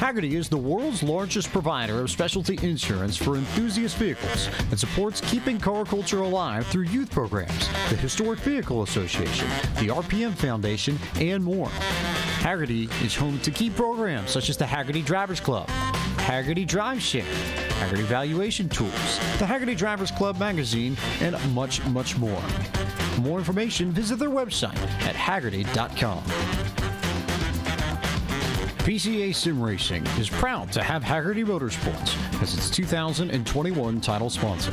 Hagerty is the world's largest provider of specialty insurance for enthusiast vehicles and supports keeping car culture alive through youth programs, the Historic Vehicle Association, the RPM Foundation, and more. Hagerty is home to key programs such as the Hagerty Drivers Club, Hagerty Drive Share, Hagerty Valuation Tools, the Hagerty Drivers Club magazine, and much, much more. For more information, visit their website at hagerty.com. PCA Sim Racing is proud to have Hagerty Motorsports as its 2021 title sponsor.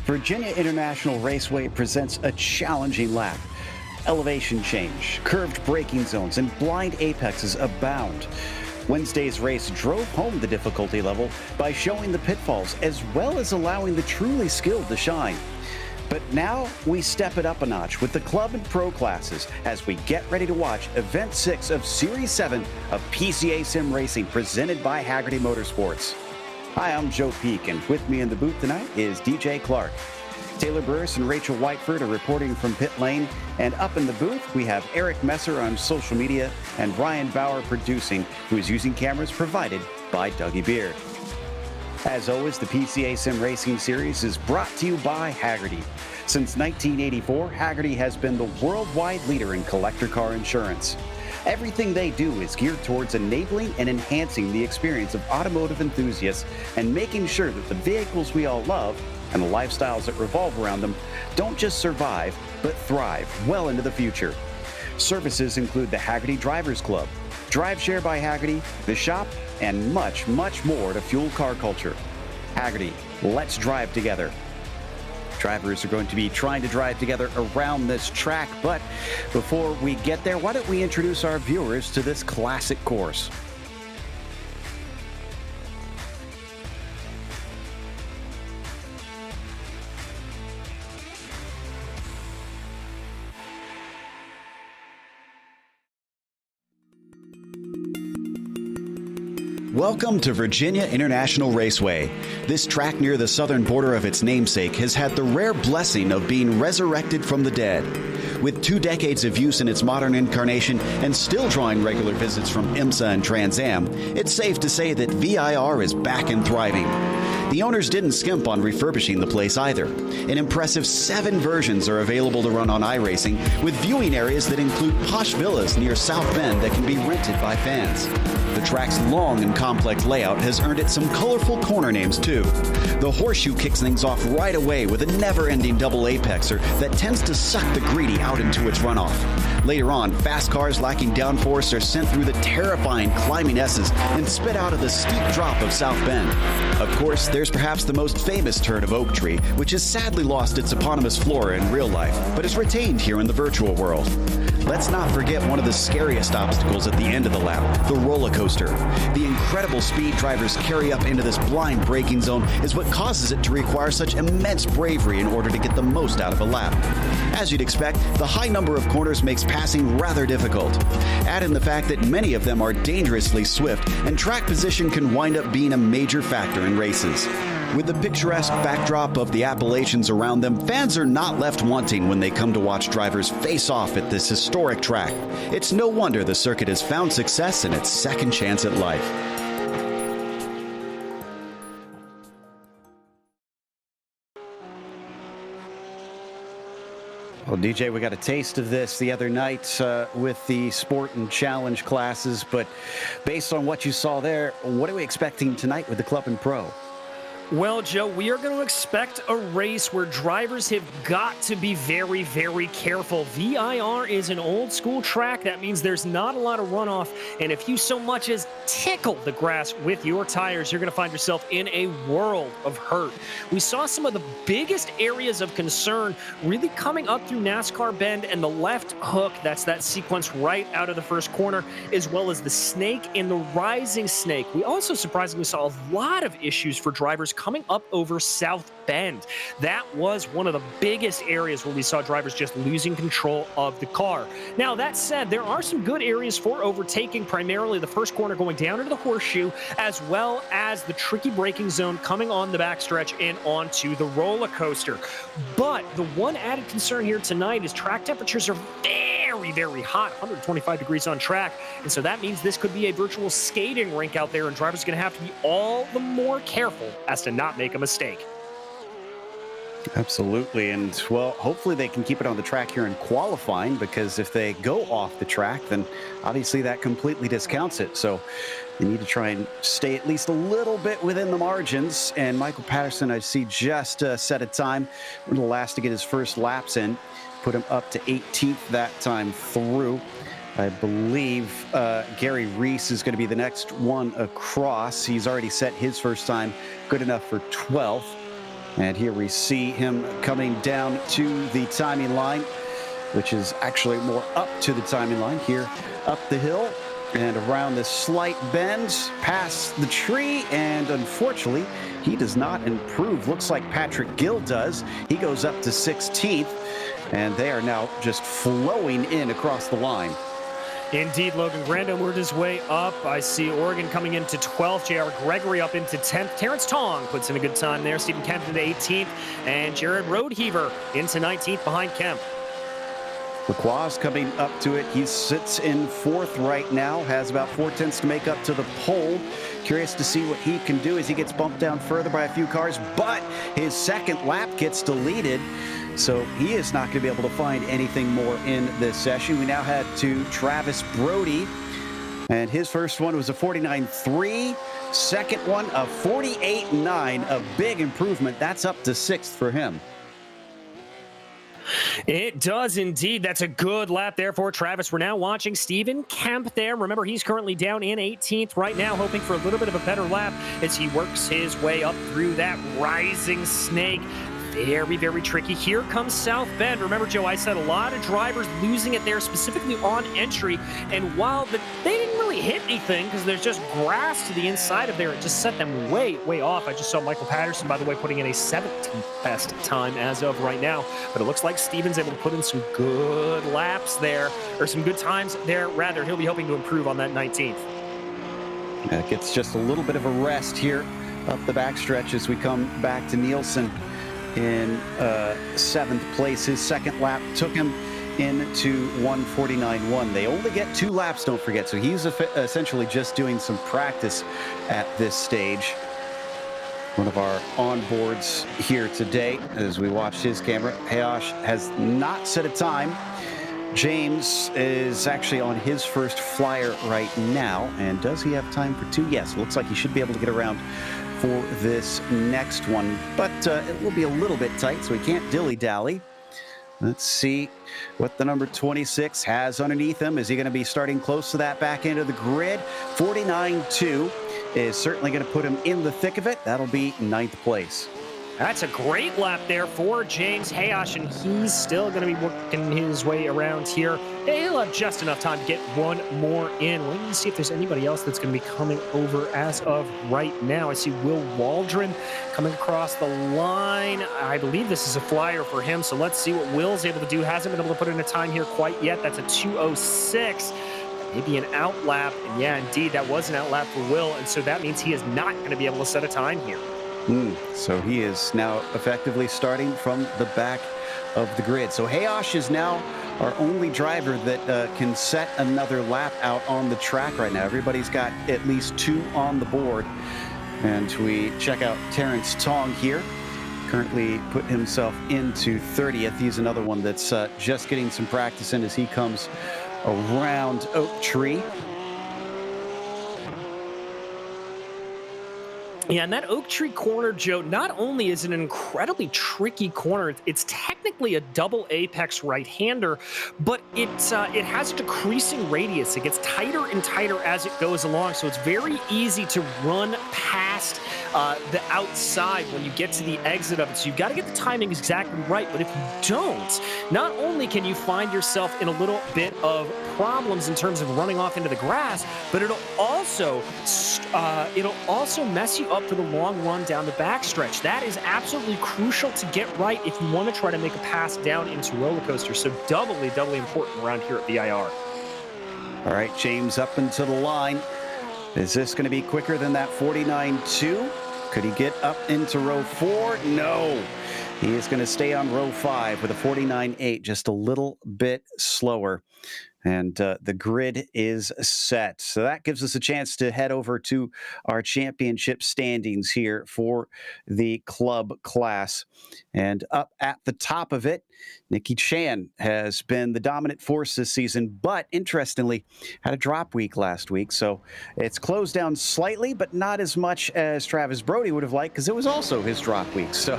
Virginia International Raceway presents a challenging lap. Elevation change, curved braking zones, and blind apexes abound. Wednesday's race drove home the difficulty level by showing the pitfalls as well as allowing the truly skilled to shine. But now we step it up a notch with the club and pro classes as we get ready to watch Event 6 of Series 7 of PCA Sim Racing presented by Hagerty Motorsports. Hi, I'm Joe Peak, and with me in the booth tonight is DJ Clark. Taylor Burris and Rachel Whiteford are reporting from pit lane, and up in the booth we have Eric Messer on social media and Ryan Bauer producing, who is using cameras provided by Dougie Beer. As always, the PCA Sim Racing Series is brought to you by Hagerty. Since 1984, Hagerty has been the worldwide leader in collector car insurance. Everything they do is geared towards enabling and enhancing the experience of automotive enthusiasts and making sure that the vehicles we all love and the lifestyles that revolve around them don't just survive, but thrive well into the future. Services include the Hagerty Drivers Club, Drive Share by Hagerty, the shop, and much, much more to fuel car culture. Hagerty, let's drive together. Drivers are going to be trying to drive together around this track, but before we get there, why don't we introduce our viewers to this classic course? Welcome to Virginia International Raceway. This track near the southern border of its namesake has had the rare blessing of being resurrected from the dead. With 2 decades of use in its modern incarnation and still drawing regular visits from IMSA and Trans Am, it's safe to say that VIR is back and thriving. The owners didn't skimp on refurbishing the place either. An impressive 7 versions are available to run on iRacing, with viewing areas that include posh villas near South Bend that can be rented by fans. The track's long and complex layout has earned it some colorful corner names too. The Horseshoe kicks things off right away with a never-ending double apexer that tends to suck the greedy out into its runoff. Later on, fast cars lacking downforce are sent through the terrifying climbing S's and spit out of the steep drop of South Bend. Of course, there's perhaps the most famous turn of Oak Tree, which has sadly lost its eponymous flora in real life, but is retained here in the virtual world. Let's not forget one of the scariest obstacles at the end of the lap, the roller coaster. The incredible speed drivers carry up into this blind braking zone is what causes it to require such immense bravery in order to get the most out of a lap. As you'd expect, the high number of corners makes passing rather difficult. Add in the fact that many of them are dangerously swift, and track position can wind up being a major factor in races. With the picturesque backdrop of the Appalachians around them, fans are not left wanting when they come to watch drivers face off at this historic track. It's no wonder the circuit has found success in its second chance at life. Well, DJ, we got a taste of this the other night with the Sport and Challenge classes, but based on what you saw there, what are we expecting tonight with the Club and Pro? Well, Joe, we are going to expect a race where drivers have got to be very, very careful. VIR is an old school track. That means there's not a lot of runoff. And if you so much as tickle the grass with your tires, you're going to find yourself in a world of hurt. We saw some of the biggest areas of concern really coming up through NASCAR Bend and the left hook. That's that sequence right out of the first corner, as well as the snake and the rising snake. We also surprisingly saw a lot of issues for drivers coming up over South Bend. That was one of the biggest areas where we saw drivers just losing control of the car. Now, that said, there are some good areas for overtaking, primarily the first corner going down into the horseshoe, as well as the tricky braking zone coming on the backstretch and onto the roller coaster. But the one added concern here tonight is track temperatures are very, very hot, 125 degrees on track. And so that means this could be a virtual skating rink out there, and drivers are going to have to be all the more careful as to not make a mistake. Absolutely. And, well, hopefully they can keep it on the track here in qualifying, because if they go off the track, then obviously that completely discounts it. So you need to try and stay at least a little bit within the margins. And Michael Patterson, I see, just set a time. One of the last to get his first laps in. Put him up to 18th that time through. I believe Gary Reese is going to be the next one across. He's already set his first time, good enough for 12th. And here we see him coming down to the timing line, which is actually more up to the timing line here, up the hill and around this slight bend, past the tree, and unfortunately, he does not improve. Looks like Patrick Gilles does. He goes up to 16th, and they are now just flowing in across the line. Indeed, Logan Grando moved his way up. I see Oregon coming into 12th, J.R. Gregory up into 10th. Terrence Tong puts in a good time there. Stephen Kemp into 18th, and Jared Roadheaver into 19th behind Kemp. Lacroix coming up to it. He sits in 4th right now, has about 4/10 to make up to the pole. Curious to see what he can do as he gets bumped down further by a few cars, but his second lap gets deleted. So he is not going to be able to find anything more in this session. We now head to Travis Brody, and his first one was a 49.3. Second one, a 48.9, a big improvement. That's up to 6th for him. It does indeed. That's a good lap there for Travis. We're now watching Stephen Kemp there. Remember, he's currently down in 18th right now, hoping for a little bit of a better lap as he works his way up through that rising snake. Very, very tricky. Here comes South Bend. Remember, Joe, I said a lot of drivers losing it there, specifically on entry. And while they didn't really hit anything because there's just grass to the inside of there, it just set them way, way off. I just saw Michael Patterson, by the way, putting in a 17th best time as of right now. But it looks like Steven's able to put in some good laps there, or some good times there, rather. He'll be hoping to improve on that 19th. Gets just a little bit of a rest here up the backstretch as we come back to Nielsen in 7th place. His second lap took him into 1:49.1. They only get 2 laps, don't forget, so he's essentially just doing some practice at this stage. One of our onboards here today, as we watched his camera, Hayash has not set a time. James is actually on his first flyer right now, and does he have time for 2? Yes, looks like he should be able to get around for this next one, but it will be a little bit tight, so we can't dilly-dally. Let's see what the number 26 has underneath him. Is he going to be starting close to that back end of the grid? 49.2 is certainly going to put him in the thick of it. That'll be 9th place. That's a great lap there for James Hayash, and he's still going to be working his way around here. He'll have just enough time to get one more in. We're going to see if there's anybody else that's going to be coming over as of right now. I see Will Waldron coming across the line. I believe this is a flyer for him, so let's see what Will's able to do. Hasn't been able to put in a time here quite yet. That's a 2:06. Maybe an outlap. And yeah, indeed, that was an outlap for Will, and so that means he is not going to be able to set a time here. So he is now effectively starting from the back of the grid. So Hayash is now our only driver that can set another lap out on the track right now. Everybody's got at least 2 on the board. And we check out Terrence Tong here. Currently put himself into 30th. He's another one that's just getting some practice in as he comes around Oak Tree. Yeah, and that Oak Tree corner, Joe, not only is it an incredibly tricky corner, it's technically a double apex right-hander, but it has a decreasing radius. It gets tighter and tighter as it goes along, so it's very easy to run past the outside when you get to the exit of it. So you've got to get the timing exactly right, but if you don't, not only can you find yourself in a little bit of problems in terms of running off into the grass, but it'll also mess you up for the long run down the backstretch. That is absolutely crucial to get right if you want to try to make a pass down into roller coaster. So doubly important around here at VIR. All right, James up into the line. Is this going to be quicker than that 49.2? Could he get up into row 4? No. He is going to stay on row 5 with a 49.8, just a little bit slower. And the grid is set. So that gives us a chance to head over to our championship standings here for the club class. And up at the top of it, Nikki Chan has been the dominant force this season, but interestingly, had a drop week last week. So it's closed down slightly, but not as much as Travis Brody would have liked because it was also his drop week. So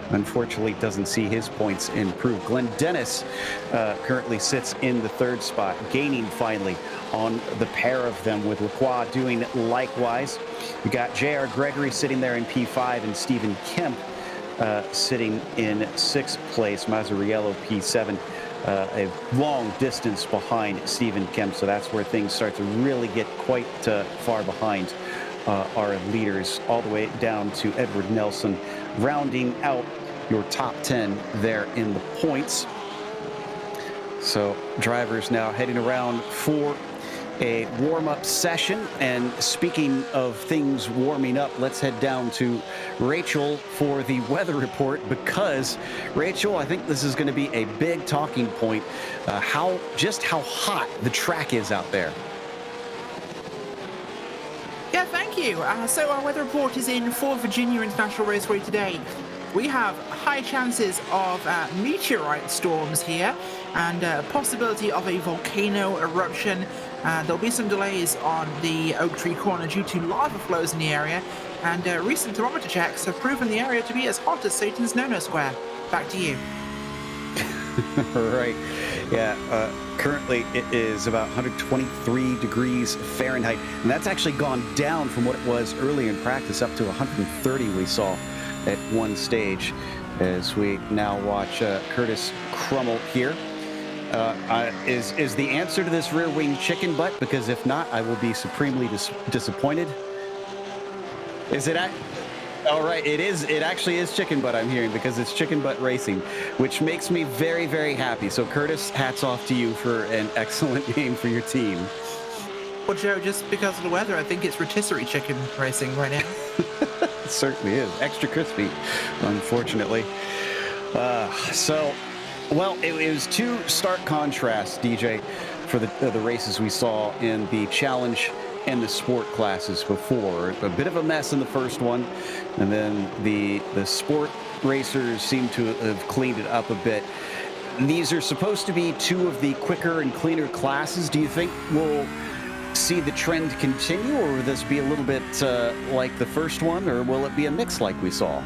unfortunately, doesn't see his points improve. Glenn Dennis currently sits in the 3rd spot, gaining finally on the pair of them, with Lacroix doing likewise. You got J.R. Gregory sitting there in P5 and Stephen Kemp sitting in 6th place. Mazzariello P7, a long distance behind Stephen Kemp, so that's where things start to really get quite far behind our leaders, all the way down to Edward Nelson, rounding out your top 10 there in the points. So drivers now heading around for a warm-up session. And speaking of things warming up, let's head down to Rachel for the weather report, because Rachel, I think this is going to be a big talking point, how hot the track is out there. Yeah, thank you. So our weather report is in for Virginia International Raceway today. We have high chances of meteorite storms here and possibility of a volcano eruption. There'll be some delays on the Oak Tree corner due to lava flows in the area, and recent thermometer checks have proven the area to be as hot as Satan's No-No Square. Back to you. Right. Yeah. Currently, it is about 123 degrees Fahrenheit, and that's actually gone down from what it was early in practice, up to 130 we saw at one stage, as we now watch Curtis Crummell here. Is the answer to this rear wing chicken butt? Because if not, I will be supremely disappointed. Is it? All right, it is. It actually is chicken butt, I'm hearing, because it's chicken butt racing, which makes me very, very happy. So Curtis, hats off to you for an excellent name for your team. Well, Joe, just because of the weather, I think it's rotisserie chicken racing right now. It certainly is. Extra crispy, unfortunately. Well, it was two stark contrasts, DJ, for the races we saw in the Challenge and the Sport classes before. A bit of a mess in the first one, and then the Sport racers seem to have cleaned it up a bit. These are supposed to be two of the quicker and cleaner classes. Do you think we'll see the trend continue, or will this be a little bit like the first one, or will it be a mix like we saw?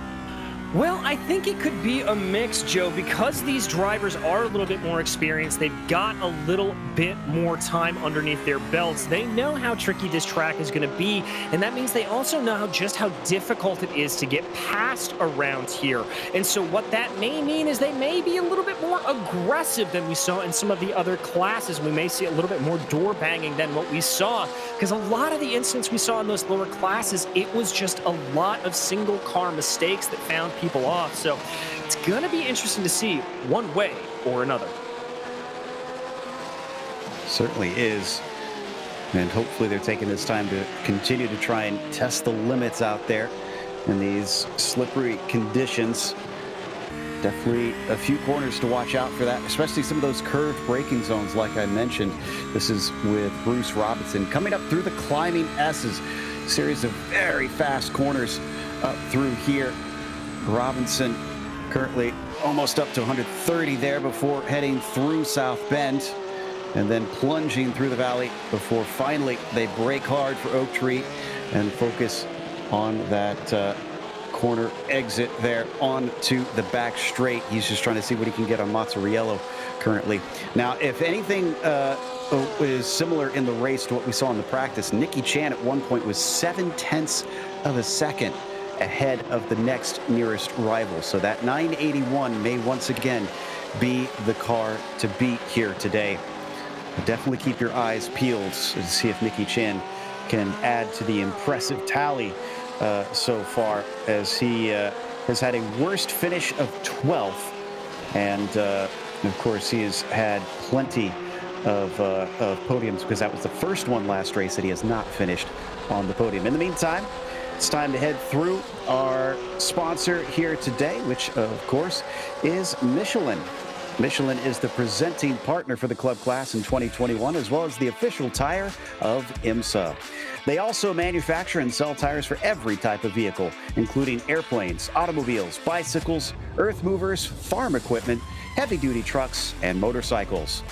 Well, I think it could be a mix, Joe, because these drivers are a little bit more experienced. They've got a little bit more time underneath their belts. They know how tricky this track is going to be, and that means they also know just how difficult it is to get past around here. And so what that may mean is they may be a little bit more aggressive than we saw in some of the other classes. We may see a little bit more door banging than what we saw, because a lot of the incidents we saw in those lower classes, it was just a lot of single car mistakes that found people off. So it's going to be interesting to see one way or another. Certainly is. And hopefully they're taking this time to continue to try and test the limits out there in these slippery conditions. Definitely a few corners to watch out for that, especially some of those curved braking zones like I mentioned. This is with Bruce Robinson coming up through the climbing S's. Series of very fast corners up through here. Robinson currently almost up to 130 there before heading through South Bend, and then plunging through the valley before finally they brake hard for Oak Tree and focus on that corner exit there onto the back straight. He's just trying to see what he can get on Mozzariello currently. Now, if anything is similar in the race to what we saw in the practice, Nicky Chan at one point was 0.7 of a second ahead of the next nearest rival. So that 981 may once again be the car to beat here today. Definitely keep your eyes peeled to see if Nicky Chan can add to the impressive tally so far, as he has had a worst finish of 12th, and of course he has had plenty of podiums, because that was the first one last race that he has not finished on the podium. In the meantime, it's time to head through our sponsor here today, which of course is Michelin. Michelin is the presenting partner for the club class in 2021, as well as the official tire of IMSA. They also manufacture and sell tires for every type of vehicle, including airplanes, automobiles, bicycles, earth movers, farm equipment, heavy-duty trucks, and motorcycles.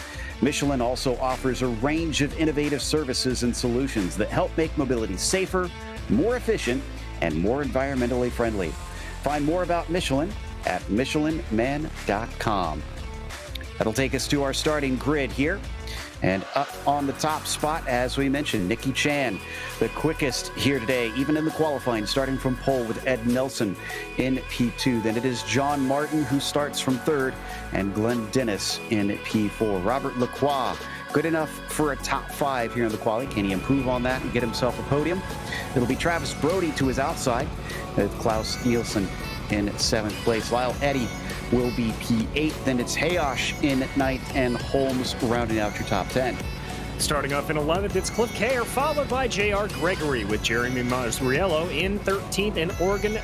Michelin also offers a range of innovative services and solutions that help make mobility safer, more efficient, and more environmentally friendly. Find more about Michelin at michelinman.com. That'll take us to our starting grid here. And up on the top spot, as we mentioned, Nicky Chan, the quickest here today, even in the qualifying, starting from pole with Ed Nelson in P2. Then it is John Martin who starts from third, and Glenn Dennis in P4. Robert Lacroix, good enough for a top 5 here in the quali. Can he improve on that and get himself a podium? It'll be Travis Brody to his outside, with Klaus Nielsen in 7th place. Lyle Eddy will be P8. Then it's Hayosh in 9th, and Holmes rounding out your top 10. Starting off in 11th, it's Cliff Kayer, followed by J.R. Gregory, with Jeremy Marzariello in 13th, and Oregon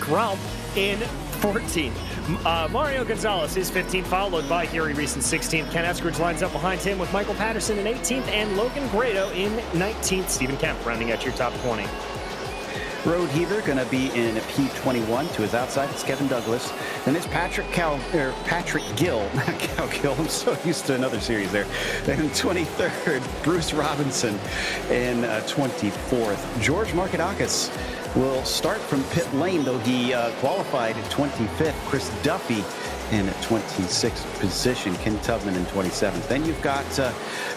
Grump in 14th. Mario Gonzalez is 15th, followed by Gary Reese in 16th. Ken Eskridge lines up behind him with Michael Patterson in 18th, and Logan Grado in 19th. Stephen Kemp rounding out your top 20. Road heaver going to be in P21. To his outside, it's Kevin Douglas. Then it's Patrick Gill. Not Cal Gill. I'm so used to another series there. Then 23rd, Bruce Robinson in 24th. George Markadakis will start from pit lane, though he qualified at 25th. Chris Duffy in 26th position. Ken Tubman in 27th. Then you've got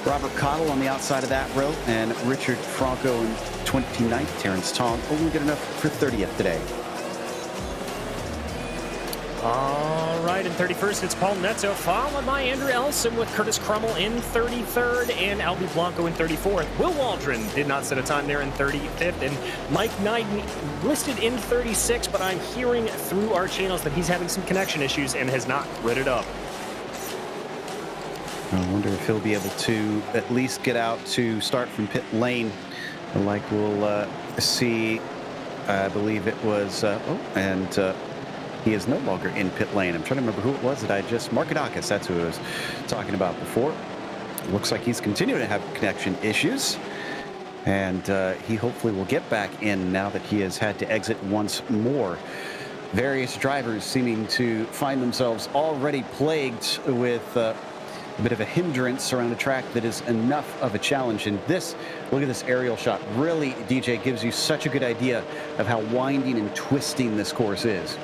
Robert Cottle on the outside of that row, and Richard Franco in 29th. Terrence Tong only good enough for 30th today. All right, in 31st, it's Paul Neto, followed by Andrew Ellison with Curtis Crummell in 33rd, and Albie Blanco in 34th. Will Waldron did not set a time there in 35th, and Mike Knighton listed in 36th, but I'm hearing through our channels that he's having some connection issues and has not gritted up. I wonder if he'll be able to at least get out to start from pit lane, like we'll see. I believe it was, he is no longer in pit lane. I'm trying to remember who it was that I just... Markadakis, that's who I was talking about before. Looks like he's continuing to have connection issues. And he hopefully will get back in now that he has had to exit once more. Various drivers seeming to find themselves already plagued with a bit of a hindrance around a track that is enough of a challenge. And this, look at this aerial shot. Really, DJ, gives you such a good idea of how winding and twisting this course is.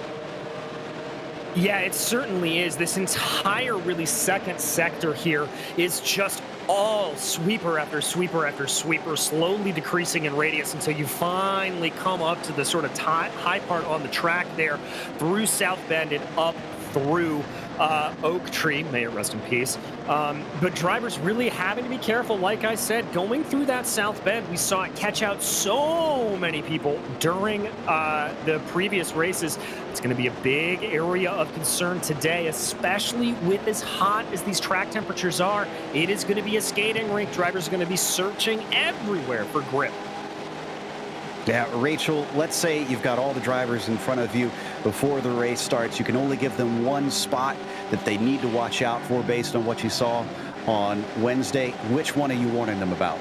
Yeah, it certainly is. This entire really second sector here is just all sweeper after sweeper after sweeper, slowly decreasing in radius until you finally come up to the sort of high part on the track there, through South Bend and up through Oak Tree, may it rest in peace. But drivers really having to be careful. Like I said, going through that South Bend, we saw it catch out so many people during the previous races. It's going to be a big area of concern today, especially with as hot as these track temperatures are. It is going to be a skating rink. Drivers are going to be searching everywhere for grip. Yeah, Rachel, let's say you've got all the drivers in front of you before the race starts. You can only give them one spot that they need to watch out for based on what you saw on Wednesday. Which one are you warning them about?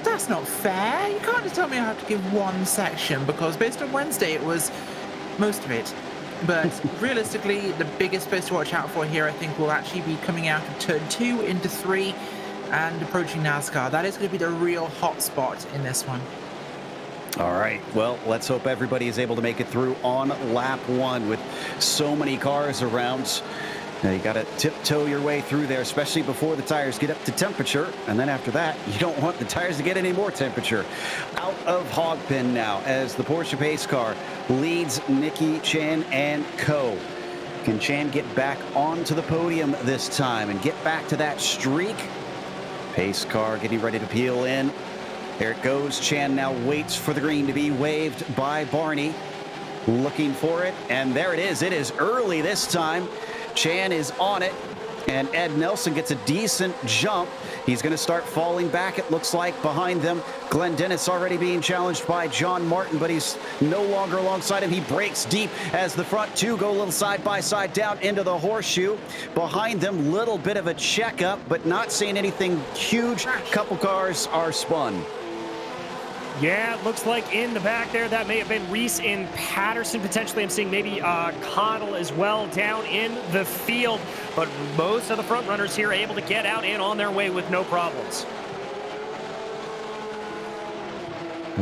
That's not fair. You can't just tell me I have to give one section, because based on Wednesday it was most of it. But realistically, the biggest place to watch out for here, I think, will actually be coming out of turn 2 into 3 and approaching NASCAR. That is going to be the real hot spot in this one. All right, well, let's hope everybody is able to make it through on lap 1 with so many cars around. Now you got to tiptoe your way through there, especially before the tires get up to temperature. And then after that, you don't want the tires to get any more temperature. Out of Hogpen now as the Porsche pace car leads Nicky Chan and co. Can Chan get back onto the podium this time and get back to that streak? Pace car getting ready to peel in. There it goes. Chan now waits for the green to be waved by Barney. Looking for it, and there it is. It is early this time. Chan is on it, and Ed Nelson gets a decent jump. He's going to start falling back, it looks like, behind them. Glenn Dennis already being challenged by John Martin, but he's no longer alongside him. He breaks deep as the front two go a little side by side down into the horseshoe. Behind them, little bit of a checkup, but not seeing anything huge. Couple cars are spun. Yeah, it looks like in the back there, that may have been Reese and Patterson. Potentially, I'm seeing maybe Cottle as well down in the field. But most of the front runners here are able to get out and on their way with no problems.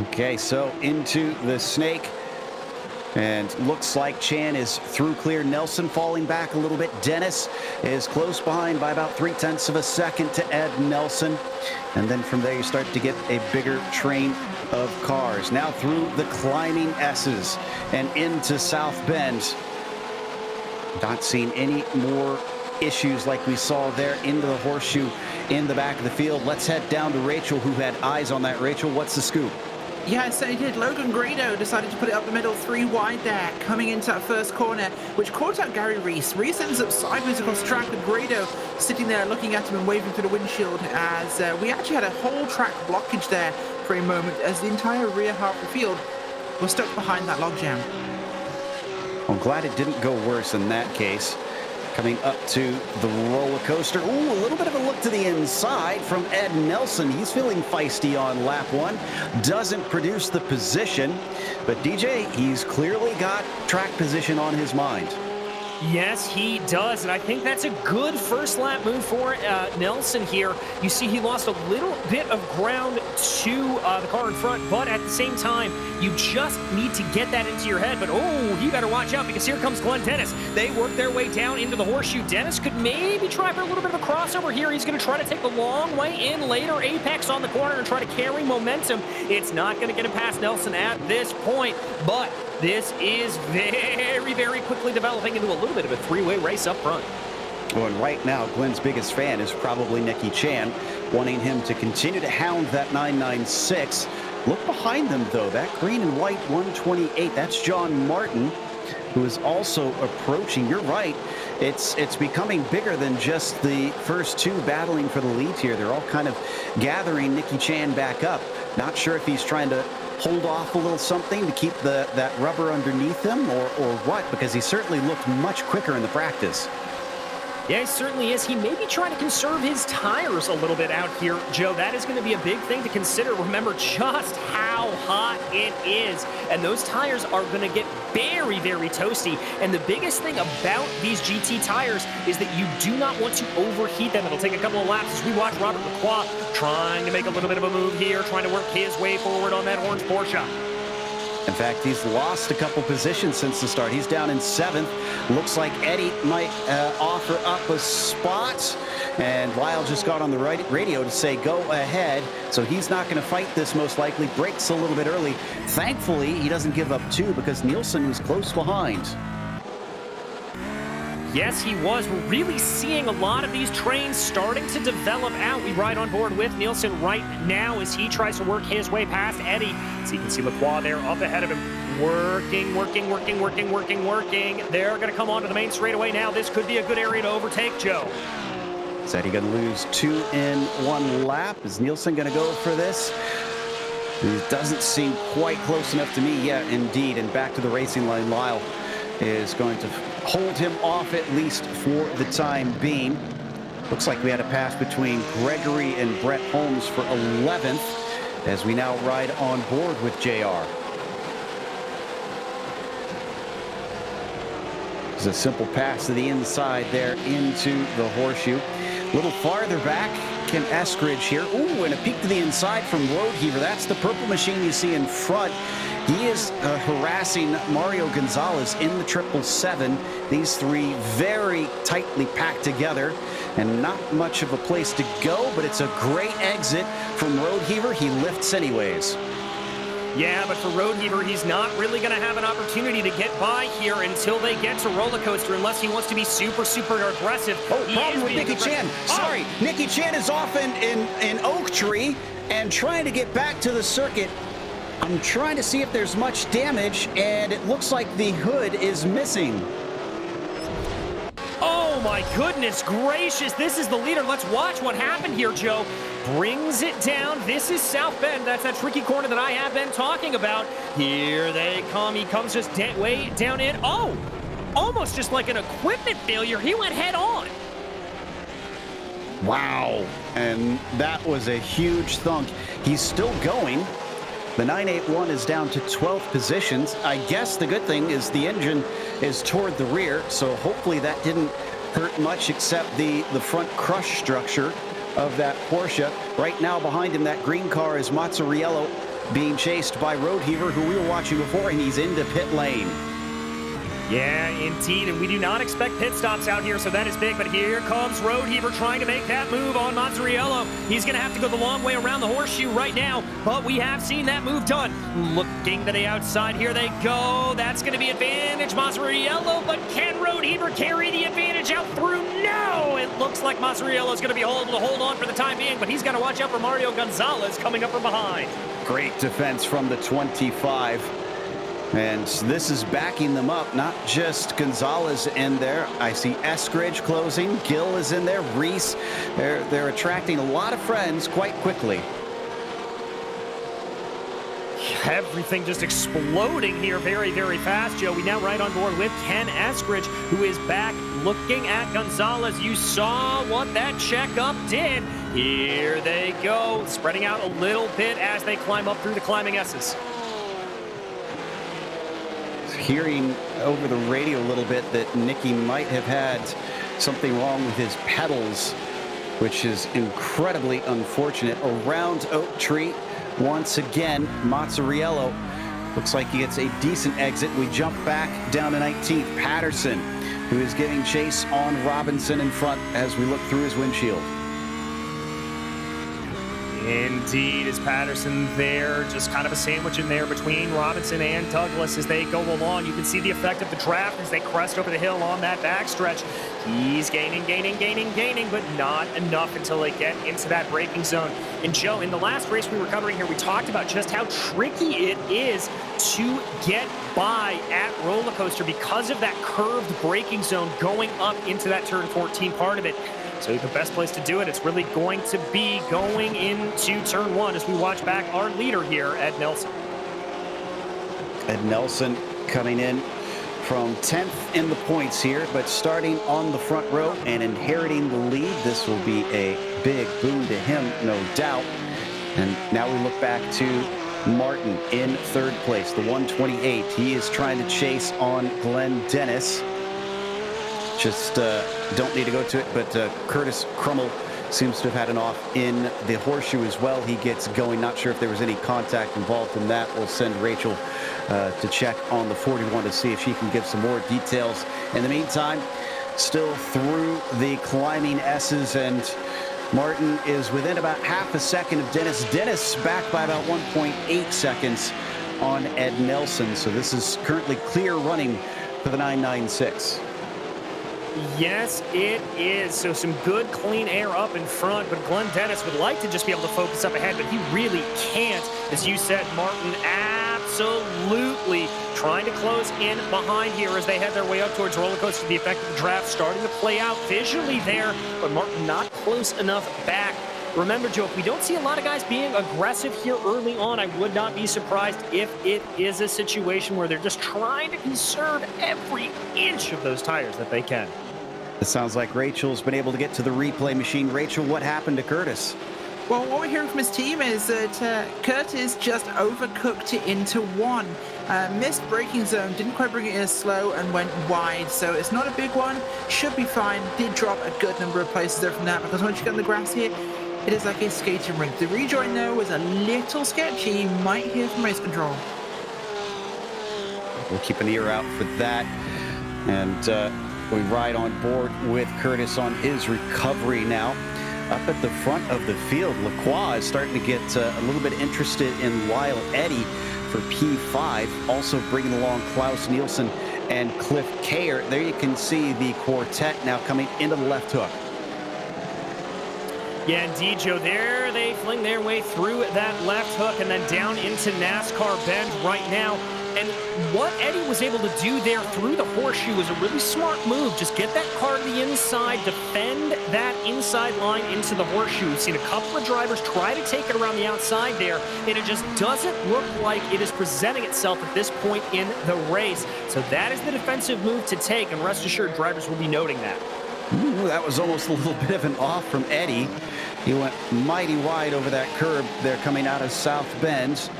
Okay, so into the snake. And looks like Chan is through clear. Nelson falling back a little bit. Dennis is close behind by about 0.3 of a second to Ed Nelson. And then from there, you start to get a bigger train of cars. Now through the climbing S's and into South Bend. Not seeing any more issues like we saw there into the horseshoe in the back of the field. Let's head down to Rachel, who had eyes on that. Rachel, what's the scoop? Yeah, so he did. Logan Grado decided to put it up the middle, 3 wide there, coming into that first corner, which caught out Gary Reese. Reese ends up sideways across the track with Grado sitting there looking at him and waving through the windshield as we actually had a whole track blockage there for a moment as the entire rear half of the field was stuck behind that logjam. I'm glad it didn't go worse in that case. Coming up to the roller coaster. Ooh, a little bit of a look to the inside from Ed Nelson. He's feeling feisty on lap 1. Doesn't produce the position. But DJ, he's clearly got track position on his mind. Yes, he does, and I think that's a good first lap move for Nelson here. You see he lost a little bit of ground to the car in front, but at the same time, you just need to get that into your head. But, oh, you better watch out because here comes Glenn Dennis. They work their way down into the horseshoe. Dennis could maybe try for a little bit of a crossover here. He's going to try to take the long way in later, apex on the corner and try to carry momentum. It's not going to get him past Nelson at this point, but this is very, very quickly developing into a little bit of a three-way race up front. Well, and right now, Glenn's biggest fan is probably Nicky Chan, wanting him to continue to hound that 996. Look behind them, though. That green and white 128, that's John Martin, who is also approaching. You're right. It's becoming bigger than just the first two battling for the lead here. They're all kind of gathering Nicky Chan back up. Not sure if he's trying to hold off a little something to keep that rubber underneath him or what, because he certainly looked much quicker in the practice. Yeah, he certainly is. He may be trying to conserve his tires a little bit out here, Joe. That is going to be a big thing to consider. Remember just how hot it is. And those tires are going to get very, very toasty. And the biggest thing about these GT tires is that you do not want to overheat them. It'll take a couple of laps as we watch Robert Lacroix trying to make a little bit of a move here, trying to work his way forward on that orange Porsche. In fact, he's lost a couple positions since the start. He's down in 7th. Looks like Eddie might offer up a spot. And Lyle just got on the radio to say, go ahead. So he's not going to fight this most likely. Breaks a little bit early. Thankfully, he doesn't give up 2 because Nielsen was close behind. Yes, he was. We're really seeing a lot of these trains starting to develop out. We ride on board with Nielsen right now as he tries to work his way past Eddie. So you can see Lacroix there up ahead of him. Working. They're going to come onto the main straightaway now. This could be a good area to overtake, Joe. Is Eddie going to lose 2 in 1 lap? Is Nielsen going to go for this? It doesn't seem quite close enough to me. Yeah, indeed. And back to the racing line, Lyle is going to hold him off at least for the time being. Looks like we had a pass between Gregory and Brett Holmes for 11th as we now ride on board with JR. It's a simple pass to the inside there into the horseshoe. A little farther back, Ken Eskridge here. Ooh, and a peek to the inside from Roadheaver. That's the purple machine you see in front. He is harassing Mario Gonzalez in the 777. These three very tightly packed together and not much of a place to go, but it's a great exit from Roadheaver. He lifts anyways. Yeah, but for Roadheaver, he's not really going to have an opportunity to get by here until they get to Roller Coaster, unless he wants to be super, super aggressive. Oh, problem with Nicky Chan. Sorry, Nicky Chan is off in Oak Tree and trying to get back to the circuit. I'm trying to see if there's much damage, and it looks like the hood is missing. Oh my goodness gracious, this is the leader. Let's watch what happened here, Joe. Brings it down. This is South Bend. That's that tricky corner that I have been talking about. Here they come. He comes just way down in. Oh, almost just like an equipment failure. He went head on. Wow. And that was a huge thunk. He's still going. The 981 is down to 12th positions. I guess the good thing is the engine is toward the rear, so hopefully that didn't hurt much except the front crush structure of that Porsche. Right now behind him, that green car is Mazzariello being chased by Roadheaver, who we were watching before, and he's into pit lane. Yeah, indeed, and we do not expect pit stops out here, so that is big, but here comes Roadheaver trying to make that move on Mazzariello. He's going to have to go the long way around the horseshoe right now, but we have seen that move done. Looking to the outside, here they go. That's going to be advantage Mazzariello, but can Roadheaver carry the advantage out through? No! It looks like Mazzariello is going to be able to hold on for the time being, but he's got to watch out for Mario Gonzalez coming up from behind. Great defense from the 25. And this is backing them up, not just Gonzalez in there. I see Eskridge closing. Gilles is in there. Reese. They're attracting a lot of friends quite quickly. Everything just exploding here very, very fast, Joe. We now right on board with Ken Eskridge, who is back looking at Gonzalez. You saw what that checkup did. Here they go, spreading out a little bit as they climb up through the climbing S's. Hearing over the radio a little bit that Nicky might have had something wrong with his pedals, which is incredibly unfortunate. Around Oak Tree, once again, Mazzariello looks like he gets a decent exit. We jump back down to 19th. Patterson, who is giving chase on Robinson in front as we look through his windshield. Indeed, is Patterson there, just kind of a sandwich in there between Robinson and Douglas as they go along. You can see the effect of the draft as they crest over the hill on that backstretch. He's gaining, but not enough until they get into that braking zone. And Joe, in the last race we were covering here, we talked about just how tricky it is to get by at Roller Coaster because of that curved braking zone going up into that turn 14 part of it. So the best place to do it, it's really going to be going into turn 1 as we watch back our leader here, Ed Nelson. Ed Nelson coming in from 10th in the points here, but starting on the front row and inheriting the lead. This will be a big boon to him, no doubt. And now we look back to Martin in 3rd place, the 128. He is trying to chase on Glenn Dennis. Just don't need to go to it, but Curtis Crummell seems to have had an off in the horseshoe as well. He gets going. Not sure if there was any contact involved in that. We'll send Rachel to check on the 41 to see if she can give some more details. In the meantime, still through the climbing S's, and Martin is within about half a second of Dennis. Dennis back by about 1.8 seconds on Ed Nelson. So this is currently clear running for the 996. Yes, it is. So some good, clean air up in front, but Glenn Dennis would like to just be able to focus up ahead, but he really can't. As you said, Martin absolutely trying to close in behind here as they head their way up towards Roller Coaster. The effect of the draft starting to play out visually there, but Martin not close enough back. Remember, Joe, if we don't see a lot of guys being aggressive here early on, I would not be surprised if it is a situation where they're just trying to conserve every inch of those tires that they can. It sounds like Rachel's been able to get to the replay machine. Rachel, what happened to Curtis? Well, what we're hearing from his team is that Curtis just overcooked it into one. Missed braking zone, didn't quite bring it in as slow, and went wide. So it's not a big one, should be fine. Did drop a good number of places there from that, because once you get on the grass here, it is like a skating rink. The rejoin, though, was a little sketchy. Might hear from race control. We'll keep an ear out for that. And we ride on board with Curtis on his recovery now. Up at the front of the field, Lacroix is starting to get a little bit interested in Lyle Eddy for P5. Also bringing along Klaus Nielsen and Cliff Kayer. There you can see the quartet now coming into the left hook. Yeah, indeed, Joe. There they fling their way through that left hook and then down into NASCAR Bend right now. And what Eddie was able to do there through the horseshoe was a really smart move. Just get that car to the inside, defend that inside line into the horseshoe. We've seen a couple of drivers try to take it around the outside there, and it just doesn't look like it is presenting itself at this point in the race. So that is the defensive move to take, and rest assured, drivers will be noting that. Ooh, that was almost a little bit of an off from Eddie. He went mighty wide over that curb there coming out of South Bend.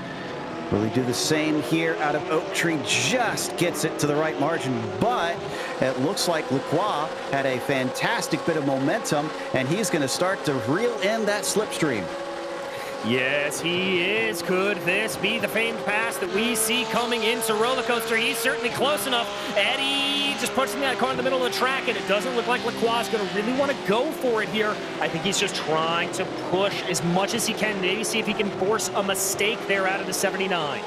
Will he do the same here out of Oak Tree? Just gets it to the right margin, but it looks like Lacroix had a fantastic bit of momentum, and he's going to start to reel in that slipstream. Yes, he is. Could this be the famed pass that we see coming into roller coaster? He's certainly close enough. Eddie just pushing that car in the middle of the track, and it doesn't look like Lacroix is going to really want to go for it here. I think he's just trying to push as much as he can, maybe see if he can force a mistake there out of the 79.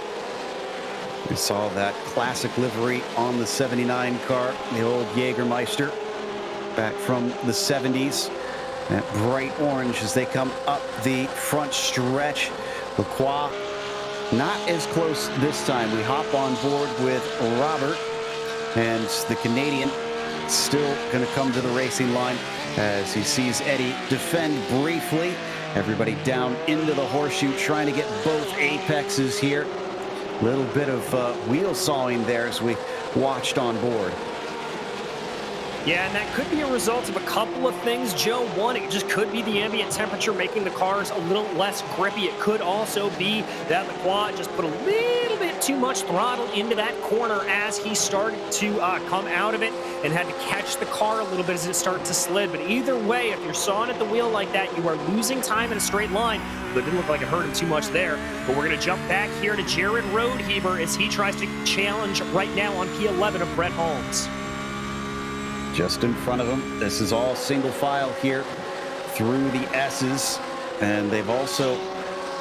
We saw that classic livery on the 79 car, the old Jägermeister, back from the 70s. That bright orange as they come up the front stretch. Lacroix not as close this time. We hop on board with Robert, and the Canadian still going to come to the racing line as he sees Eddie defend briefly. Everybody down into the horseshoe trying to get both apexes here. Little bit of wheel sawing there as we watched on board. Yeah, and that could be a result of a couple of things, Joe. One, it just could be the ambient temperature making the cars a little less grippy. It could also be that Lacroix just put a little bit too much throttle into that corner as he started to come out of it and had to catch the car a little bit as it started to slid. But either way, if you're sawing at the wheel like that, you are losing time in a straight line. But it didn't look like it hurt him too much there. But we're going to jump back here to Jared Rodeheber as he tries to challenge right now on P11 of Brett Holmes. Just in front of them. This is all single file here through the S's. And they've also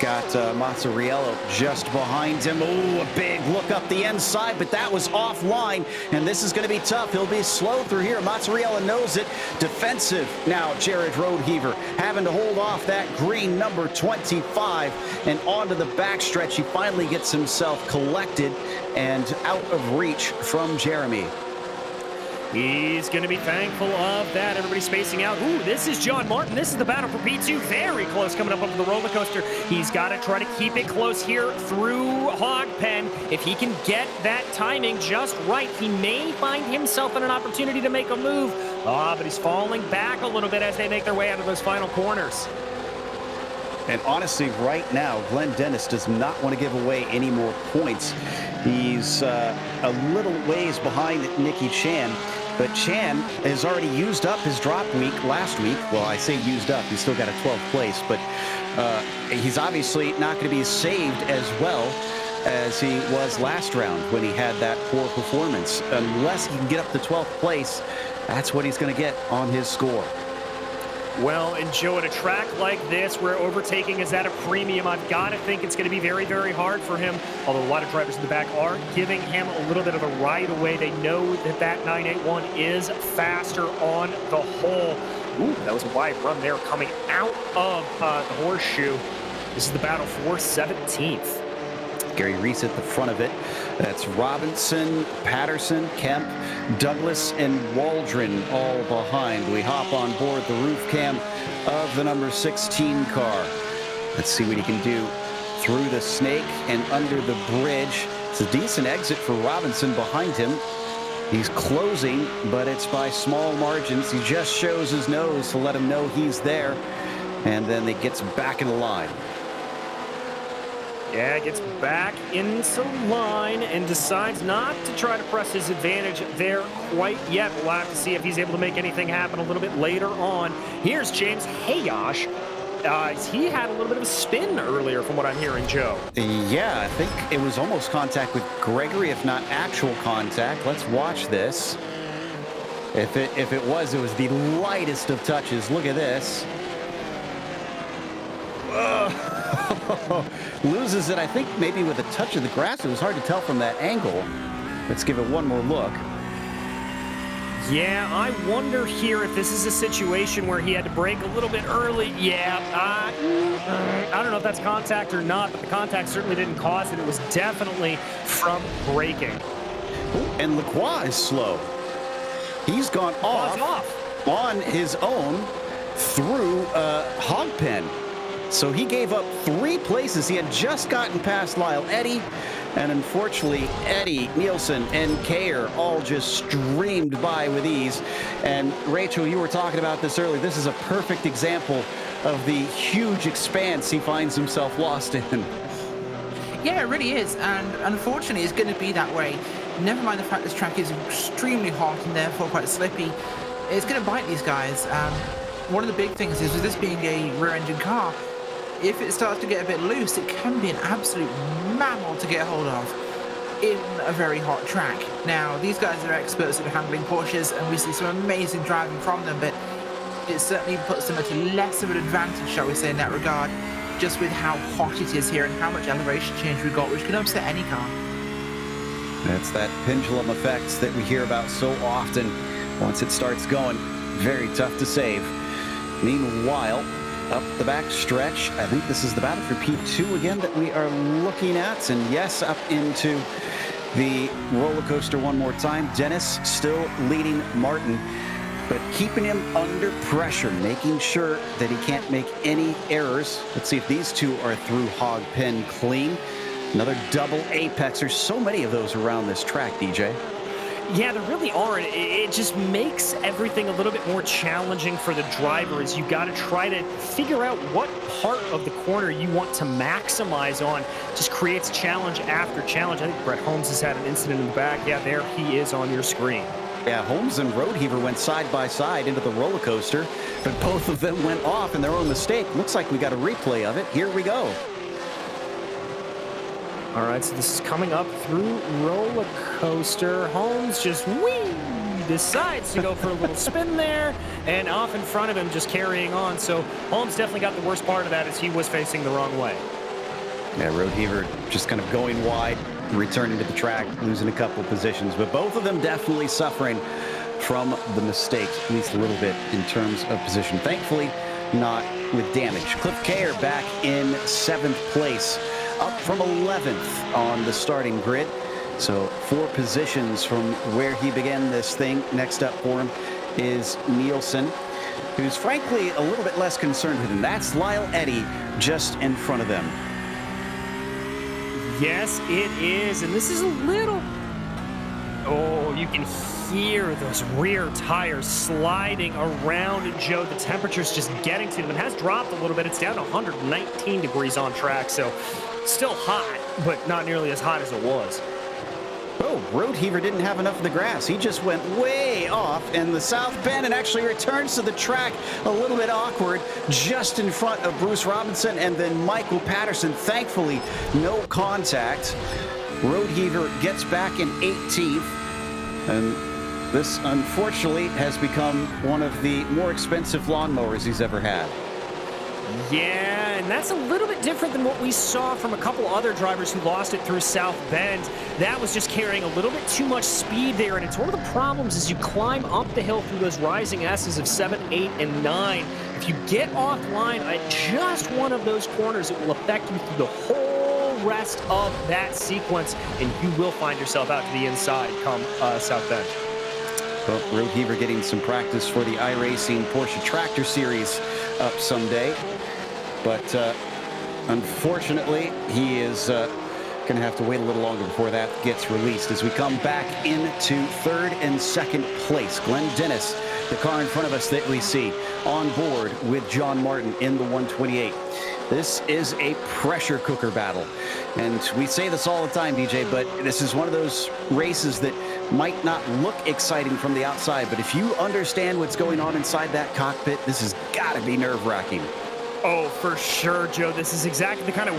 got Mazzariello just behind him. Oh, a big look up the inside, but that was offline. And this is going to be tough. He'll be slow through here. Mazzariello knows it. Defensive now, Jared Rodeheber having to hold off that green number 25. And onto the backstretch, he finally gets himself collected and out of reach from Jeremy. He's going to be thankful of that. Everybody's spacing out. Ooh, this is John Martin. This is the battle for P2. Very close coming up over the roller coaster. He's got to try to keep it close here through Hog Pen. If he can get that timing just right, he may find himself in an opportunity to make a move. But he's falling back a little bit as they make their way out of those final corners. And honestly, right now, Glenn Dennis does not want to give away any more points. He's a little ways behind Nicky Chan. But Chan has already used up his drop week last week. Well, I say used up. He's still got a 12th place. But he's obviously not going to be saved as well as he was last round when he had that poor performance. Unless he can get up to 12th place, that's what he's going to get on his score. Well, and Joe, at a track like this where overtaking is at a premium, I've got to think it's going to be very, very hard for him. Although a lot of drivers in the back are giving him a little bit of a ride away. They know that that 981 is faster on the whole. Ooh, that was a wide run there coming out of the horseshoe. This is the battle for 17th. Gary Reese at the front of it. That's Robinson, Patterson, Kemp, Douglas, and Waldron all behind. We hop on board the roof cam of the number 16 car. Let's see what he can do through the snake and under the bridge. It's a decent exit for Robinson behind him. He's closing, but it's by small margins. He just shows his nose to let him know he's there. and then he gets back in the line. Yeah, gets back into line and decides not to try to press his advantage there quite yet. We'll have to see if he's able to make anything happen a little bit later on. Here's James Hayosh. He had a little bit of a spin earlier from what I'm hearing, Joe. Yeah, I think it was almost contact with Gregory, if not actual contact. Let's watch this. If it was the lightest of touches. Look at this. Loses it, I think, maybe with a touch of the grass. It was hard to tell from that angle. Let's give it one more look. Yeah, I wonder here if this is a situation where he had to brake a little bit early. Yeah, I don't know if that's contact or not, but the contact certainly didn't cause it. It was definitely from braking. And Lacroix is slow. He's gone off on his own through hog pen. So he gave up 3 places. He had just gotten past Lyle Eddy, and unfortunately, Eddy, Nielsen, and Kayer all just streamed by with ease. And Rachel, you were talking about this earlier. This is a perfect example of the huge expanse he finds himself lost in. Yeah, it really is, and unfortunately, it's going to be that way. Never mind the fact this track is extremely hot and therefore quite slippy. It's going to bite these guys. One of the big things is, with this being a rear-engine car, if it starts to get a bit loose, it can be an absolute mammal to get hold of in a very hot track. Now, these guys are experts at handling Porsches, and we see some amazing driving from them, but it certainly puts them at a less of an advantage, shall we say, in that regard, just with how hot it is here and how much elevation change we've got, which can upset any car. It's that pendulum effect that we hear about so often. Once it starts going, very tough to save. Meanwhile, up the back stretch, I think this is the battle for P2 again that we are looking at. And yes, up into the roller coaster one more time. Dennis still leading Martin, but keeping him under pressure, making sure that he can't make any errors. Let's see if these two are through hog pen clean. Another double apex. There's so many of those around this track, DJ. Yeah, there really are. It just makes everything a little bit more challenging for the driver, as you got to try to figure out what part of the corner you want to maximize on. Just creates challenge after challenge. I think Brett Holmes has had an incident in the back. Yeah, there he is on your screen. Yeah, Holmes and Roadheaver went side by side into the roller coaster, but both of them went off in their own mistake. Looks like we got a replay of it. Here we go. All right, so this is coming up through roller coaster. Holmes just decides to go for a little spin there, and off in front of him, just carrying on. So Holmes definitely got the worst part of that, as he was facing the wrong way. Yeah, Roadheaver just kind of going wide, returning to the track, losing a couple positions, but both of them definitely suffering from the mistakes, at least a little bit in terms of position. Thankfully, not with damage. Cliff Kayer back in 7th place, up from 11th on the starting grid. So 4 positions from where he began this thing. Next up for him is Nielsen, who's frankly a little bit less concerned with him. That's Lyle Eddy just in front of them. Yes, it is, and this is a little... Oh, you can hear those rear tires sliding around, Joe. The temperature's just getting to them. It has dropped a little bit. It's down to 119 degrees on track, so still hot, but not nearly as hot as it was. Oh, Roadheaver didn't have enough of the grass. He just went way off in the south bend and actually returns to the track a little bit awkward, just in front of Bruce Robinson and then Michael Patterson. Thankfully, no contact. Roadheaver gets back in 18th, and this, unfortunately, has become one of the more expensive lawnmowers he's ever had. Yeah, and that's a little bit different than what we saw from a couple other drivers who lost it through South Bend. That was just carrying a little bit too much speed there, and it's one of the problems as you climb up the hill through those rising S's of 7, 8, and 9. If you get offline at just one of those corners, it will affect you through the whole rest of that sequence, and you will find yourself out to the inside come South Bend. Well, Roadheaver getting some practice for the iRacing Porsche Tractor Series up someday. But unfortunately, he is Going to have to wait a little longer before that gets released as we come back into third and second place. Glenn Dennis, the car in front of us that we see, on board with John Martin in the 128. This is a pressure cooker battle. And we say this all the time, DJ, but this is one of those races that might not look exciting from the outside. But if you understand what's going on inside that cockpit, this has got to be nerve-wracking. Oh, for sure, Joe. This is exactly the kind of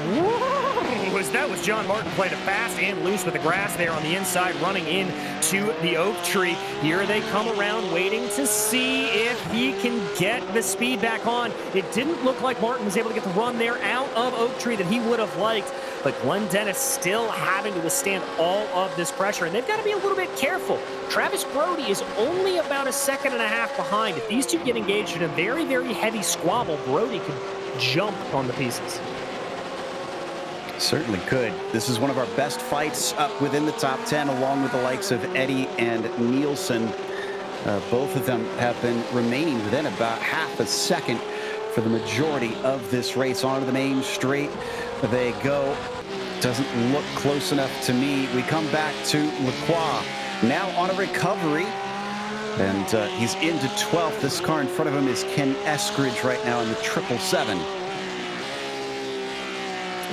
that was John Martin played it fast and loose with the grass there on the inside, running into the oak tree. Here they come around, waiting to see if he can get the speed back on. It didn't look like Martin was able to get the run there out of oak tree that he would have liked, but Glenn Dennis still having to withstand all of this pressure, and they've got to be a little bit careful. Travis Brody is only about a second and a half behind. If these two get engaged in a very, very heavy squabble, Brody could jump on the pieces. Certainly could. This is one of our best fights up within the top 10, along with the likes of Eddie and Nielsen. Both of them have been remaining within about half a second for the majority of this race. Onto the main straight they go. Doesn't look close enough to me. We come back to Lacroix, now on a recovery. And he's into 12th. This car in front of him is Ken Eskridge right now in the 777.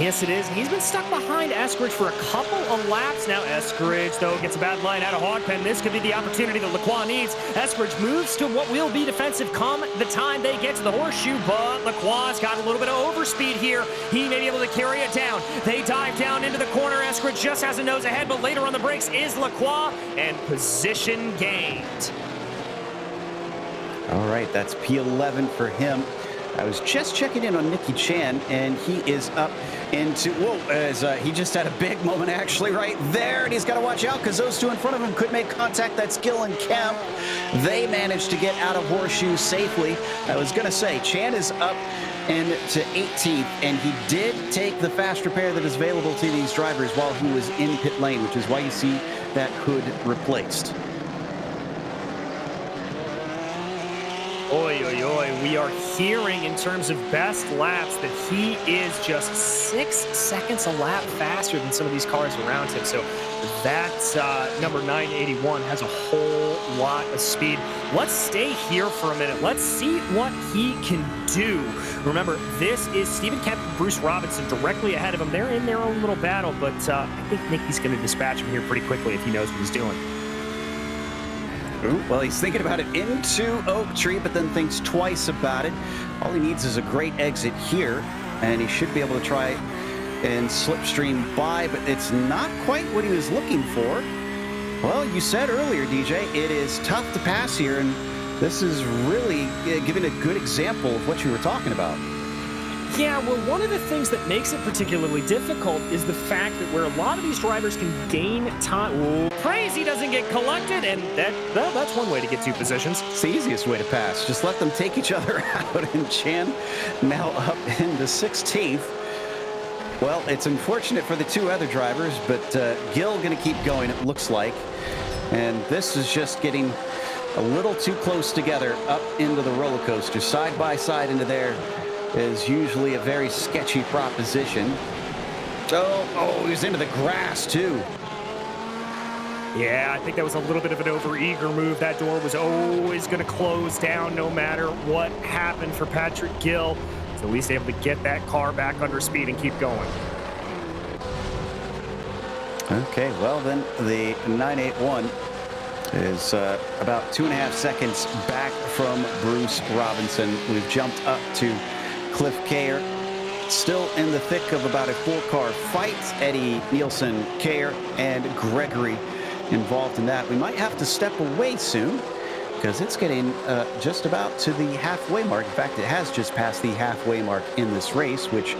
Yes, it is. He's been stuck behind Eskridge for a couple of laps now. Eskridge, though, gets a bad line out of Hogpen. This could be the opportunity that Lacroix needs. Eskridge moves to what will be defensive come the time they get to the horseshoe, but Lacroix's got a little bit of overspeed here. He may be able to carry it down. They dive down into the corner. Eskridge just has a nose ahead, but later on the brakes is Lacroix, and position gained. All right, that's P11 for him. I was just checking in on Nicky Chan, and he is up into, he just had a big moment actually right there, and he's got to watch out because those two in front of him could make contact. That's Gilles and Kemp. They managed to get out of horseshoe safely. I was going to say, Chan is up into 18th, and he did take the fast repair that is available to these drivers while he was in pit lane, which is why you see that hood replaced. Oi, oi, oi. We are hearing in terms of best laps that he is just 6 seconds a lap faster than some of these cars around him. So that number 981 has a whole lot of speed. Let's stay here for a minute. Let's see what he can do. Remember, this is Stephen Kemp and Bruce Robinson directly ahead of him. They're in their own little battle, but I think Nicky's going to dispatch him here pretty quickly if he knows what he's doing. Well, he's thinking about it into Oak Tree, but then thinks twice about it. All he needs is a great exit here, and he should be able to try and slipstream by, but it's not quite what he was looking for. Well, you said earlier, DJ, it is tough to pass here, and this is really giving a good example of what you were talking about. Yeah, well, one of the things that makes it particularly difficult is the fact that where a lot of these drivers can gain time. Praise he doesn't get collected, and that's one way to get two positions. It's the easiest way to pass. Just let them take each other out, and Chan now up into 16th. Well, it's unfortunate for the two other drivers, but Gilles going to keep going, it looks like. And this is just getting a little too close together up into the roller coaster. Side by side into there is usually a very sketchy proposition. Oh, he's into the grass too. Yeah, I think that was a little bit of an over-eager move. That door was always going to close down no matter what happened for Patrick Gilles. He's at least able to get that car back under speed and keep going. Okay, well then the 981 is about 2.5 seconds back from Bruce Robinson. We've jumped up to Cliff Kayer, still in the thick of about a 4-car fight. Eddie, Nielsen, Kayer, and Gregory involved in that. We might have to step away soon because it's getting just about to the halfway mark. In fact, it has just passed the halfway mark in this race, which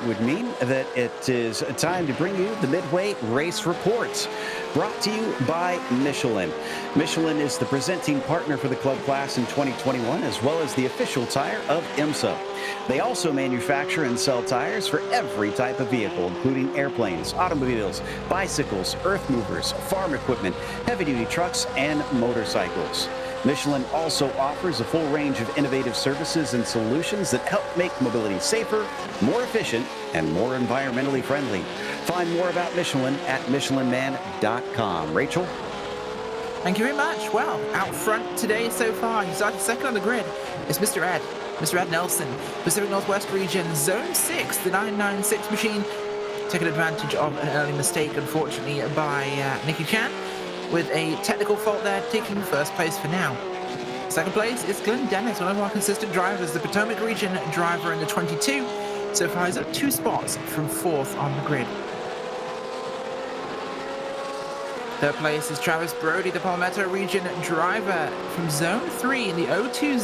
would mean that it is time to bring you the Midway Race Reports, brought to you by Michelin. Michelin is the presenting partner for the club class in 2021, as well as the official tire of IMSA. They also manufacture and sell tires for every type of vehicle, including airplanes, automobiles, bicycles, earth movers, farm equipment, heavy-duty trucks, and motorcycles. Michelin also offers a full range of innovative services and solutions that help make mobility safer, more efficient, and more environmentally friendly. Find more about Michelin at michelinman.com. Rachel? Thank you very much. Well, out front today so far, he started second on the grid. It's Mr. Ed Nelson, Pacific Northwest region, Zone 6, the 996 machine, taking advantage of an early mistake, unfortunately, by Nicky Chan, with a technical fault there, taking first place for now. Second place is Glenn Dennis, one of our consistent drivers, the Potomac region driver in the 22. So far, he's up 2 spots from 4th on the grid. Third place is Travis Brody, the Palmetto region driver from Zone 3 in the 020.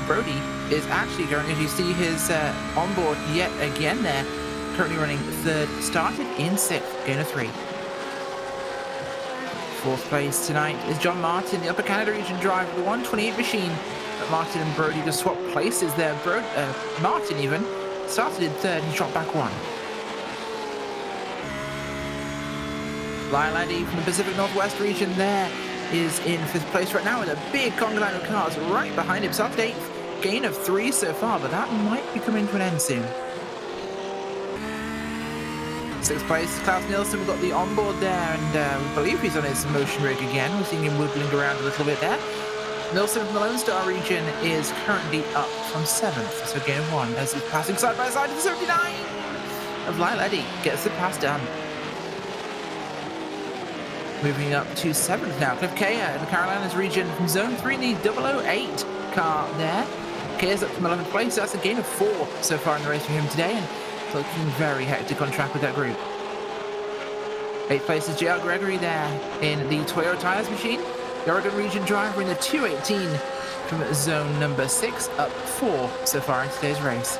Brody is actually going, as you see his onboard yet again there, currently running 3rd, started in 6th, gain of 3. 4th place tonight is John Martin, the Upper Canada region driver, the 128 machine. But Martin and Brody just swapped places there. Martin even started in 3rd, he dropped back 1. Lyle Eddy from the Pacific Northwest region there is in 5th place right now with a big conga line of cars right behind him. Started 8th, gain of 3 so far, but that might be coming to an end soon. 6th place, Klaus Nielsen. We've got the onboard there, and we believe he's on his motion rig again. We're seeing him wiggling around a little bit there. Nielsen from the Lone Star region is currently up from 7th, so gain of 1 as he's passing side by side to the 79 of Lyle Eddy. Gets the pass done. Moving up to 7th now, Cliff Kaya in the Carolinas region from Zone 3 in the 008 car there. Kaya's up from 11th place, so that's a gain of 4 so far in the race for him today, and looking very hectic on track with that group. 8th place is JL Gregory there in the Toyota Tires machine. The Oregon region driver in the 218 from zone number 6, up 4 so far in today's race.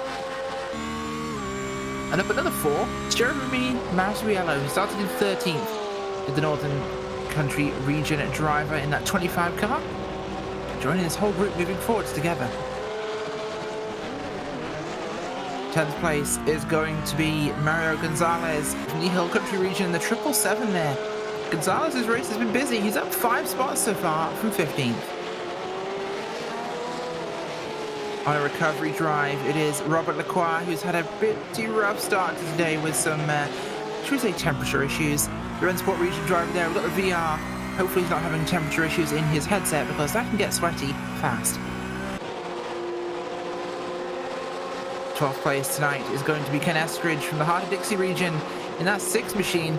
And up another 4, Jeremy Masriello, who started in 13th, with the Northern Country region driver in that 25 car, joining this whole group moving forwards together. 10th place is going to be Mario Gonzalez from the Hill Country region in the 777 there. Gonzalez's race has been busy. He's up 5 spots so far from 15th. On a recovery drive, it is Robert Lacroix, who's had a pretty rough start to today with some, should we say, temperature issues. The Rensport region driver there, we've got the VIR. Hopefully he's not having temperature issues in his headset, because that can get sweaty fast. 12th place tonight is going to be Ken Eskridge from the Hardy-Dixie region in that 6 machine.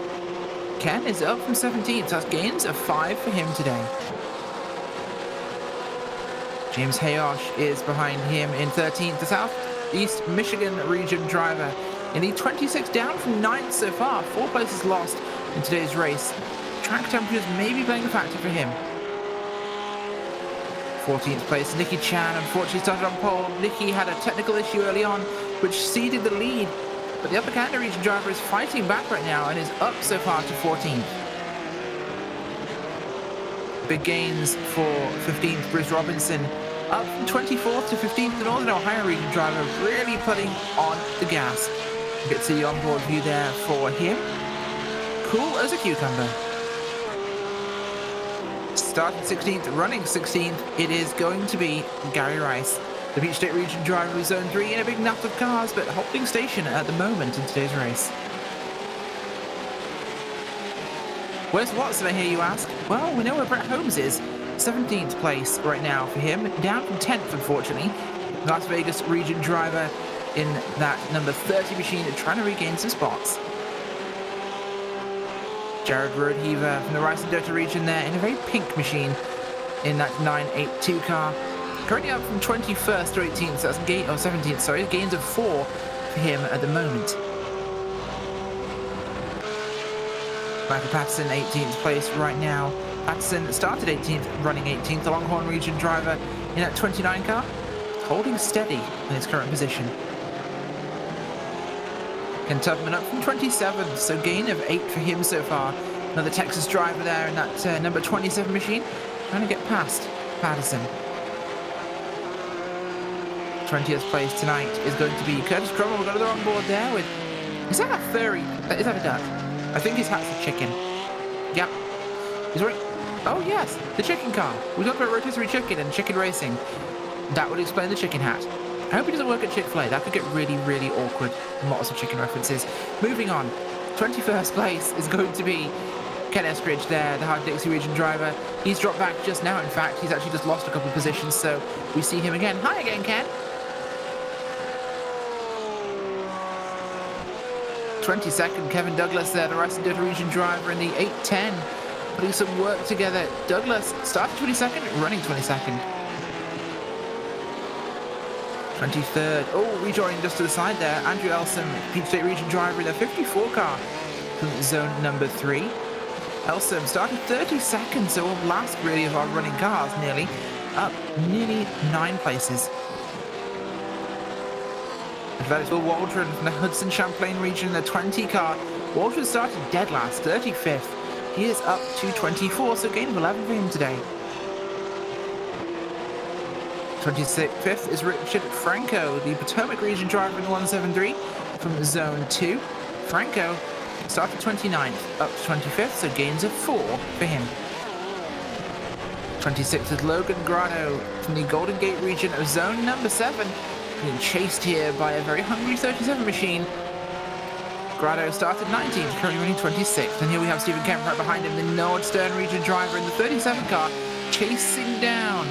Ken is up from 17th, so that's gains of 5 for him today. James Hayosh is behind him in 13th, the Southeast Michigan region driver in the 26, down from 9th so far. 4 places lost in today's race. Track temperatures may be playing a factor for him. 14th place, Nicky Chan unfortunately started on pole. Nicky had a technical issue early on, which ceded the lead, but the Upper Canada region driver is fighting back right now and is up so far to 14th. Big gains for 15th, Bruce Robinson, up from 24th to 15th. The Northern Ohio region driver really putting on the gas. You get to see the onboard view there for him. Cool as a cucumber. Starting 16th, running 16th, it is going to be Gary Rice, the Peach State region driver of Zone 3 in a big nut of cars, but holding station at the moment in today's race. Where's Watson, I hear you ask? Well, we know where Brett Holmes is. 17th place right now for him, down from 10th, unfortunately. Las Vegas region driver in that number 30 machine, trying to regain some spots. Jared Roadheaver from the Rice and Delta region there in a very pink machine in that 982 car. Currently up from 21st to 18th, so that's 17th, sorry, gains of 4 for him at the moment. Michael Patterson, 18th place right now. Patterson started 18th, running 18th, the Longhorn region driver in that 29 car, holding steady in his current position. Ken Tubman up from 27th, so gain of 8 for him so far. Another Texas driver there in that number 27 machine, trying to get past Patterson. 20th place tonight is going to be Curtis Cromwell. We've got another on board there with... Is that a furry? Is that a duck? I think his hat's a chicken. Yep. Oh yes, the chicken car. We talked about rotisserie chicken and chicken racing. That would explain the chicken hat. I hope it doesn't work at Chick-fil-A. That could get really, really awkward. Lots of chicken references. Moving on. 21st place is going to be Ken Eskridge there, the Hard-Dixie region driver. He's dropped back just now. In fact, he's actually just lost a couple of positions, so we see him again. Hi again, Ken. 22nd, Kevin Douglas there, the Rice and Dota region driver in the 810. Putting some work together. Douglas started 22nd, running 22nd. 23rd. Oh, rejoining just to the side there. Andrew Elsom, Peach State region driver in the 54 car from zone number 3. Elsom started 32nd, so last really of our running cars, nearly. Up nearly 9 places. And that is Will Waldron from the Hudson Champlain region in the 20 car. Waldron started dead last, 35th. He is up to 24, so gain of 11 for him today. 25th is Richard Franco, the Potomac region driver in the 173 from zone 2. Franco started 29th, up to 25th, so gains of 4 for him. 26th is Logan Grano from the Golden Gate region of zone number 7, being chased here by a very hungry 37 machine. Grado started 19th, currently running 26th, and here we have Stephen Kemp right behind him, the Nordstern region driver in the 37 car, chasing down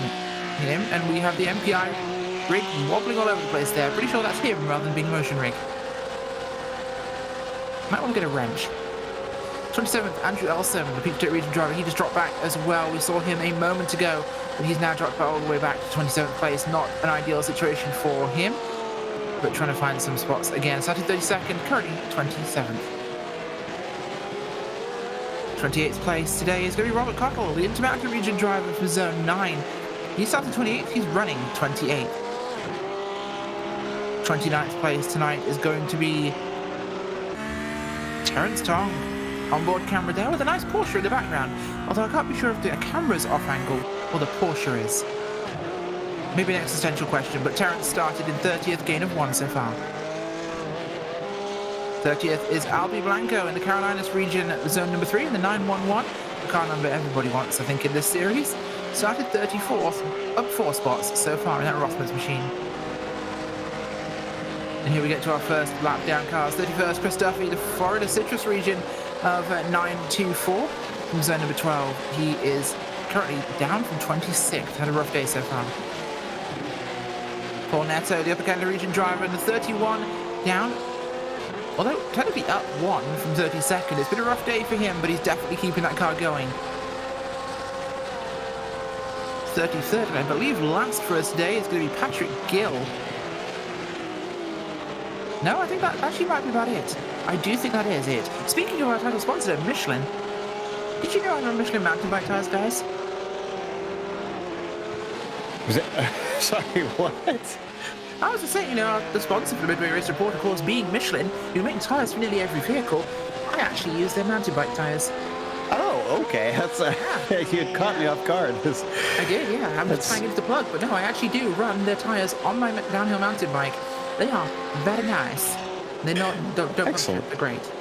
him, and we have the MPI rig wobbling all over the place there. Pretty sure that's him rather than being a motion rig. Might want to get a wrench. 27th, Andrew Elsom, the Peak State region driver, he just dropped back as well. We saw him a moment ago, but he's now dropped all the way back to 27th place. Not an ideal situation for him, but trying to find some spots again. Started 32nd, currently 27th. 28th place today is going to be Robert Cottle, the Intermountain region driver from zone 9. He started 28th, he's running 28th. 29th place tonight is going to be Terence Tong. Onboard camera there with a nice Porsche in the background. Although I can't be sure if the camera's off angle or the Porsche is. Maybe an existential question, but Terence started in 30th, gain of 1 so far. 30th is Albie Blanco in the Carolinas region, zone number 3 in the 911. The car number everybody wants, I think, in this series. Started 34th, up 4 spots so far in that Rothmans machine. And here we get to our first lap down cars. 31st, Chris Duffy, the Florida Citrus region of 924 from zone number 12. He is currently down from 26th. Had a rough day so far. Paul Neto, the Upper Canada region driver in the 31, down. Although technically up 1 from 32nd. It's been a rough day for him, but he's definitely keeping that car going. 33rd, and I believe last for us today is going to be Patrick Gilles. No, I think that actually might be about it. I do think that is it. Speaking of our title sponsor, Michelin, did you know I'm on Michelin mountain bike tires, guys? Was it, sorry, what? I was just saying, you know, the sponsor for the Midway Race Report, of course, being Michelin, who make tires for nearly every vehicle. I actually use their mountain bike tires. Oh, okay. That's you caught me off guard. I did, yeah. I'm just trying to get the plug, but no, I actually do run their tires on my downhill mountain bike. They are very nice. They're not, don't excellent. They're great.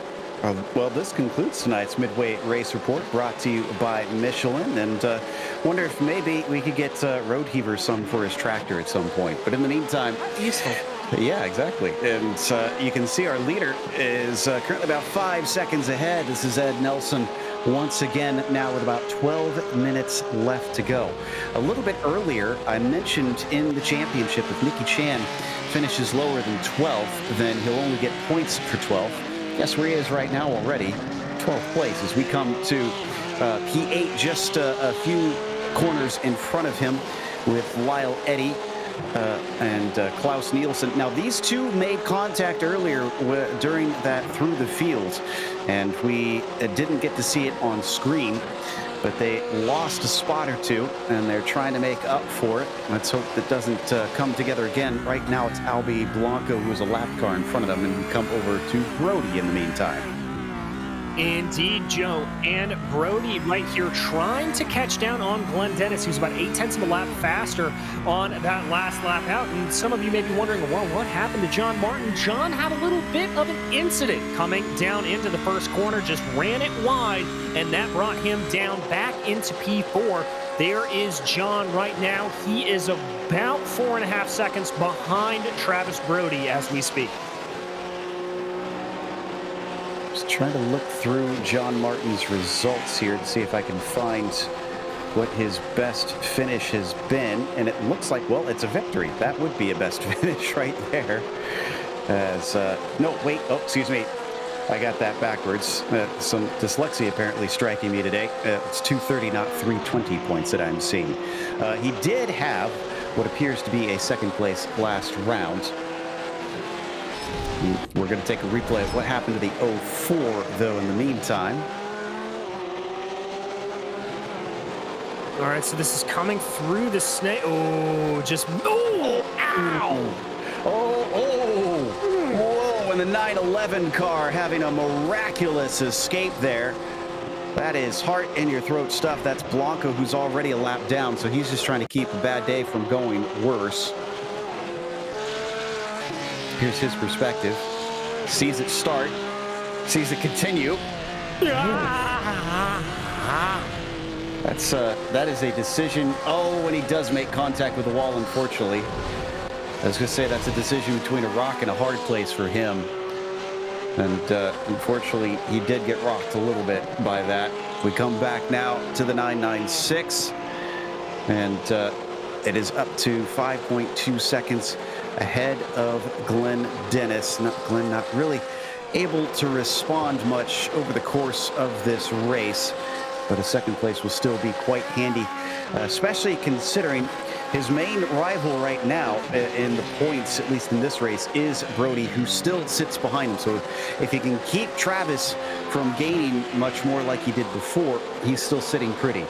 Well, this concludes tonight's Midway Race Report, brought to you by Michelin, and wonder if maybe we could get Road Heaver some for his tractor at some point. But in the meantime, useful. Yeah, exactly. And you can see our leader is currently about 5 seconds ahead. This is Ed Nelson once again, now with about 12 minutes left to go. A little bit earlier, I mentioned in the championship, if Nicky Chan finishes lower than 12th, then he'll only get points for 12th. Guess where he is right now already? 12th place as we come to P8, just a few corners in front of him with Lyle Eddy and Klaus Nielsen. Now, these two made contact earlier during that through the field, and we didn't get to see it on screen, but they lost a spot or two, and they're trying to make up for it. Let's hope that doesn't come together again. Right now, it's Albie Blanco, who's a lap car in front of them, and we come over to Brody in the meantime. Indeed, Joe. And Brody right here trying to catch down on Glenn Dennis, who's about 0.8 of a lap faster on that last lap out. And some of you may be wondering, well, what happened to John Martin? John had a little bit of an incident coming down into the first corner, just ran it wide, and that brought him down back into P4. There is John right now. He is about 4.5 seconds behind Travis Brody as we speak. Just trying to look through John Martin's results here to see if I can find what his best finish has been. And it looks like, well, it's a victory. That would be a best finish right there. As, no, wait, oh, excuse me. I got that backwards. Some dyslexia apparently striking me today. It's 230, not 320 points that I'm seeing. He did have what appears to be a second place last round. We're going to take a replay of what happened to the 04, though, in the meantime. All right, so this is coming through the snake. Oh, just, oh, ow! Whoa, and the 911 car having a miraculous escape there. That is heart in your throat stuff. That's Blanco, who's already a lap down, so he's just trying to keep a bad day from going worse. Here's his perspective. Sees it start, sees it continue. That is a decision. Oh, and he does make contact with the wall, unfortunately. I was going to say that's a decision between a rock and a hard place for him. And unfortunately, he did get rocked a little bit by that. We come back now to the 996. And it is up to 5.2 seconds ahead of Glenn Dennis. Glenn not really able to respond much over the course of this race, but a second place will still be quite handy, especially considering his main rival right now in the points, at least in this race, is Brody, who still sits behind him. So if he can keep Travis from gaining much more like he did before, he's still sitting pretty.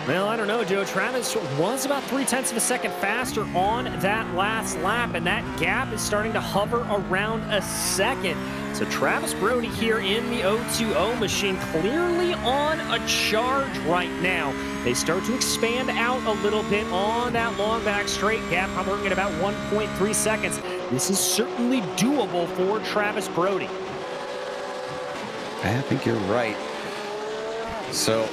Well, I don't know, Joe. Travis was about 0.3 of a second faster on that last lap, and that gap is starting to hover around a second. So Travis Brody here in the 020 machine, clearly on a charge right now. They start to expand out a little bit on that long back straight gap, hovering at about 1.3 seconds. This is certainly doable for Travis Brody. I think you're right. So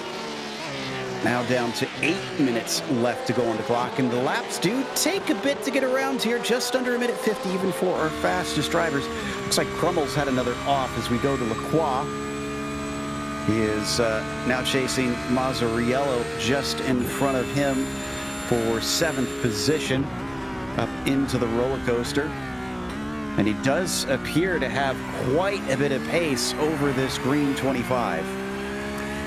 now down to 8 minutes left to go on the clock, and the laps do take a bit to get around here, just under a minute 50 even for our fastest drivers. Looks like Crummel's had another off as we go to Lacroix. He is now chasing Mazzariello just in front of him for 7th position up into the roller coaster. And he does appear to have quite a bit of pace over this green 25.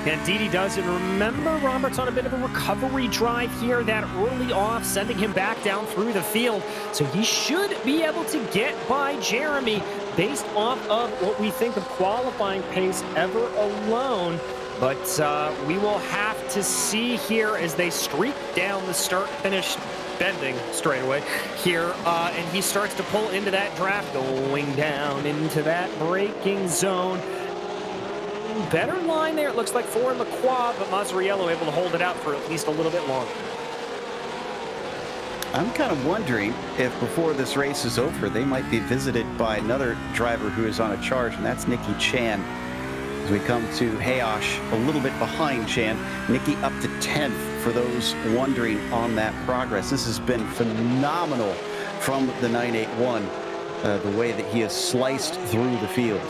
Indeed he does, and remember, Robert's on a bit of a recovery drive here, that early off, sending him back down through the field. So he should be able to get by Jeremy based off of what we think of qualifying pace ever alone. But we will have to see here as they streak down the start-finish bending straightaway here, and he starts to pull into that draft, going down into that braking zone. Better line there, it looks like, for Lacroix, but Mazzariello able to hold it out for at least a little bit longer. I'm kind of wondering if before this race is over, they might be visited by another driver who is on a charge, and that's Nicky Chan. As we come to Hayosh, a little bit behind Chan. Nicky up to 10th for those wondering on that progress. This has been phenomenal from the 981, the way that he has sliced through the field.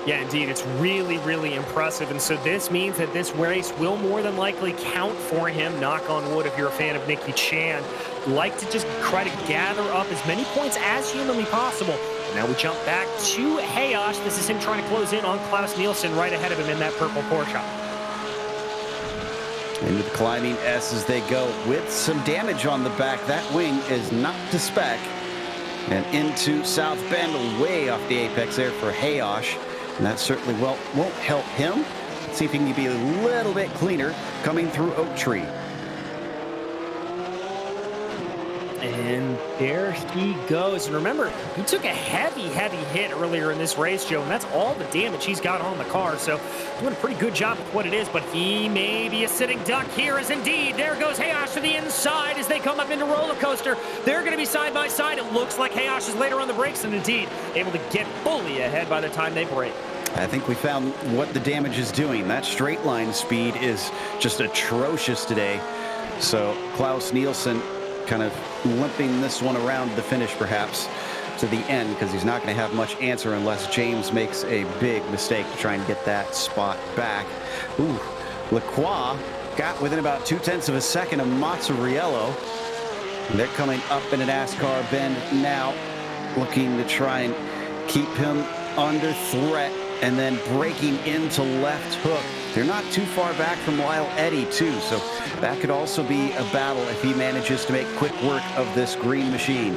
Yeah, indeed. It's really, really impressive. And so this means that this race will more than likely count for him. Knock on wood if you're a fan of Nicky Chan. Like to just try to gather up as many points as humanly possible. And now we jump back to Hayosh. This is him trying to close in on Klaus Nielsen right ahead of him in that purple Porsche. Into the climbing S as they go with some damage on the back. That wing is not to spec. And into South Bend, way off the apex there for Hayosh. And that certainly won't help him. Let's see if he can be a little bit cleaner coming through Oak Tree. And there he goes. And remember, he took a heavy hit earlier in this race, Joe, and that's all the damage he's got on the car. So doing a pretty good job with what it is, but he may be a sitting duck here, as indeed there goes Hayash to the inside as they come up into roller coaster. They're going to be side by side. It looks like Hayash is later on the brakes and indeed able to get fully ahead by the time they break. I think we found what the damage is doing. That straight line speed is just atrocious today. So Klaus Nielsen kind of limping this one around the finish perhaps to the end, because he's not going to have much answer unless James makes a big mistake to try and get that spot back. Ooh, Lacroix got within about 0.2 of a second of Mazzariello. They're coming up in a NASCAR bend now, looking to try and keep him under threat, and then breaking into left hook. They're not too far back from Lyle Eddy too, so that could also be a battle if he manages to make quick work of this green machine.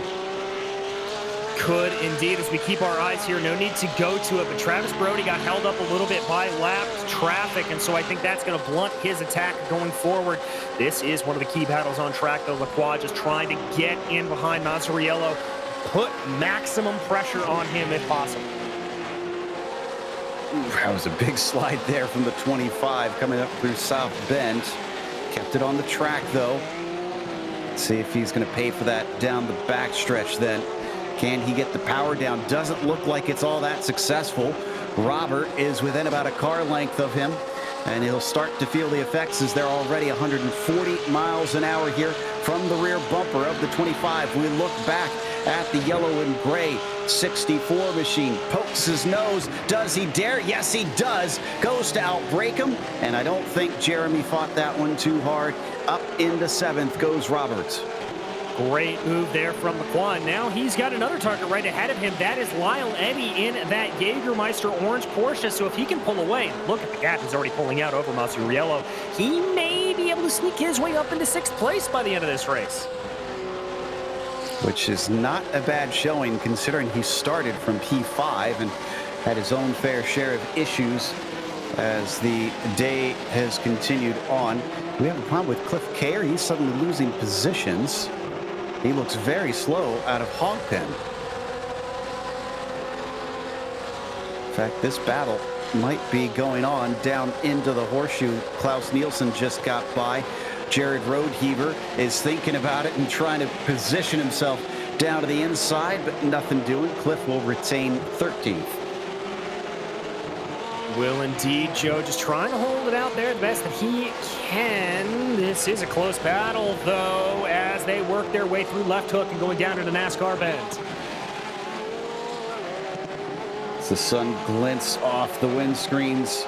Could indeed, as we keep our eyes here. No need to go to it, but Travis Brody got held up a little bit by lapped traffic, and so I think that's going to blunt his attack going forward. This is one of the key battles on track, though. Lacroix just trying to get in behind Mazzariello, put maximum pressure on him if possible. That was a big slide there from the 25 coming up through South Bend. Kept it on the track, though. Let's see if he's going to pay for that down the backstretch then. Can he get the power down? Doesn't look like it's all that successful. Robert is within about a car length of him, and he'll start to feel the effects as they're already 140 miles an hour here from the rear bumper of the 25. We look back at the yellow and gray 64 machine. Pokes his nose. Does he dare? Yes, he does. Goes to outbrake him, and I don't think Jeremy fought that one too hard. Up into 7th goes Roberts. Great move there from McQuan. Now he's got another target right ahead of him. That is Lyle Eddy in that Jägermeister orange Porsche. So if he can pull away, look at the gap he's already pulling out over Mazzariello. He may be able to sneak his way up into 6th place by the end of this race. Which is not a bad showing considering he started from P5 and had his own fair share of issues as the day has continued on. We have a problem with Cliff Kayer. He's suddenly losing positions. He looks very slow out of Hogpen. In fact, this battle might be going on down into the horseshoe. Klaus Nielsen just got by. Jared Roadheaver is thinking about it and trying to position himself down to the inside, but nothing doing. Cliff will retain 13th. Will indeed, Joe, just trying to hold it out there the best that he can. This is a close battle, though, as they work their way through left hook and going down into NASCAR bend. As the sun glints off the windscreens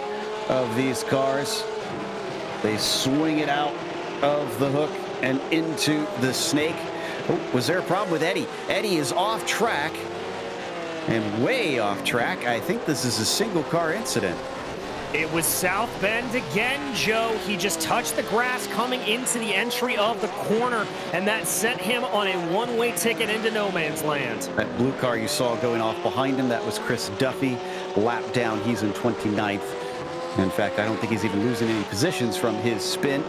of these cars, they swing it out of the hook and into the snake. Oh, was there a problem with Eddy? Eddy is off track. And way off track. I think this is a single car incident. It was South Bend again, Joe. He just touched the grass coming into the entry of the corner, and that sent him on a one-way ticket into no man's land. That blue car you saw going off behind him, that was Chris Duffy. Lap down, he's in 29th. In fact, I don't think he's even losing any positions from his spin.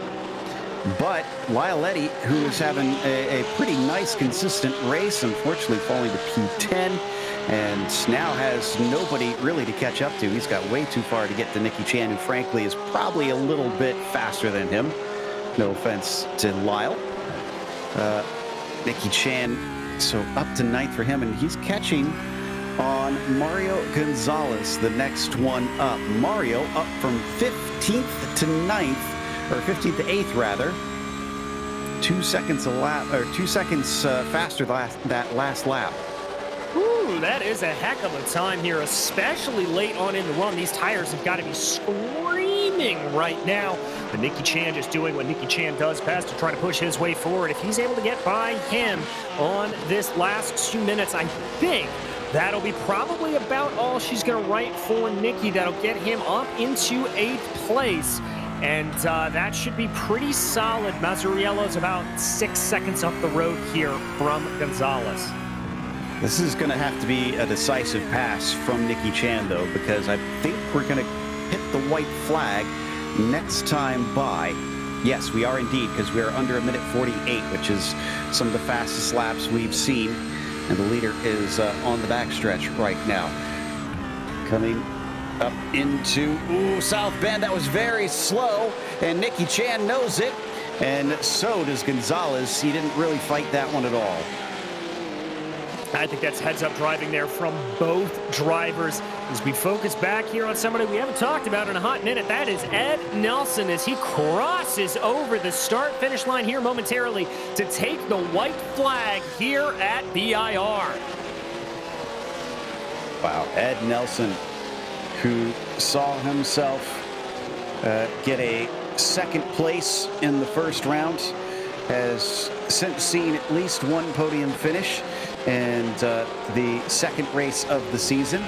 But Lyle Eddy, who is having a pretty nice, consistent race, unfortunately falling to P10. And now has nobody really to catch up to. He's got way too far to get to Nicky Chan, who frankly is probably a little bit faster than him. No offense to Lyle. Nicky Chan, so up to 9th for him, and he's catching on Mario Gonzalez, the next one up. Mario up from 15th to 9th, or 15th to 8th rather. 2 seconds a lap, or 2 seconds faster that last lap. Ooh, that is a heck of a time here, especially late on in the run. These tires have got to be screaming right now. But Nicky Chan just doing what Nicky Chan does best to try to push his way forward. If he's able to get by him on this last 2 minutes, I think that'll be probably about all she's going to write for Nicky. That'll get him up into 8th place. And that should be pretty solid. Mazzariello's about 6 seconds up the road here from Gonzalez. This is going to have to be a decisive pass from Nicky Chan, though, because I think we're going to hit the white flag next time by. Yes, we are indeed, because we are under a minute 48, which is some of the fastest laps we've seen. And the leader is on the backstretch right now. Coming up into South Bend. That was very slow, and Nicky Chan knows it. And so does Gonzalez. He didn't really fight that one at all. I think that's heads-up driving there from both drivers. As we focus back here on somebody we haven't talked about in a hot minute, that is Ed Nelson as he crosses over the start-finish line here momentarily to take the white flag here at VIR. Wow, Ed Nelson, who saw himself get a second place in the first round, has since seen at least one podium finish and the second race of the season,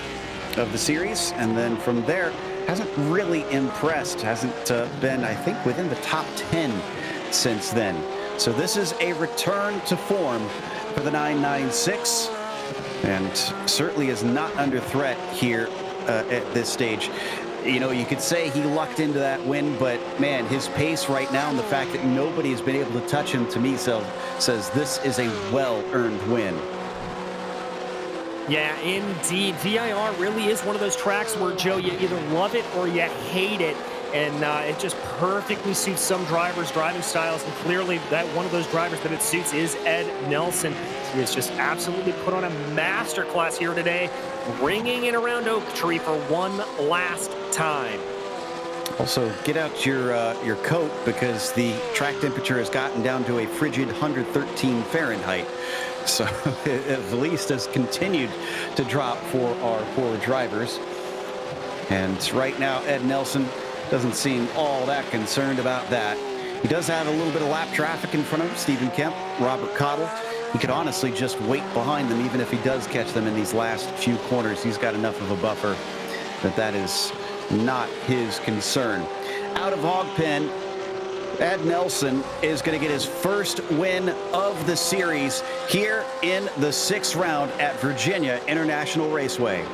of the series, and then from there hasn't really impressed, hasn't been, I think, within the top 10 since then. So this is a return to form for the 996, and certainly is not under threat here at this stage. You know, you could say he lucked into that win, but man, his pace right now and the fact that nobody has been able to touch him, to me, says this is a well-earned win. Yeah, indeed. VIR really is one of those tracks where, Joe, you either love it or you hate it. And it just perfectly suits some drivers' driving styles. And clearly, that one of those drivers that it suits is Ed Nelson. He has just absolutely put on a masterclass here today, ringing it around Oak Tree for one last time. Also, get out your coat, because the track temperature has gotten down to a frigid 113 Fahrenheit. So at least has continued to drop for our poor drivers. And right now, Ed Nelson doesn't seem all that concerned about that. He does have a little bit of lap traffic in front of him. Stephen Kemp, Robert Cottle. He could honestly just wait behind them, even if he does catch them in these last few corners. He's got enough of a buffer that is not his concern. Out of Hogpen, Ed Nelson is going to get his first win of the series here in the 6th round at Virginia International Raceway.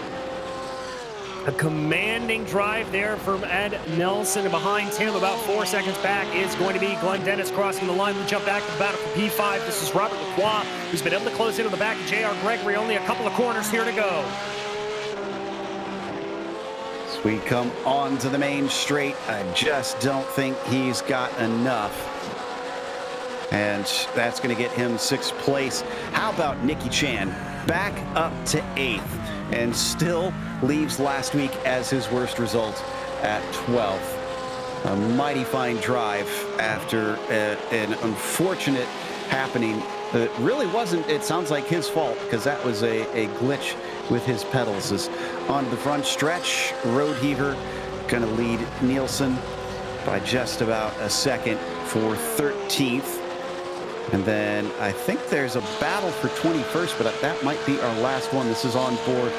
A commanding drive there from Ed Nelson. And behind him, about 4 seconds back, is going to be Glenn Dennis crossing the line. We jump back to the battle for P5. This is Robert Lacroix, who's been able to close into the back of J.R. Gregory. Only a couple of corners here to go. We come on to the main straight. I just don't think he's got enough. And that's going to get him 6th place. How about Nicky Chan? Back up to 8th and still leaves last week as his worst result at 12th. A mighty fine drive after an unfortunate happening that really wasn't, it sounds like, his fault, because that was a glitch with his pedals. Is on the front stretch. Roadheaver going to lead Nielsen by just about a second for 13th. And then I think there's a battle for 21st, but that might be our last one. This is on board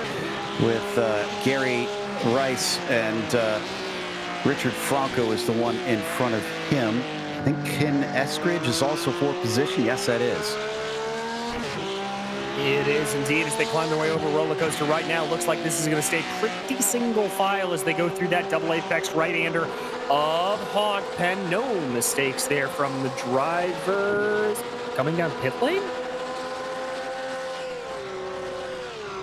with Gary Rice, and Richard Franco is the one in front of him. I think Ken Eskridge is also for position. Yes, that is. It is indeed, as they climb their way over roller coaster right now. Looks like this is going to stay pretty single file as they go through that double apex right-hander of Hogpen. No mistakes there from the drivers. Coming down pit lane?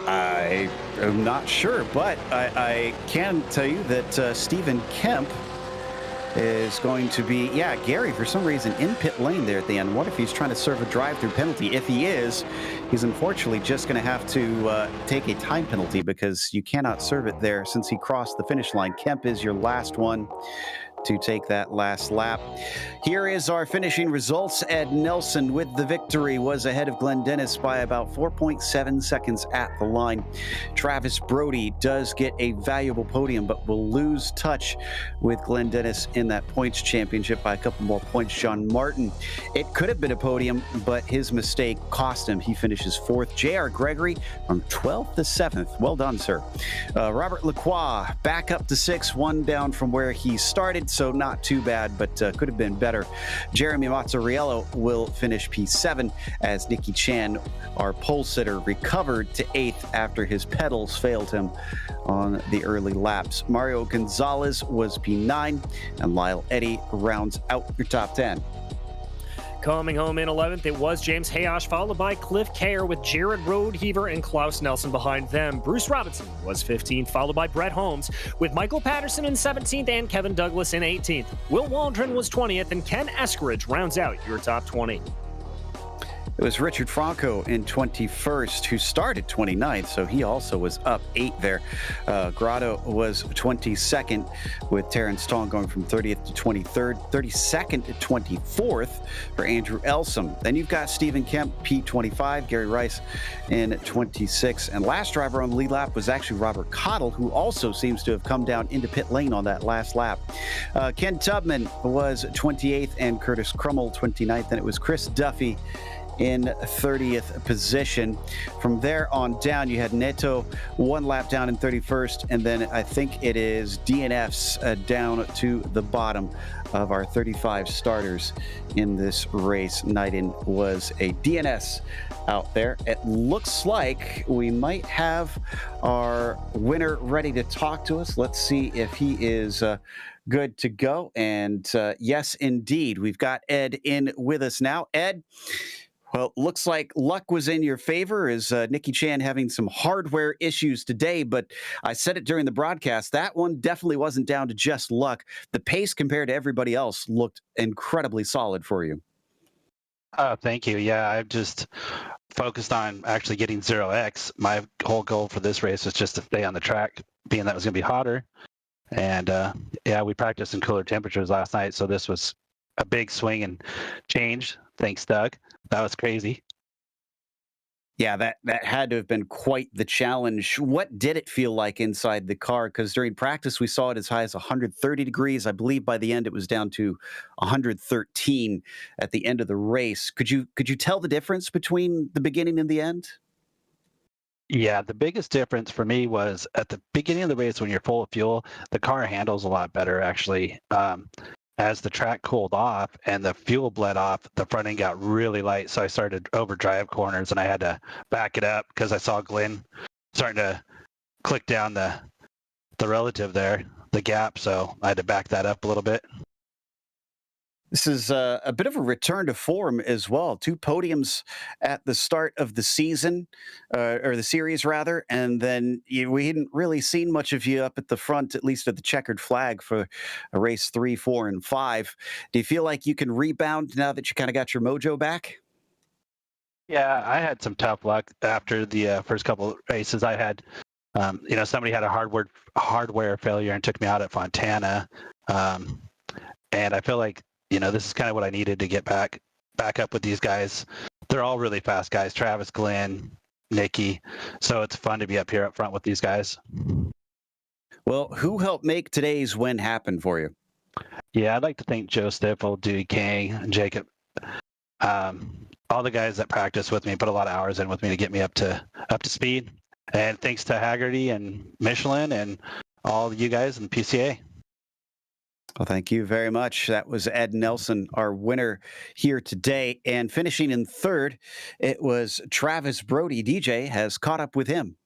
I am not sure, but I can tell you that Stephen Kemp is going to be, Gary, for some reason, in pit lane there at the end. What if he's trying to serve a drive-through penalty? If he is, he's unfortunately just going to have to take a time penalty, because you cannot serve it there since he crossed the finish line. Kemp is your last one to take that last lap. Here is our finishing results. Ed Nelson with the victory was ahead of Glenn Dennis by about 4.7 seconds at the line. Travis Brody does get a valuable podium, but will lose touch with Glenn Dennis in that points championship by a couple more points. John Martin, it could have been a podium, but his mistake cost him. He finishes 4th. J.R. Gregory from 12th to 7th. Well done, sir. Robert Lacroix back up to 6th, one down from where he started. so not too bad, but could have been better. Jeremy Mazzariello will finish P7 as Nicky Chan, our pole sitter, recovered to 8th after his pedals failed him on the early laps. Mario Gonzalez was P9, and Lyle Eddy rounds out your top 10. Coming home in 11th, it was James Hayosh, followed by Cliff Kerr with Jared Roadheaver and Klaus Nelson behind them. Bruce Robinson was 15th, followed by Brett Holmes, with Michael Patterson in 17th and Kevin Douglas in 18th. Will Waldron was 20th, and Ken Eskridge rounds out your top 20. It was Richard Franco in 21st, who started 29th, so he also was up 8 there. Grotto was 22nd, with Terrence Tong going from 30th to 23rd, 32nd to 24th for Andrew Elsom. Then you've got Stephen Kemp, P25, Gary Rice in 26, and last driver on the lead lap was actually Robert Cottle, who also seems to have come down into pit lane on that last lap. Ken Tubman was 28th, and Curtis Crummell 29th, and it was Chris Duffy in 30th position. From there on down, you had Neto 1 lap down in 31st, and then I think it is DNFs down to the bottom of our 35 starters in this race. Knighton was a DNS out there. It looks like we might have our winner ready to talk to us. Let's see if he is good to go. And yes, indeed, we've got Ed in with us now. Ed, well, looks like luck was in your favor, as Nicky Chan having some hardware issues today, but I said it during the broadcast, that one definitely wasn't down to just luck. The pace compared to everybody else looked incredibly solid for you. Thank you. Yeah, I've just focused on actually getting 0x. My whole goal for this race was just to stay on the track, being that it was going to be hotter. And yeah, we practiced in cooler temperatures last night, so this was a big swing and change. Thanks, Doug. That was crazy. Yeah, that had to have been quite the challenge. What did it feel like inside the car? Because during practice, we saw it as high as 130 degrees. I believe by the end, it was down to 113 at the end of the race. Could you tell the difference between the beginning and the end? Yeah, the biggest difference for me was at the beginning of the race when you're full of fuel, the car handles a lot better, actually. As the track cooled off and the fuel bled off, the front end got really light. So I started overdrive corners and I had to back it up because I saw Glenn starting to click down the relative there, the gap. So I had to back that up a little bit. This is a bit of a return to form as well. 2 podiums at the start of the season, or the series rather, and then we hadn't really seen much of you up at the front, at least at the checkered flag for race 3, 4, and 5. Do you feel like you can rebound now that you kind of got your mojo back? Yeah, I had some tough luck after the first couple of races. I had, somebody had a hardware failure and took me out at Fontana, and I feel like this is kind of what I needed to get back up with these guys. They're all really fast guys, Travis, Glenn, Nicky. So it's fun to be up here up front with these guys. Well, who helped make today's win happen for you? Yeah, I'd like to thank Joe Stiffel, Dewey King, and Jacob. All the guys that practiced with me, put a lot of hours in with me to get me up to speed. And thanks to Hagerty and Michelin and all you guys and PCA. Well, thank you very much. That was Ed Nelson, our winner here today. And finishing in third, it was Travis Brody. DJ has caught up with him.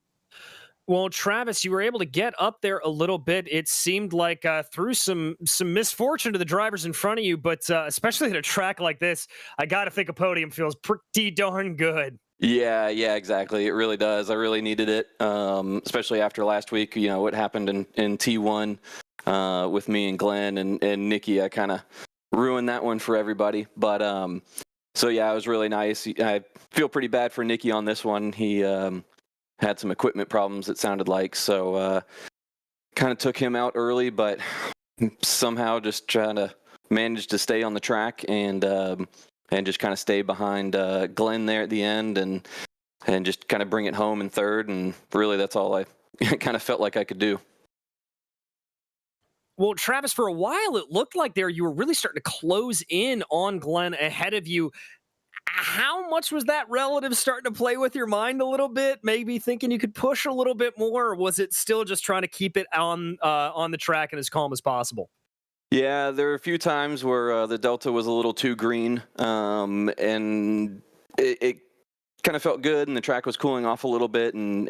Well, Travis, you were able to get up there a little bit. It seemed like through some misfortune to the drivers in front of you, but especially at a track like this, I got to think a podium feels pretty darn good. Yeah, exactly. It really does. I really needed it, especially after last week. What happened in T1 with me and Glenn and Nicky. I kind of ruined that one for everybody. But so yeah, it was really nice. I feel pretty bad for Nicky on this one. He had some equipment problems, it sounded like, so kind of took him out early, but somehow just trying to manage to stay on the track and just kind of stay behind Glenn there at the end and just kind of bring it home in third. And really, that's all I kind of felt like I could do. Well, Travis, for a while, it looked like you were really starting to close in on Glenn ahead of you. How much was that relative starting to play with your mind a little bit? Maybe thinking you could push a little bit more, or was it still just trying to keep it on the track and as calm as possible? Yeah, there were a few times where the Delta was a little too green, and it kind of felt good, and the track was cooling off a little bit, and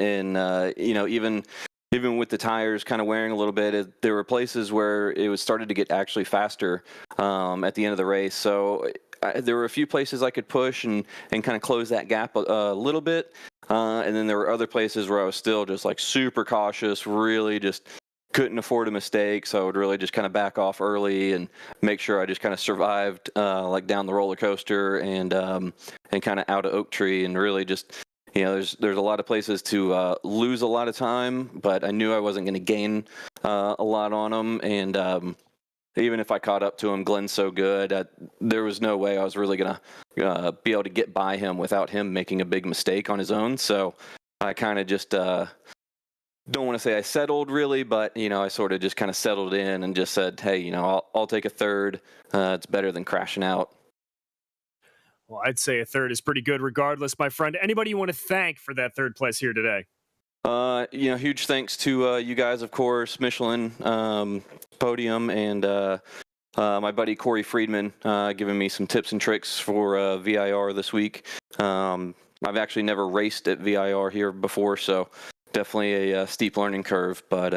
even with the tires kind of wearing a little bit, there were places where it was started to get actually faster at the end of the race. So there were a few places I could push and kind of close that gap a little bit, and then there were other places where I was still just like super cautious, really just couldn't afford a mistake, so I would really just kind of back off early and make sure I just kind of survived like down the roller coaster and kind of out of Oak Tree, and really just, there's a lot of places to lose a lot of time, but I knew I wasn't going to gain a lot on them, and even if I caught up to him, Glenn's so good, there was no way I was really going to be able to get by him without him making a big mistake on his own, so I kind of just don't want to say I settled really, but I sort of just kind of settled in and just said, hey, I'll take a third. It's better than crashing out. Well, I'd say a third is pretty good regardless, my friend. Anybody you want to thank for that third place here today? Huge thanks to you guys, of course, Michelin Podium, and my buddy Corey Friedman giving me some tips and tricks for VIR this week. I've actually never raced at VIR here before, so definitely a steep learning curve, but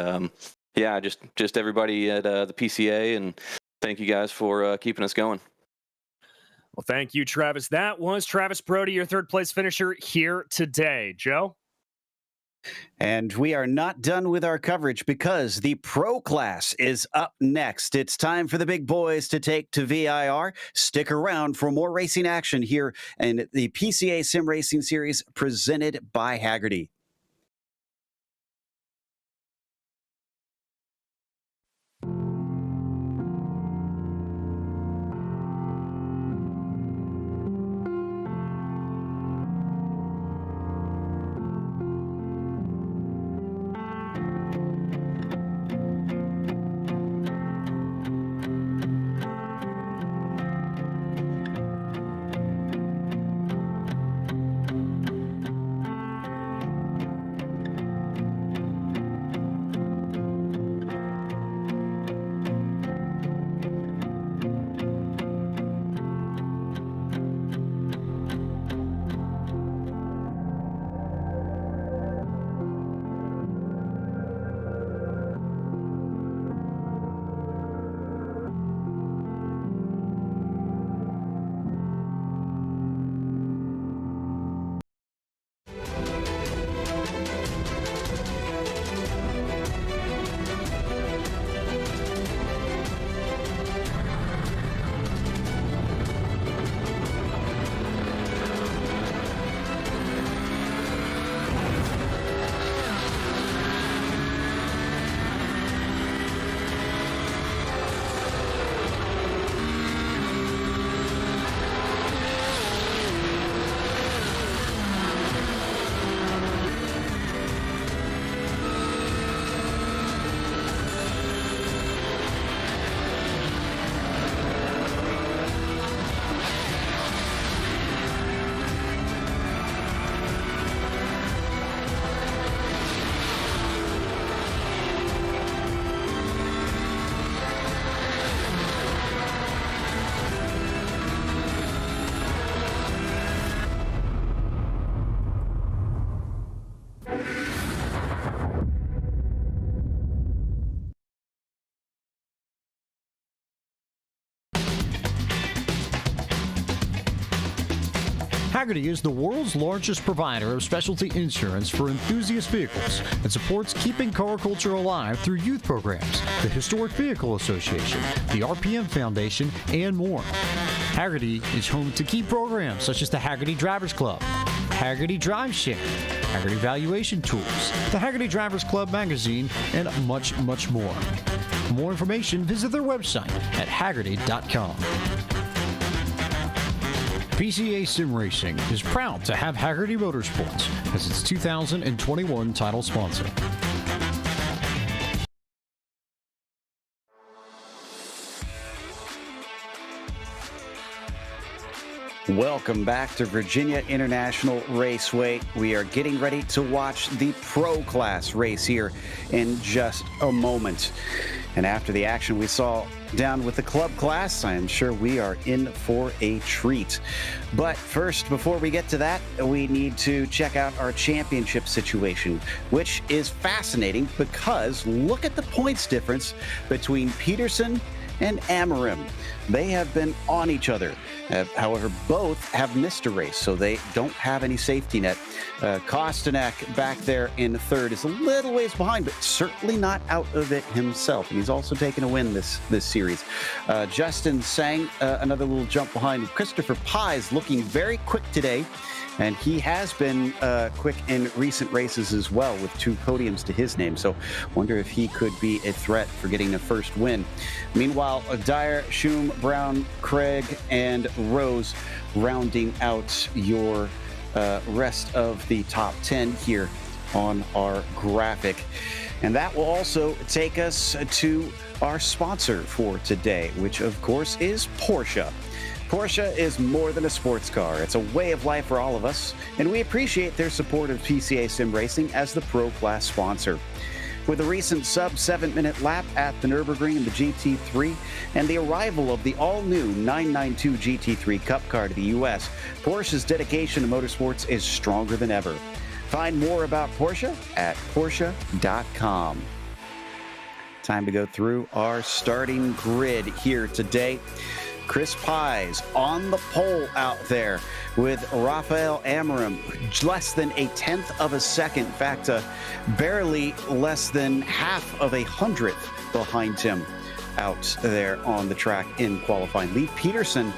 yeah, just everybody at the PCA, and thank you guys for keeping us going. Well, thank you, Travis. That was Travis Brody, your third place finisher here today. Joe? And we are not done with our coverage because the Pro Class is up next. It's time for the big boys to take to VIR. Stick around for more racing action here in the PCA Sim Racing Series presented by Hagerty. Hagerty is the world's largest provider of specialty insurance for enthusiast vehicles and supports keeping car culture alive through youth programs, the Historic Vehicle Association, the RPM Foundation, and more. Hagerty is home to key programs such as the Hagerty Drivers Club, Hagerty Drive Share, Hagerty Valuation Tools, the Hagerty Drivers Club magazine, and much, much more. For more information, visit their website at hagerty.com. PCA Sim Racing is proud to have Hagerty Motorsports as its 2021 title sponsor. Welcome back to Virginia International Raceway. We are getting ready to watch the Pro Class race here in just a moment. And after the action we saw down with the club class, I am sure we are in for a treat. But first, before we get to that, we need to check out our championship situation, which is fascinating because look at the points difference between Peterson and Amorim. They have been on each other. However, both have missed a race, so they don't have any safety net. Kostanek back there in third is a little ways behind, but certainly not out of it himself. And he's also taken a win this series. Justin Sang, another little jump behind. Christopher Pies looking very quick today, and he has been quick in recent races as well with 2 podiums to his name. So wonder if he could be a threat for getting a first win. Meanwhile, Dyer, Schum, Brown, Craig, and Rose rounding out your rest of the top 10 here on our graphic. And that will also take us to our sponsor for today, which of course is Porsche. Porsche is more than a sports car. It's a way of life for all of us, and we appreciate their support of PCA Sim Racing as the Pro Class sponsor. With a recent sub-7-minute lap at the Nurburgring in the GT3 and the arrival of the all-new 992 GT3 Cup car to the U.S., Porsche's dedication to motorsports is stronger than ever. Find more about Porsche at Porsche.com. Time to go through our starting grid here today. Chris Pies on the pole out there with Rafael Amorim, less than a 1/10 of a second. In fact, barely less than half of a 100th behind him out there on the track in qualifying. Lee Peterson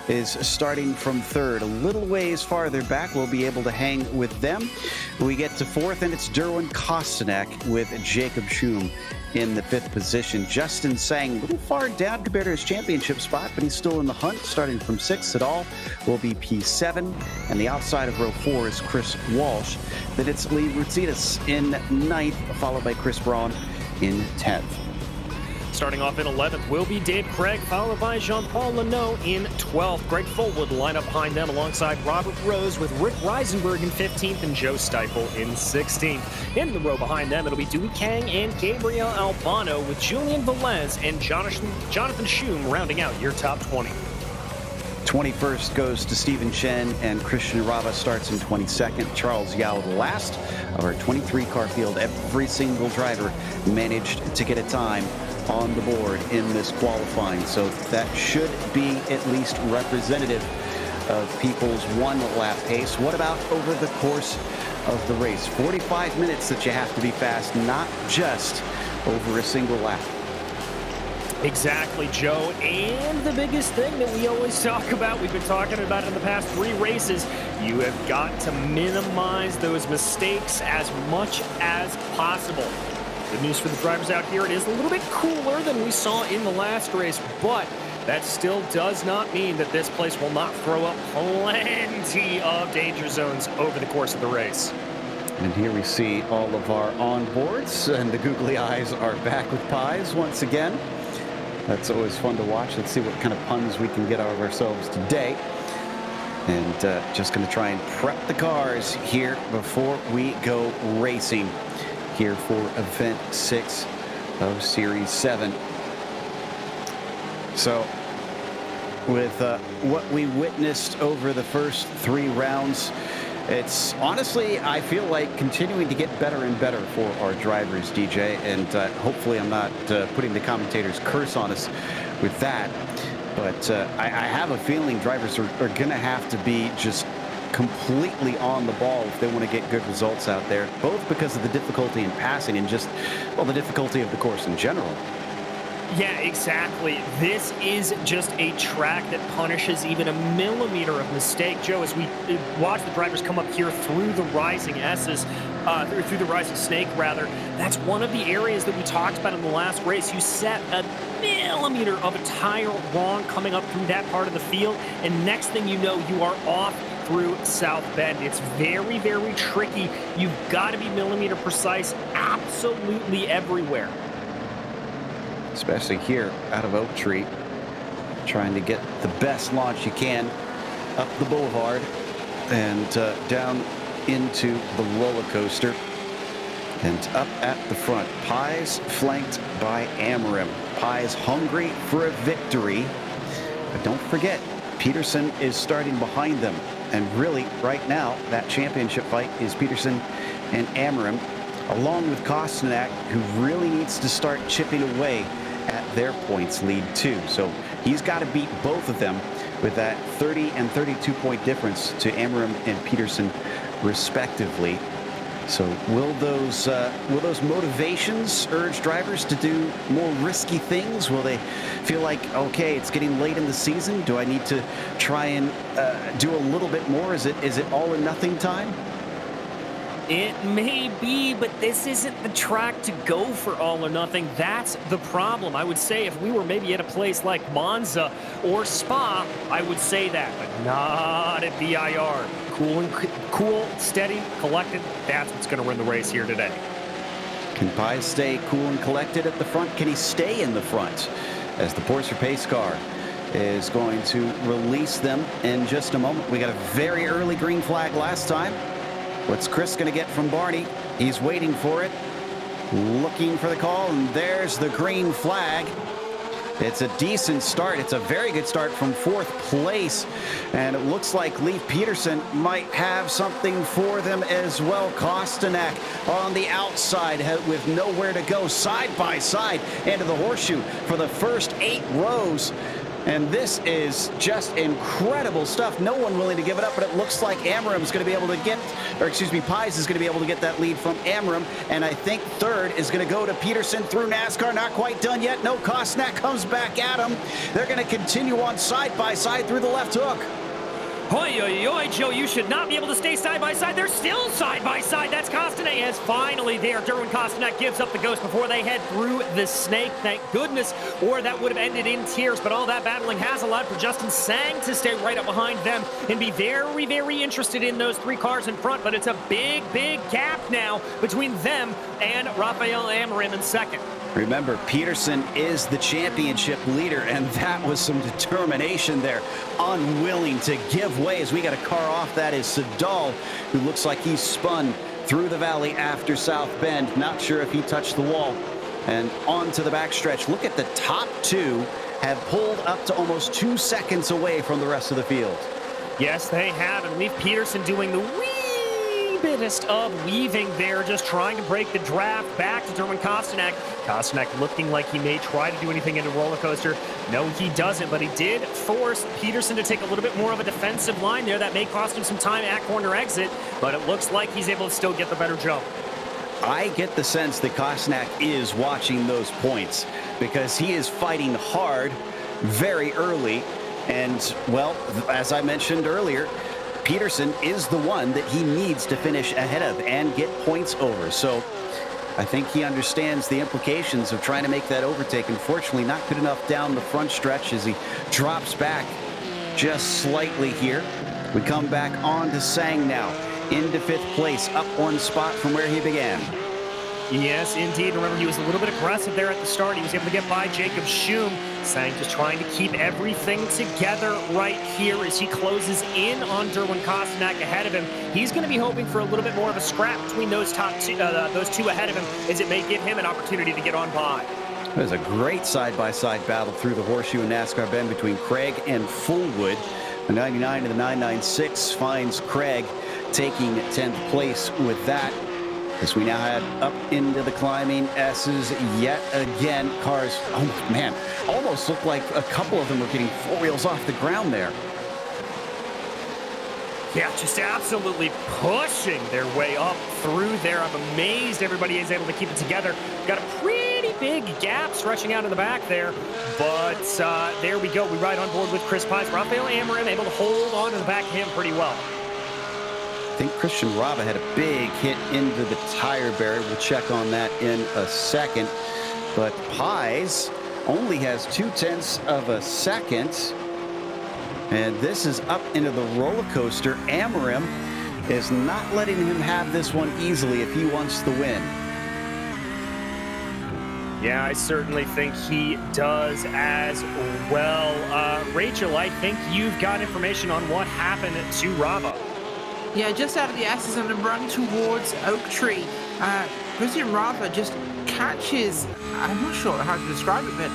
is starting from third, a little ways farther back. We'll be able to hang with them. We get to fourth, and it's Derwin Kostanek with Jacob Schum in the 5th position. Justin Sang a little far down compared to his championship spot, but he's still in the hunt. Starting from 6th at all will be P7, and the outside of row 4 is Chris Walsh. Then it's Lee Rutsidas in 9th, followed by Chris Braun in 10th. Starting off in 11th will be Dave Craig, followed by Jean-Paul Leno in 12th. Greg Fullwood line up behind them alongside Robert Rose with Rick Reisenberg in 15th and Joe Steipel in 16th. In the row behind them, it'll be Dewey Kang and Gabriel Albano with Julian Velez and Jonathan Schum rounding out your top 20. 21st goes to Stephen Chen, and Christian Rava starts in 22nd. Charles Yao, the last of our 23-car field. Every single driver managed to get a time on the board in this qualifying, so that should be at least representative of people's one-lap pace. What about over the course of the race? 45 minutes that you have to be fast, not just over a single lap. Exactly, Joe. And the biggest thing that we always talk about, we've been talking about in the past 3 races, you have got to minimize those mistakes as much as possible. Good news for the drivers out here, it is a little bit cooler than we saw in the last race, but that still does not mean that this place will not throw up plenty of danger zones over the course of the race. And here we see all of our onboards, and the googly eyes are back with Pies once again. That's always fun to watch. Let's see what kind of puns we can get out of ourselves today. And just going to try and prep the cars here before we go racing here for event 6 of Series 7. So with what we witnessed over the first 3 rounds, it's honestly, I feel like, continuing to get better and better for our drivers, DJ, and hopefully I'm not putting the commentator's curse on us with that, but I have a feeling drivers are going to have to be just completely on the ball if they want to get good results out there, both because of the difficulty in passing and just, well, the difficulty of the course in general. Yeah, exactly. This is just a track that punishes even a millimeter of mistake. Joe, as we watch the drivers come up here through the rising S's, through the rising snake, rather, that's one of the areas that we talked about in the last race. You set a millimeter of a tire wrong coming up through that part of the field, and next thing you know, you are off through South Bend. It's very, very tricky. You've got to be millimeter precise absolutely everywhere. Especially here out of Oak Tree, trying to get the best launch you can up the boulevard and down into the roller coaster. And up at the front, Pies flanked by Amorim. Pies hungry for a victory. But don't forget, Peterson is starting behind them. And really, right now, that championship fight is Peterson and Amorim, along with Kostenak, who really needs to start chipping away at their points lead too. So he's got to beat both of them with that 30 and 32 point difference to Amorim and Peterson respectively. So will those motivations urge drivers to do more risky things? Will they feel like, okay, it's getting late in the season, do I need to try and do a little bit more? Is it all or nothing time? It may be, but this isn't the track to go for all or nothing. That's the problem. I would say if we were maybe at a place like Monza or Spa, I would say that, but not at VIR. Cool, steady, collected. That's what's going to win the race here today. Can Pies stay cool and collected at the front? Can he stay in the front as the Porsche pace car is going to release them in just a moment? We got a very early green flag last time. What's Chris going to get from Barney? He's waiting for it, looking for the call, and there's the green flag. It's a decent start. It's a very good start from 4th place, and it looks like Leif Peterson might have something for them as well. Kostenak on the outside with nowhere to go, side by side into the horseshoe for the first 8 rows. And this is just incredible stuff. No one willing to give it up, but it looks like Amorim's going to be able to get, or excuse me, Pies is going to be able to get that lead from Amorim. And I think 3rd is going to go to Peterson through NASCAR. Not quite done yet. No, Kostenak comes back at him. They're going to continue on side by side through the left hook. Oi, oi, oi, Joe, you should not be able to stay side by side. They're still side by side. That's Kostenak is finally there. Derwin Kostenak gives up the ghost before they head through the snake. Thank goodness, or that would have ended in tears. But all that battling has allowed for Justin Sang to stay right up behind them and be very, very interested in those 3 cars in front. But it's a big, big gap now between them and Raphael Amorim in 2nd. Remember, Peterson is the championship leader, and that was some determination there. Unwilling to give way as we got a car off. That is Sedal, who looks like he's spun through the valley after South Bend. Not sure if he touched the wall. And onto the backstretch. Look at the top 2 have pulled up to almost 2 seconds away from the rest of the field. Yes, they have, and Leif Peterson doing the biggest of weaving there, just trying to break the draft back to Derwin Kostenak. Kostenak looking like he may try to do anything in a roller coaster. No, he doesn't, but he did force Peterson to take a little bit more of a defensive line there. That may cost him some time at corner exit, but it looks like he's able to still get the better jump. I get the sense that Kostenak is watching those points because he is fighting hard very early. And, well, as I mentioned earlier, Peterson is the one that he needs to finish ahead of and get points over. So I think he understands the implications of trying to make that overtake. Unfortunately, not good enough down the front stretch as he drops back just slightly here. We come back on to Sang now into 5th place, up 1 spot from where he began. Yes, indeed. Remember, he was a little bit aggressive there at the start. He was able to get by Jacob Schum. Sang just trying to keep everything together right here as he closes in on Derwin Kostenak ahead of him. He's going to be hoping for a little bit more of a scrap between those those two ahead of him, as it may give him an opportunity to get on by. There's a great side-by-side battle through the horseshoe and NASCAR Bend between Craig and Fullwood. The 99 to the 996 finds Craig taking 10th place with that. As we now head up into the climbing S's yet again. Cars, oh man, almost look like a couple of them were getting 4 wheels off the ground there. Yeah, just absolutely pushing their way up through there. I'm amazed everybody is able to keep it together. Got a pretty big gap stretching out in the back there. But there we go. We ride on board with Chris Pies. Raphael Amorim able to hold on to the back of him pretty well. I think Christian Raba had a big hit into the tire barrier. We'll check on that in a second. But Pies only has 0.2 of a second. And this is up into the roller coaster. Amorim is not letting him have this one easily if he wants the win. Yeah, I certainly think he does as well. Rachel, I think you've got information on what happened to Raba. Yeah, just out of the S's and run towards Oak Tree. Christian Rafa just catches, I'm not sure how to describe it, but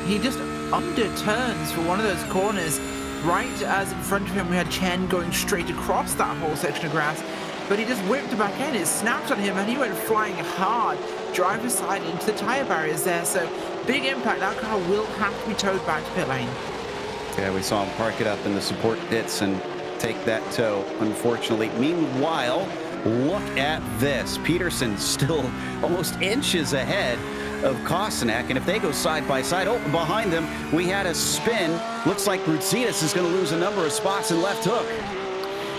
he just underturns for one of those corners right as in front of him we had Chen going straight across that whole section of grass, but he just whipped back in, it snapped on him and he went flying hard, driver's side into the tyre barriers there, so big impact. That car will have to be towed back to pit lane. Yeah, we saw him park it up in the support pits and take that tow, unfortunately. Meanwhile, look at this. Peterson still almost inches ahead of Kostanek, and if they go side by side, oh, behind them, we had a spin. Looks like Rutsidas is going to lose a number of spots in left hook.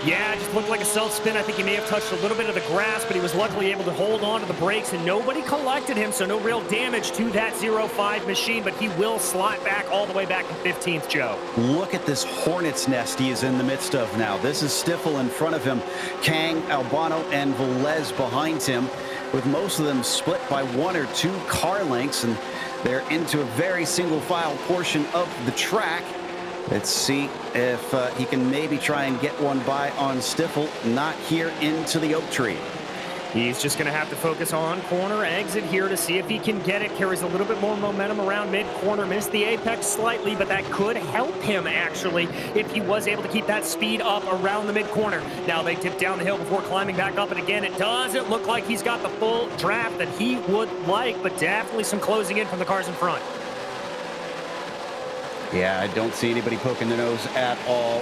Yeah, it just looked like a self-spin. I think he may have touched a little bit of the grass, but he was luckily able to hold on to the brakes, and nobody collected him, so no real damage to that 05 machine, but he will slot back all the way back to 15th, Joe. Look at this hornet's nest he is in the midst of now. This is Stifel in front of him, Kang, Albano, and Velez behind him, with most of them split by 1 or 2 car lengths, and they're into a very single-file portion of the track. Let's see if he can maybe try and get one by on Stifel, not here into the oak tree. He's just going to have to focus on corner exit here to see if he can get it. Carries a little bit more momentum around mid-corner. Missed the apex slightly, but that could help him, actually, if he was able to keep that speed up around the mid-corner. Now they tip down the hill before climbing back up, and again, it doesn't look like he's got the full draft that he would like, but definitely some closing in from the cars in front. Yeah, I don't see anybody poking their nose at all.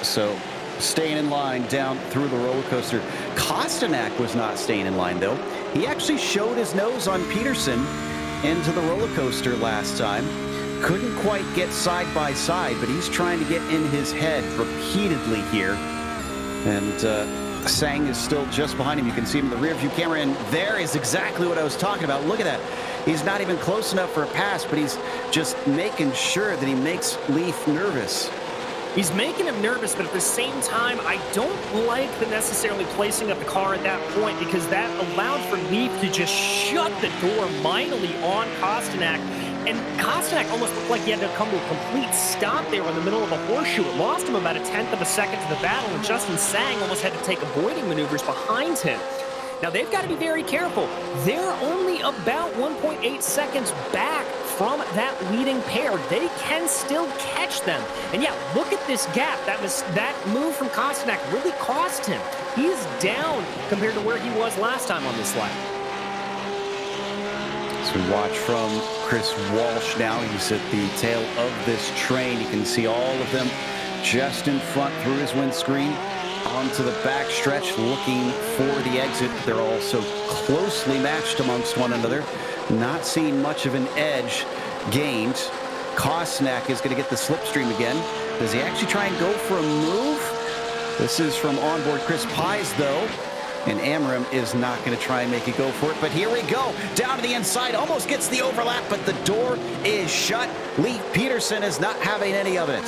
So staying in line down through the roller coaster. Kostanek was not staying in line, though. He actually showed his nose on Peterson into the roller coaster last time. Couldn't quite get side by side, but he's trying to get in his head repeatedly here. And Sang is still just behind him. You can see him in the rear view camera, and there is exactly what I was talking about. Look at that. He's not even close enough for a pass, but he's just making sure that he makes Leaf nervous. He's making him nervous, but at the same time, I don't like the necessarily placing of the car at that point, because that allowed for Leaf to just shut the door mightily on Kostanek. And Kostanek almost looked like he had to come to a complete stop there in the middle of a horseshoe. It lost him about 1/10 of a second to the battle, and Justin Sang almost had to take avoiding maneuvers behind him. Now, they've got to be very careful. They're only about 1.8 seconds back from that leading pair. They can still catch them. And yeah, look at this gap. That move from Kostanek really cost him. He's down compared to where he was last time on this lap. So we watch from Chris Walsh now. He's at the tail of this train. You can see all of them just in front through his windscreen. Onto the back stretch, looking for the exit. They're all so closely matched amongst one another. Not seeing much of an edge gained. Kostanek is going to get the slipstream again. Does he actually try and go for a move? This is from onboard Chris Pies, though. And Amram is not going to try and make it go for it. But here we go. Down to the inside. Almost gets the overlap, but the door is shut. Leif Peterson is not having any of it.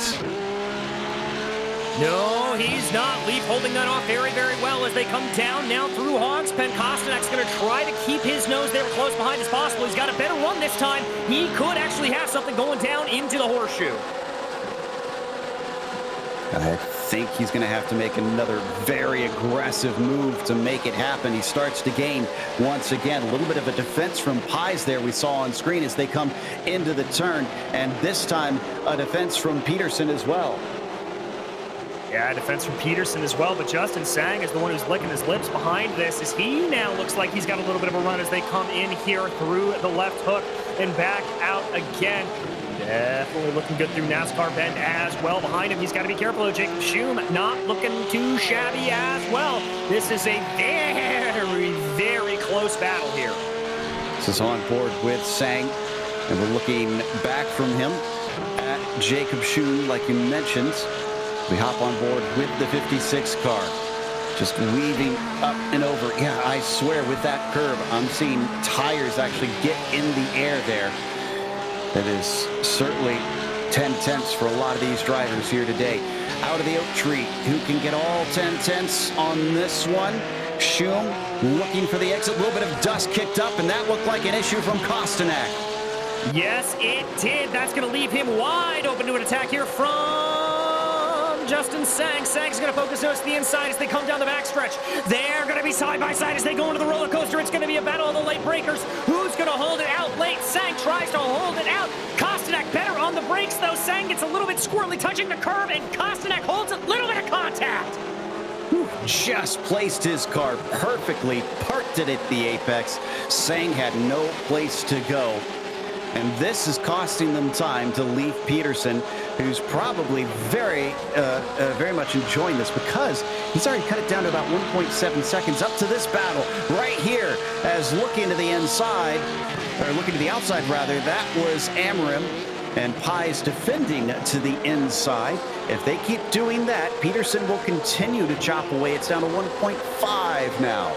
No, he's not. Leaf holding that off very, very well as they come down now through Hogs Pen. Kostonek's going to try to keep his nose there close behind as possible. He's got a better run this time. He could actually have something going down into the horseshoe. I think he's going to have to make another very aggressive move to make it happen. He starts to gain once again. A little bit of a defense from Pies there we saw on screen as they come into the turn. And this time a defense from Peterson as well. Yeah, defense from Peterson as well, but Justin Sang is the one who's licking his lips behind this as he now looks like he's got a little bit of a run as they come in here through the left hook and back out again. Definitely looking good through NASCAR Bend as well. Behind him, he's got to be careful though. Jacob Schum not looking too shabby as well. This is a very, very close battle here. This is on board with Sang, and we're looking back from him at Jacob Schum, like you mentioned. We hop on board with the 56 car, just weaving up and over. Yeah, I swear with that curve, I'm seeing tires actually get in the air there. That is certainly 10/10 for a lot of these drivers here today. Out of the oak tree, who can get all 10/10 on this one? Schum looking for the exit. A little bit of dust kicked up, and that looked like an issue from Kostanek. Yes, it did. That's going to leave him wide open to an attack here from Justin Sang. Sang's going to focus nose to the inside as they come down the backstretch. They're going to be side by side as they go into the roller coaster. It's going to be a battle of the late breakers. Who's going to hold it out late? Sang tries to hold it out. Kostanek better on the brakes, though. Sang gets a little bit squirrely touching the curb, and Kostanek holds a little bit of contact. Just placed his car perfectly, parked it at the apex. Sang had no place to go. And this is costing them time to leave Peterson, who's probably very much enjoying this because he's already cut it down to about 1.7 seconds up to this battle right here as looking to the inside, or looking to the outside rather, that was Amarim. And Pies defending to the inside. If they keep doing that, Peterson will continue to chop away. It's down to 1.5 now.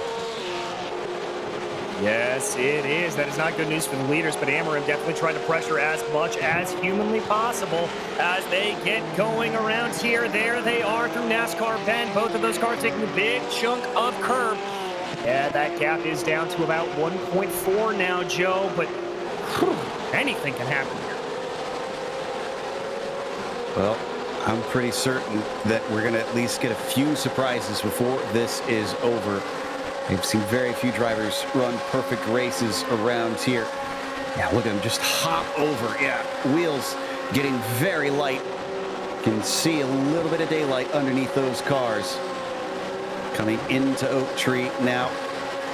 Yes, it is. That is not good news for the leaders, but Amarim definitely trying to pressure as much as humanly possible as they get going around here. There they are through NASCAR Bend. Both of those cars taking a big chunk of curb. Yeah, that gap is down to about 1.4 now, Joe, but anything can happen here. Well, I'm pretty certain that we're going to at least get a few surprises before this is over. We've seen very few drivers run perfect races around here. Yeah, look at him just hop over. Yeah, wheels getting very light. Can see a little bit of daylight underneath those cars. Coming into Oak Tree now.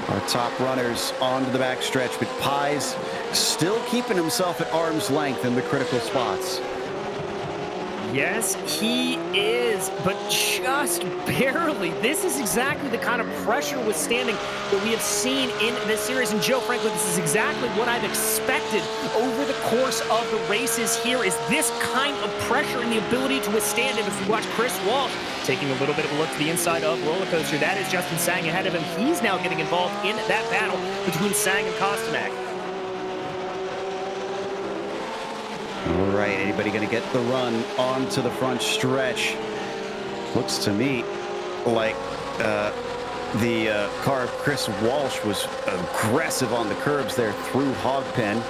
Our top runners onto the backstretch, but Pies still keeping himself at arm's length in the critical spots. Yes, he is, but just barely. This is exactly the kind of pressure withstanding that we have seen in this series. And Joe, frankly, this is exactly what I've expected over the course of the races here, is this kind of pressure and the ability to withstand it. As we watch Chris Walsh taking a little bit of a look to the inside of roller coaster. That is Justin Sang ahead of him. He's now getting involved in that battle between Sang and Kostanek. All right, anybody going to get the run onto the front stretch? Looks to me like the car of Chris Walsh was aggressive on the curbs there through Hogpen.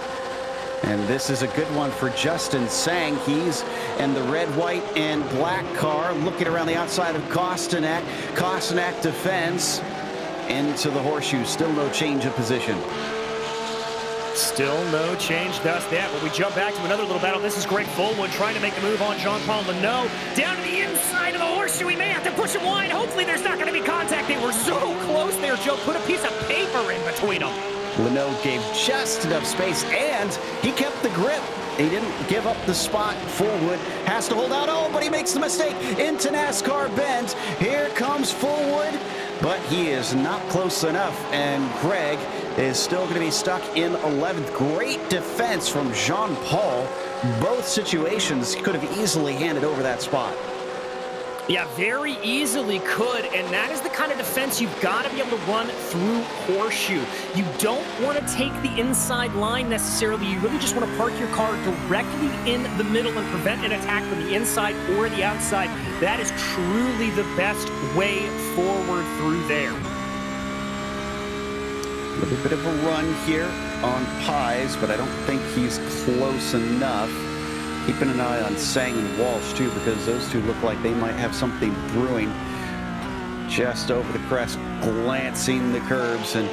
And this is a good one for Justin Sang. He's in the red, white, and black car looking around the outside of Kostanek. Kostanek defends into the horseshoe. Still no change of position. Still no change thus that, but we jump back to another little battle. This is Greg Fullwood trying to make the move on Jean-Paul Leno. Down to the inside of the horseshoe. He may have to push it wide. Hopefully there's not going to be contact. They were so close there, Joe. Put a piece of paper in between them. Leno gave just enough space, and he kept the grip. He didn't give up the spot. Fullwood has to hold out. Oh, but he makes the mistake into NASCAR Bend. Here comes Fullwood, but he is not close enough, and Greg is still going to be stuck in 11th. Great defense from Jean-Paul. Both situations could have easily handed over that spot. Yeah, very easily could, and that is the kind of defense you've got to be able to run through horseshoe. You don't want to take the inside line necessarily. You really just want to park your car directly in the middle and prevent an attack from the inside or the outside. That is truly the best way forward through there. A little bit of a run here on Pies, but I don't think he's close enough. Keeping an eye on Sang and Walsh, too, because those two look like they might have something brewing. Just over the crest, glancing the curbs, and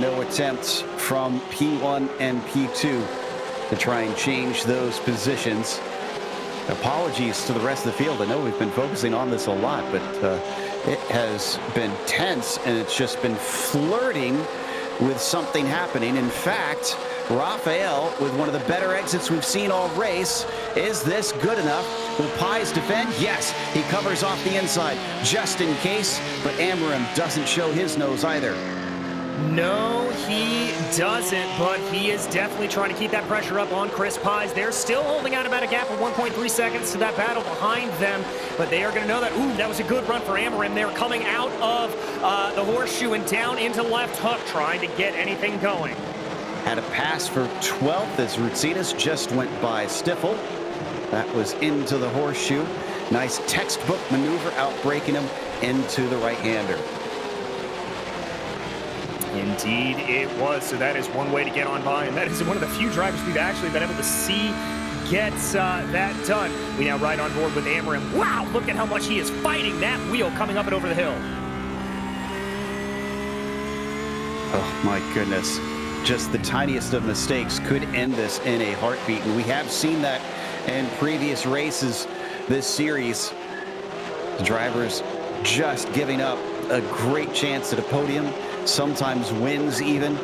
no attempts from P1 and P2 to try and change those positions. Apologies to the rest of the field. I know we've been focusing on this a lot, but it has been tense, and it's just been flirting with something happening. In fact, Raphael with one of the better exits we've seen all race. Is this good enough? Will Pies defend? Yes, he covers off the inside just in case, but Amarim doesn't show his nose either. No, he doesn't, but he is definitely trying to keep that pressure up on Chris Pies. They're still holding out about a gap of 1.3 seconds to that battle behind them, but they are going to know that, ooh, that was a good run for Amarim. They're coming out of the horseshoe and down into left hook, trying to get anything going. Had a pass for 12th as Rutsinas just went by Stiffel. That was into the horseshoe. Nice textbook maneuver, outbraking him into the right-hander. Indeed it was. So that is one way to get on by, and that is one of the few drivers we've actually been able to see gets that done. We now ride on board with Amram. Wow, look at how much he is fighting that wheel coming up and over the hill. Oh my goodness. Just the tiniest of mistakes could end this in a heartbeat. And we have seen that in previous races this series. The drivers just giving up a great chance at a podium, sometimes wins even.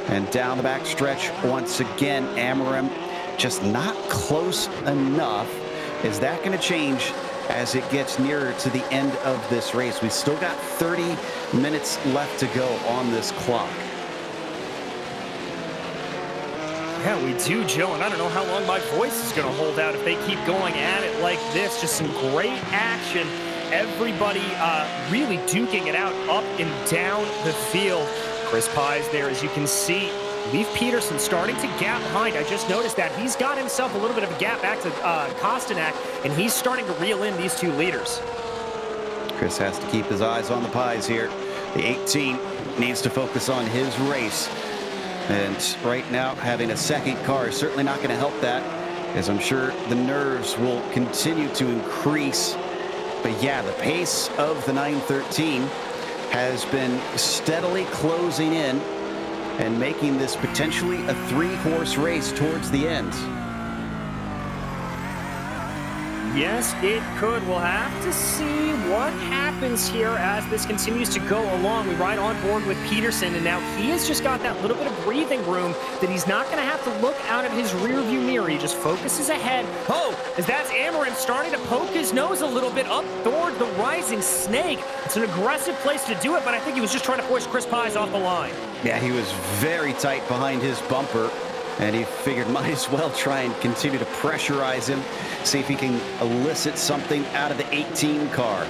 And down the back stretch, once again, Amram just not close enough. Is that going to change as it gets nearer to the end of this race? We still got 30 minutes left to go on this clock. Yeah, we do, Joe, and I don't know how long my voice is going to hold out if they keep going at it like this. Just some great action. Everybody really duking it out up and down the field. Chris Pies there, as you can see. Leif Peterson starting to gap behind. I just noticed that he's got himself a little bit of a gap back to Kostanak, and he's starting to reel in these two leaders. Chris has to keep his eyes on the Pies here. The 18 needs to focus on his race. And right now, having a second car is certainly not going to help that, as I'm sure the nerves will continue to increase. But yeah, the pace of the 913 has been steadily closing in and making this potentially a 3-horse race towards the end. Yes, it could. We'll have to see what happens here as this continues to go along. We ride on board with Peterson, and now he has just got that little bit of breathing room that he's not going to have to look out of his rearview mirror. He just focuses ahead. Oh, as that's Amram starting to poke his nose a little bit up toward the rising snake. It's an aggressive place to do it, but I think he was just trying to push Chris Pies off the line. Yeah, he was very tight behind his bumper, and he figured might as well try and continue to pressurize him, see if he can elicit something out of the 18 car.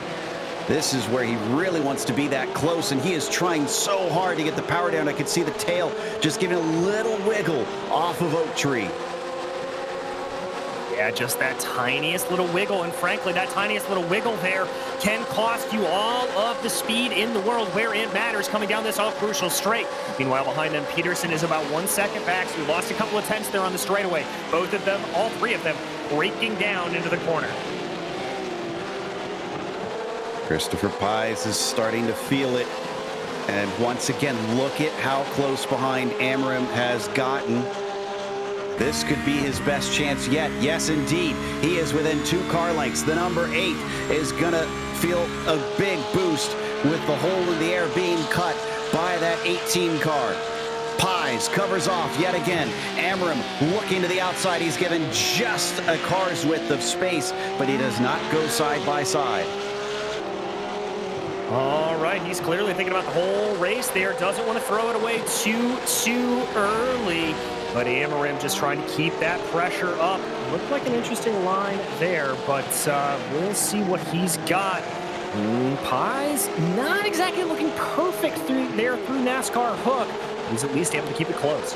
This is where he really wants to be that close, and he is trying so hard to get the power down. I could see the tail just giving a little wiggle off of Oak Tree. Yeah, just that tiniest little wiggle, and frankly, that tiniest little wiggle there can cost you all of the speed in the world where it matters coming down this all-crucial straight. Meanwhile, behind them, Peterson is about 1 second back, so we lost a couple of tenths there on the straightaway. Both of them, all three of them, breaking down into the corner. Christopher Pies is starting to feel it. And once again, look at how close behind Amram has gotten. This could be his best chance yet. Yes, indeed. He is within 2 car lengths. The number 8 is going to feel a big boost with the hole in the air being cut by that 18 car. Pies covers off yet again. Amram looking to the outside. He's given just a car's width of space, but he does not go side by side. All right, he's clearly thinking about the whole race there. Doesn't want to throw it away too early. But Amram just trying to keep that pressure up. Looked like an interesting line there, but we'll see what he's got. Pies not exactly looking perfect through NASCAR hook. He's at least able to keep it close.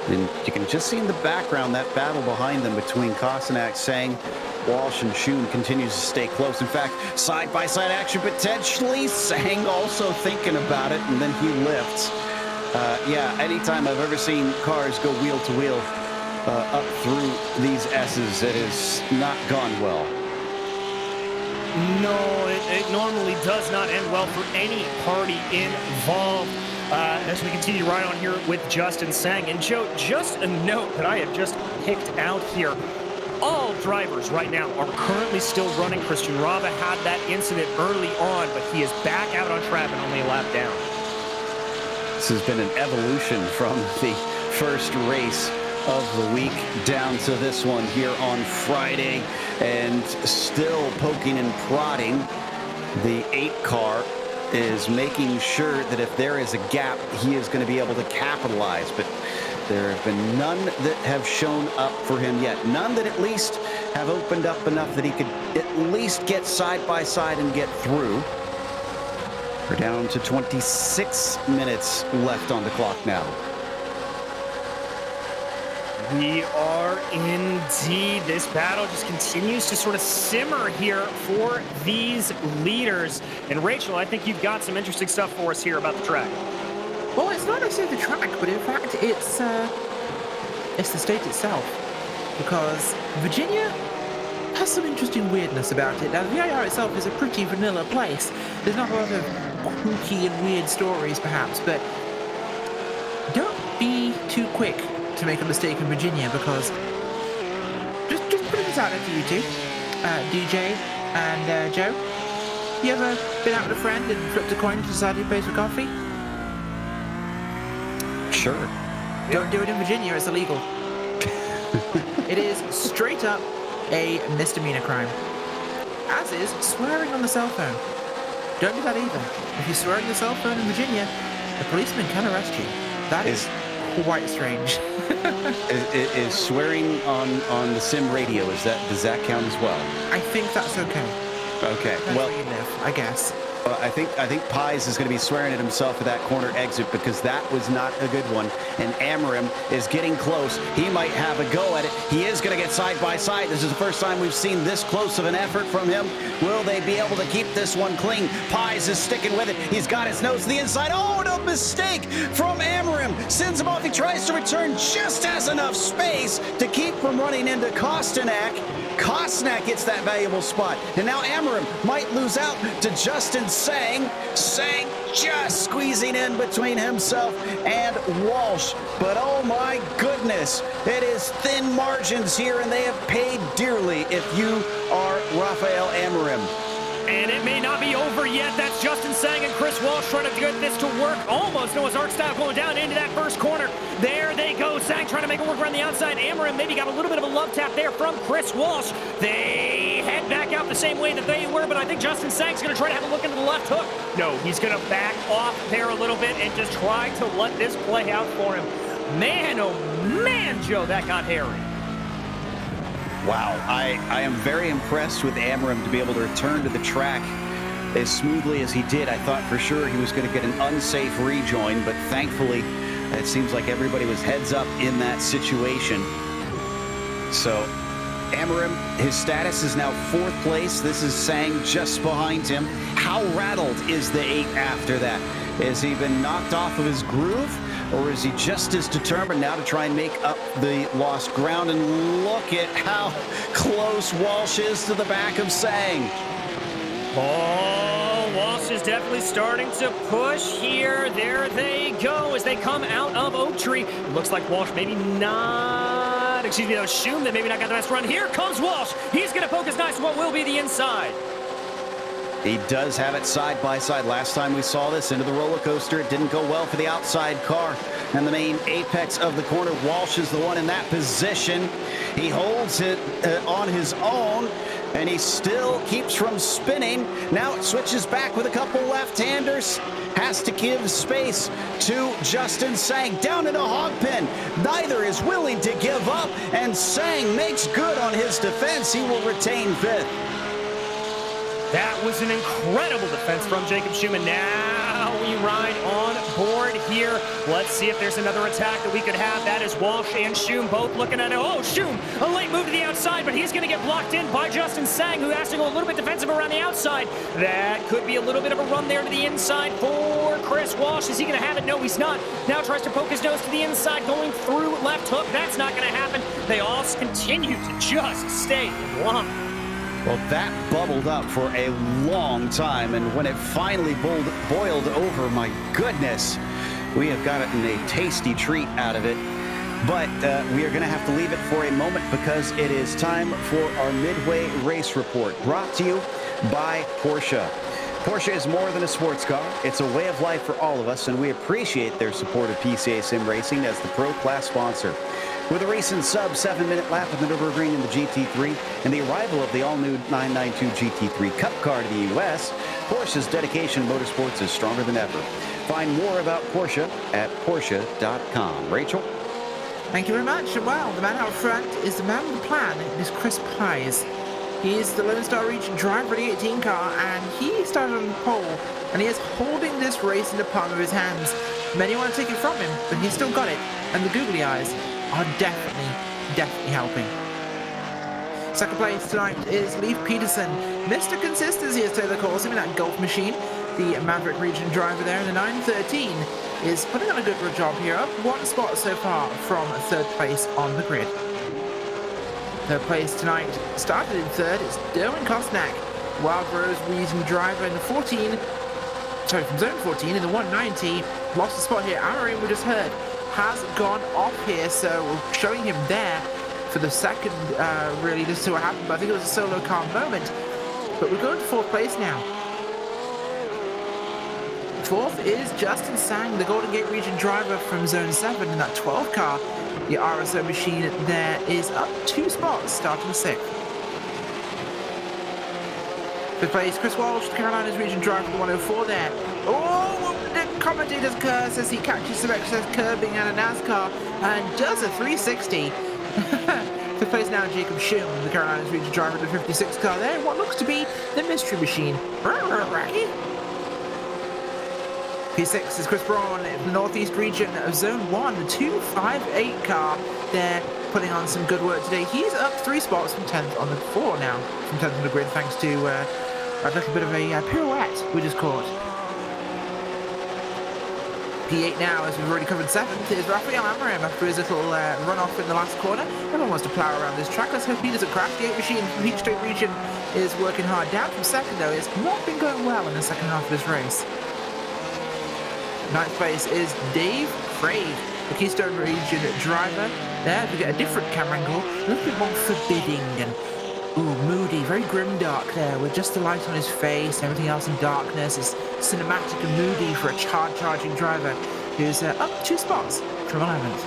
And you can just see in the background that battle behind them between Kostanak, Sang, Walsh, and Schoon continues to stay close. In fact, side-by-side action potentially. Sang also thinking about it, and then he lifts. Yeah, anytime I've ever seen cars go wheel to wheel up through these S's, it has not gone well. No, it normally does not end well for any party involved. As we continue right on here with Justin Sang. And Joe, just a note that I have just picked out here. All drivers right now are currently still running. Christian Rava had that incident early on, but he is back out on track and only a lap down. This has been an evolution from the first race of the week down to this one here on Friday, and still poking and prodding. The 8 car is making sure that if there is a gap, he is going to be able to capitalize, but there have been none that have shown up for him yet. None that at least have opened up enough that he could at least get side by side and get through. We're down to 26 minutes left on the clock now. We are indeed. This battle just continues to sort of simmer here for these leaders. And Rachel, I think you've got some interesting stuff for us here about the track. Well, it's not necessarily the track, but in fact, it's it's the state itself. Because Virginia has some interesting weirdness about it. Now, the VIR itself is a pretty vanilla place. There's not a lot of kooky and weird stories, perhaps, but don't be too quick to make a mistake in Virginia, because just putting this out there to you two, DJ and Joe, you ever been out with a friend and flipped a coin to decide who pays for coffee? Sure. Don't do it in Virginia, it's illegal. It is straight up a misdemeanor crime. As is swearing on the cell phone. Don't do that either. If you swear on the cell phone in Virginia, the policeman can arrest you. That is quite strange. Is swearing on the sim radio, does that count as well? I think that's okay. Okay. That's well, where you live, I guess. I think Pies is going to be swearing at himself for that corner exit, because that was not a good one. And Amarim is getting close. He might have a go at it. He is going to get side by side. This is the first time we've seen this close of an effort from him. Will they be able to keep this one clean? Pies is sticking with it. He's got his nose to the inside. Oh, no mistake from Amarim. Sends him off. He tries to return, just has enough space to keep from running into Kostanak. Kostanak gets that valuable spot. And now Amarim might lose out to Justin Sang. Sang just squeezing in between himself and Walsh. But oh my goodness, it is thin margins here, and they have paid dearly if you are Rafael Amarim. And it may not be over yet. That's Justin Sang and Chris Walsh trying to get this to work. Almost Noah's Ark style going down into that first corner. There they go. Sang trying to make it work around the outside. Amarim maybe got a little bit of a love tap there from Chris Walsh. They head back out the same way that they were, but I think Justin Sang's going to try to have a look into the left hook. No, he's going to back off there a little bit and just try to let this play out for him. Man, oh man, Joe, that got hairy. Wow, I am very impressed with Amarim to be able to return to the track as smoothly as he did. I thought for sure he was going to get an unsafe rejoin, but thankfully it seems like everybody was heads up in that situation. So Amarim, his status is now 4th place. This is Sang just behind him. How rattled is the 8 after that? Has he been knocked off of his groove? Or is he just as determined now to try and make up the lost ground? And look at how close Walsh is to the back of Sang. Oh, Walsh is definitely starting to push here. There they go as they come out of Oak Tree. It looks like Walsh maybe not, excuse me, that was Schum that maybe not got the best run. Here comes Walsh. He's going to focus nice on what will be the inside. He does have it side by side. Last time we saw this into the roller coaster, it didn't go well for the outside car. And the main apex of the corner, Walsh is the one in that position. He holds it on his own, and he still keeps from spinning. Now it switches back with a couple left-handers. Has to give space to Justin Sang. Down in a hog pen. Neither is willing to give up, and Sang makes good on his defense. He will retain 5th. That was an incredible defense from Jacob Schumann. Now we ride on board here. Let's see if there's another attack that we could have. That is Walsh and Schum both looking at it. Oh, Schum, a late move to the outside, but he's going to get blocked in by Justin Sang, who has to go a little bit defensive around the outside. That could be a little bit of a run there to the inside for Chris Walsh. Is he going to have it? No, he's not. Now tries to poke his nose to the inside, going through left hook. That's not going to happen. They all continue to just stay in line. Well, that bubbled up for a long time, and when it finally boiled over, my goodness, we have gotten a tasty treat out of it. But we are going to have to leave it for a moment because it is time for our Midway race report, brought to you by Porsche. Porsche is more than a sports car. It's a way of life for all of us, and we appreciate their support of PCA Sim Racing as the Pro Class sponsor. With a recent sub-7-minute lap of the Nurburgring in the GT3 and the arrival of the all-new 992 GT3 Cup car to the U.S., Porsche's dedication to motorsports is stronger than ever. Find more about Porsche at Porsche.com. Rachel? Thank you very much. Well, the man out front is the man with the plan. It is Chris Pies. He is the Lone Star Region driver of the 18 car, and he started on the pole, and he is holding this race in the palm of his hands. Many want to take it from him, but he's still got it, and the googly eyes are definitely helping. Second place tonight is Leif Peterson. Mr. Consistency, as Taylor calls him, in that Golf machine. The Maverick region driver there in the 913. is putting on a good job here, up one spot so far from third place on the grid. Third place tonight started in third. It's Derwin Kosnak, Wild Rose leading driver in the from zone 14 in the 190. Lost the spot here. Amarim, we just heard, has gone off here, so we're showing him there for the second, really, just to what happened. But I think it was a solo car moment. But we're going to fourth place now. Fourth is Justin Sang, the Golden Gate region driver from zone 7 in that 12 car. The RSO machine there is up 2 spots, starting 6th. Fifth place, Chris Walsh, the Carolinas region driver for the 104 there. Oh, the commentator's curse as he catches some excess curbing out of NASCAR and does a 360. Fifth place now, Jacob Schum, the Carolinas region driver, the 56 car there. What looks to be the mystery machine. P6 is Chris Braun in the northeast region of zone 1, the 258 car there, putting on some good work today. He's up 3 spots from 10th on the 4 now, from 10th on the grid, thanks to a little bit of a pirouette we just caught. P8 now, as we've already covered 7th, is Rafael Amarim after his little run-off in the last corner. Everyone wants to plough around this track. Let's hope he doesn't crash. The 8 machine from Peak State region is working hard. Down from 2nd, though. It's not been going well in the second half of this race. 9th place is Dave Crave, the Keystone region driver. There, we get a different camera angle, a little bit more forbidding and moody, very grimdark there, with just the light on his face, everything else in darkness. It's cinematic and moody for a charging driver who's up 2 spots from 11th.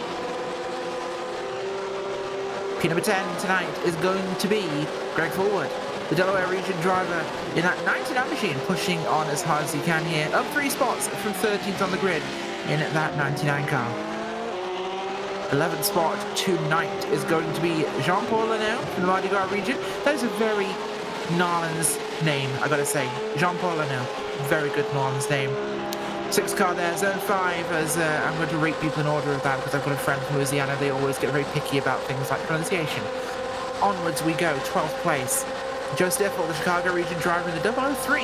P number 10 tonight is going to be Greg Forward, the Delaware region driver in that 99 machine, pushing on as hard as he can here, up 3 spots from 13th on the grid in that 99 car. 11th spot tonight is going to be Jean-Paul Leno from the Mardi Gras region. That is a very Narlands name, I gotta say. Jean-Paul Leno, very good Narlands name. 6th car there, zone 5, as I'm going to rate people in order of that because I've got a friend from Louisiana. They always get very picky about things like pronunciation. Onwards we go, 12th place. Joe Stiffel, the Chicago region driver in the 003,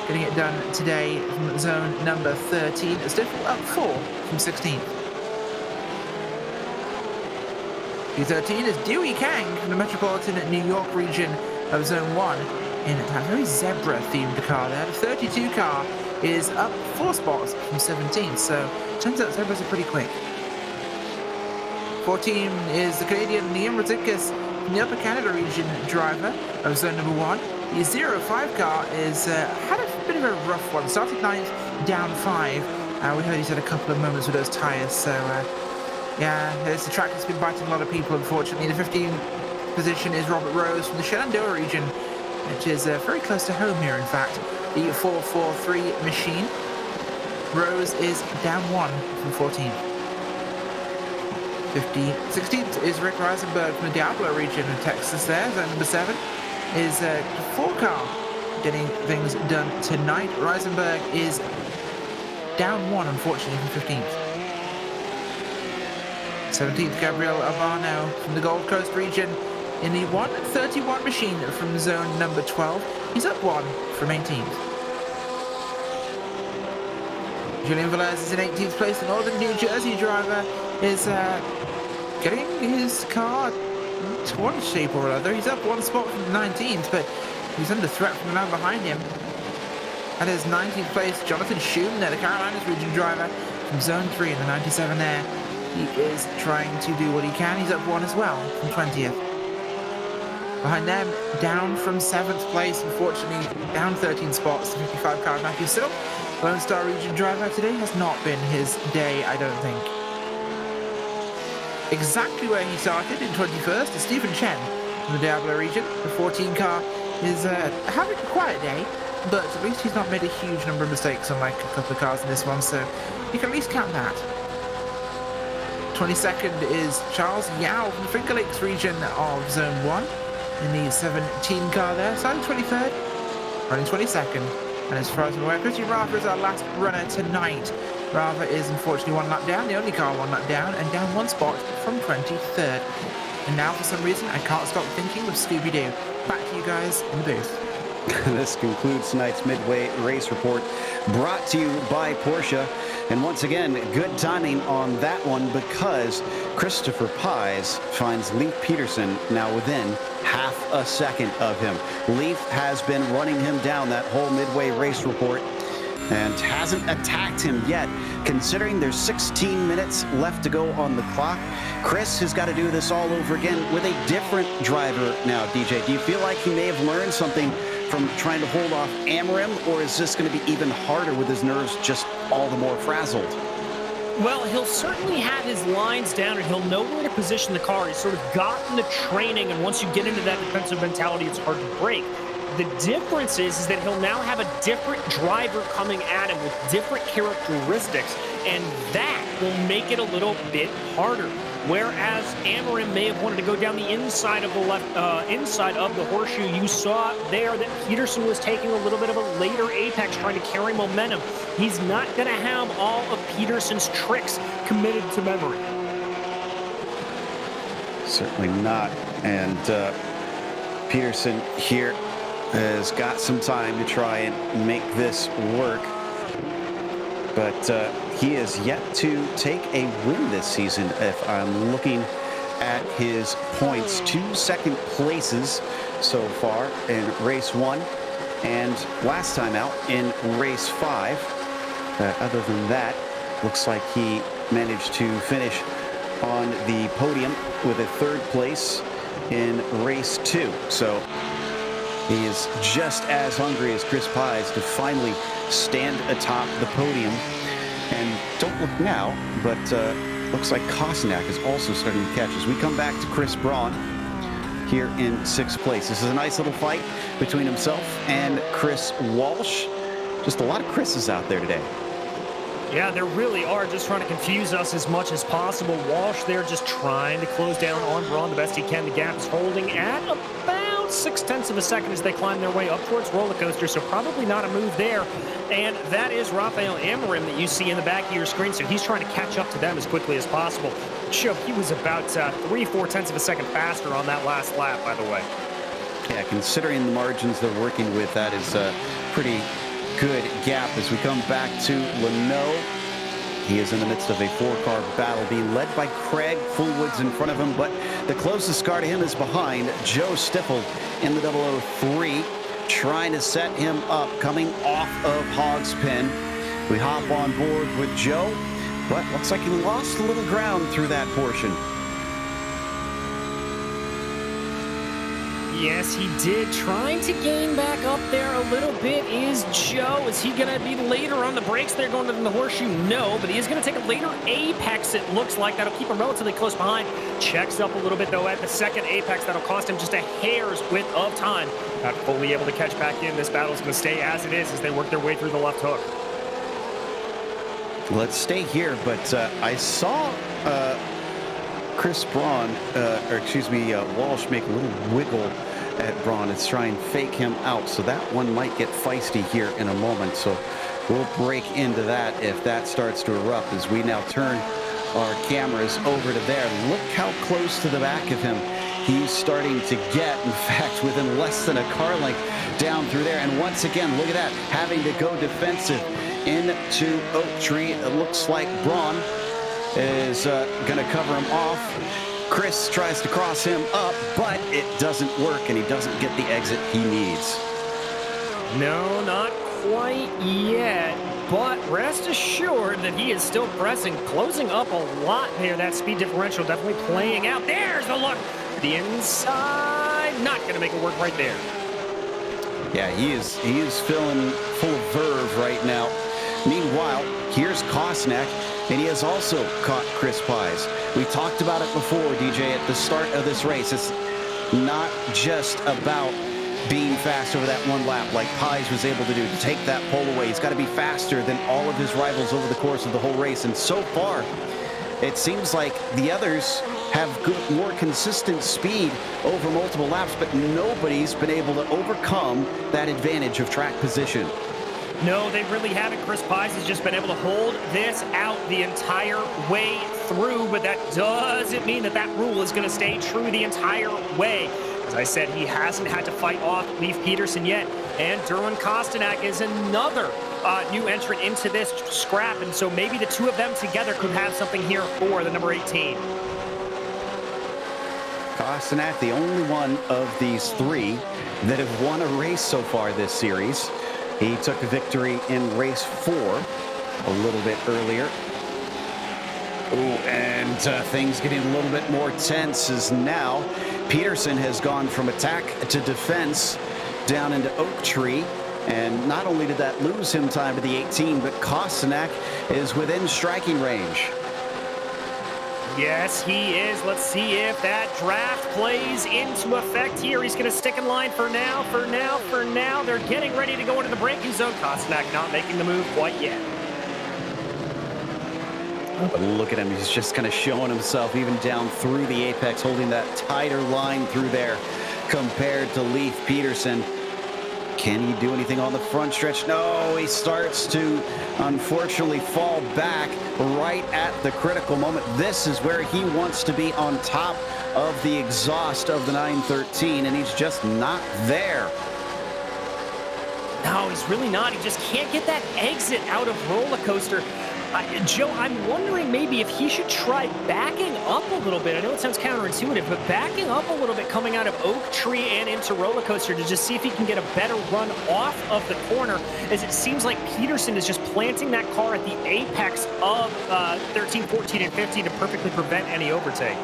getting it done today from zone number 13. Stiffel up 4 from 16th. P13 is Dewey Kang from the Metropolitan New York region of zone 1 in that very zebra-themed car there. The 32 car is up 4 spots from 17th, so turns out zebras are pretty quick. 14 is the Canadian Liam Radzikis from the Upper Canada region driver of zone number 1. The 05 car is had a bit of a rough one. Started 9th, down 5. We heard he's had a couple of moments with those tyres, so yeah, it's a track that's been biting a lot of people, unfortunately. The 15th position is Robert Rose from the Shenandoah region, which is very close to home here, in fact. The 443 machine. Rose is down 1 from 14th. 16th is Rick Reisenberg from the Diablo region in Texas there. Zone number 7 is the 4 car getting things done tonight. Reisenberg is down 1, unfortunately, from 15th. 17th, Gabriel Albano from the Gold Coast region in the 131 machine from zone number 12. He's up 1 from 18th. Julian Velez is in 18th place. The Northern New Jersey driver is getting his car to one shape or other. He's up 1 spot from 19th, but he's under threat from the man behind him. At his 19th place, Jonathan Schum there, the Carolinas region driver from zone 3 in the 97 there. He is trying to do what he can. He's up 1 as well from 20th. Behind them, down from 7th place, unfortunately, down 13 spots, the 55 car Matthew Sill. Lone Star region driver today has not been his day, I don't think. Exactly where he started in 21st is Stephen Chen from the Diablo region. The 14 car is having a quiet day, but at least he's not made a huge number of mistakes on like a couple of cars in this one, so you can at least count that. 22nd is Charles Yao from the Finger Lakes region of Zone 1 in the 17 car there. Starting 23rd, running 22nd. And as far as I'm aware, Christian Rafa is our last runner tonight. Rafa is unfortunately 1 lap down, the only car 1 lap down, and down 1 spot from 23rd. And now for some reason, I can't stop thinking of Scooby-Doo. Back to you guys in the booth. This concludes tonight's Midway Race Report, brought to you by Porsche. And once again, good timing on that one because Christopher Pies finds Leif Peterson now within half a second of him. Leif has been running him down that whole Midway race report and hasn't attacked him yet. Considering there's 16 minutes left to go on the clock, Chris has got to do this all over again with a different driver now, DJ. Do you feel like he may have learned something from trying to hold off Amorim, or is this going to be even harder with his nerves just all the more frazzled? Well, he'll certainly have his lines down, and he'll know where to position the car. He's sort of gotten the training, and once you get into that defensive mentality, it's hard to break. The difference is that he'll now have a different driver coming at him with different characteristics, and that will make it a little bit harder. Whereas Amorim may have wanted to go down the inside of the inside of the horseshoe, you saw there that Peterson was taking a little bit of a later apex, trying to carry momentum. He's not going to have all of Peterson's tricks committed to memory. Certainly not. And Peterson here has got some time to try and make this work. But he has yet to take a win this season. If I'm looking at his points, 2 second places so far in race 1 and last time out in race 5. Other than that, looks like he managed to finish on the podium with a 3rd place in race 2. So he is just as hungry as Chris Pies to finally stand atop the podium. And don't look now, but looks like Kosenak is also starting to catch as we come back to Chris Braun here in 6th place. This is a nice little fight between himself and Chris Walsh. Just a lot of Chris's out there today. Yeah, there really are, just trying to confuse us as much as possible. Walsh there just trying to close down on Braun the best he can. The gap is holding at about 0.6 of a second as they climb their way up towards roller coaster, so probably not a move there. And that is Rafael Amorim that you see in the back of your screen, so he's trying to catch up to them as quickly as possible. He was about 3/4 of a second faster on that last lap, by the way. Yeah, considering the margins they're working with, that is a pretty good gap as we come back to Villeneuve. He is in the midst of a 4-car battle being led by Craig. Fullwood's in front of him, but the closest car to him is behind. Joe Stiffel in the 003, trying to set him up, coming off of Hogg's Pin. We hop on board with Joe, but looks like he lost a little ground through that portion. Yes, he did. Trying to gain back up there a little bit is Joe. Is he going to be later on the brakes there going to the horseshoe? No, but he is going to take a later apex, it looks like. That'll keep him relatively close behind. Checks up a little bit, though, at the second apex. That'll cost him just a hair's width of time. Not fully able to catch back in. This battle's going to stay as it is as they work their way through the left hook. Let's stay here, but I saw Chris Braun, Walsh make a little wiggle at Braun. It's try and fake him out, so that one might get feisty here in a moment. So we'll break into that if that starts to erupt as we now turn our cameras over to there. Look how close to the back of him he's starting to get. In fact, within less than a car length down through there. And once again, look at that, having to go defensive into Oak Tree. It looks like Braun is going to cover him off. Chris tries to cross him up, but it doesn't work, and he doesn't get the exit he needs. No, not quite yet, but rest assured that he is still pressing, closing up a lot there. That speed differential definitely playing out. There's the look. The inside, not going to make it work right there. Yeah, he is feeling full of verve right now. Meanwhile, here's Kosenak, and he has also caught Chris Pies. We talked about it before, DJ, at the start of this race. It's not just about being fast over that one lap like Pies was able to do to take that pole away. He's got to be faster than all of his rivals over the course of the whole race. And so far, it seems like the others have good, more consistent speed over multiple laps, but nobody's been able to overcome that advantage of track position. No, they really haven't. Chris Pies has just been able to hold this out the entire way through, but that doesn't mean that that rule is going to stay true the entire way. As I said, he hasn't had to fight off Leif Peterson yet, and Derwin Kostenak is another new entrant into this scrap, and so maybe the two of them together could have something here for the number 18. Kostanak, the only one of these three that have won a race so far this series. He took a victory in race 4 a little bit earlier. Oh, and things getting a little bit more tense as now Peterson has gone from attack to defense down into Oak Tree. And not only did that lose him time to the 18, but Kostanak is within striking range. Yes, he is. Let's see if that draft plays into effect here. He's going to stick in line for now. They're getting ready to go into the braking zone. Kostanak not making the move quite yet. But look at him. He's just kind of showing himself even down through the apex, holding that tighter line through there compared to Leif Peterson. Can he do anything on the front stretch? No, he starts to unfortunately fall back right at the critical moment. This is where he wants to be, on top of the exhaust of the 913, and he's just not there. No, he's really not. He just can't get that exit out of roller coaster. Joe, I'm wondering maybe if he should try backing up a little bit. I know it sounds counterintuitive, but backing up a little bit coming out of Oak Tree and into roller coaster to just see if he can get a better run off of the corner, as it seems like Peterson is just planting that car at the apex of 13, 14, and 15 to perfectly prevent any overtake.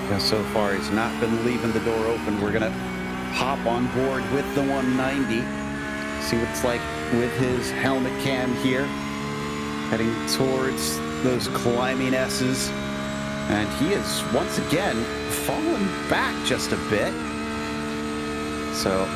Yeah, so far he's not been leaving the door open. We're going to hop on board with the 190. See what it's like with his helmet cam here, heading towards those climbing S's. And he is once again fallen back just a bit. So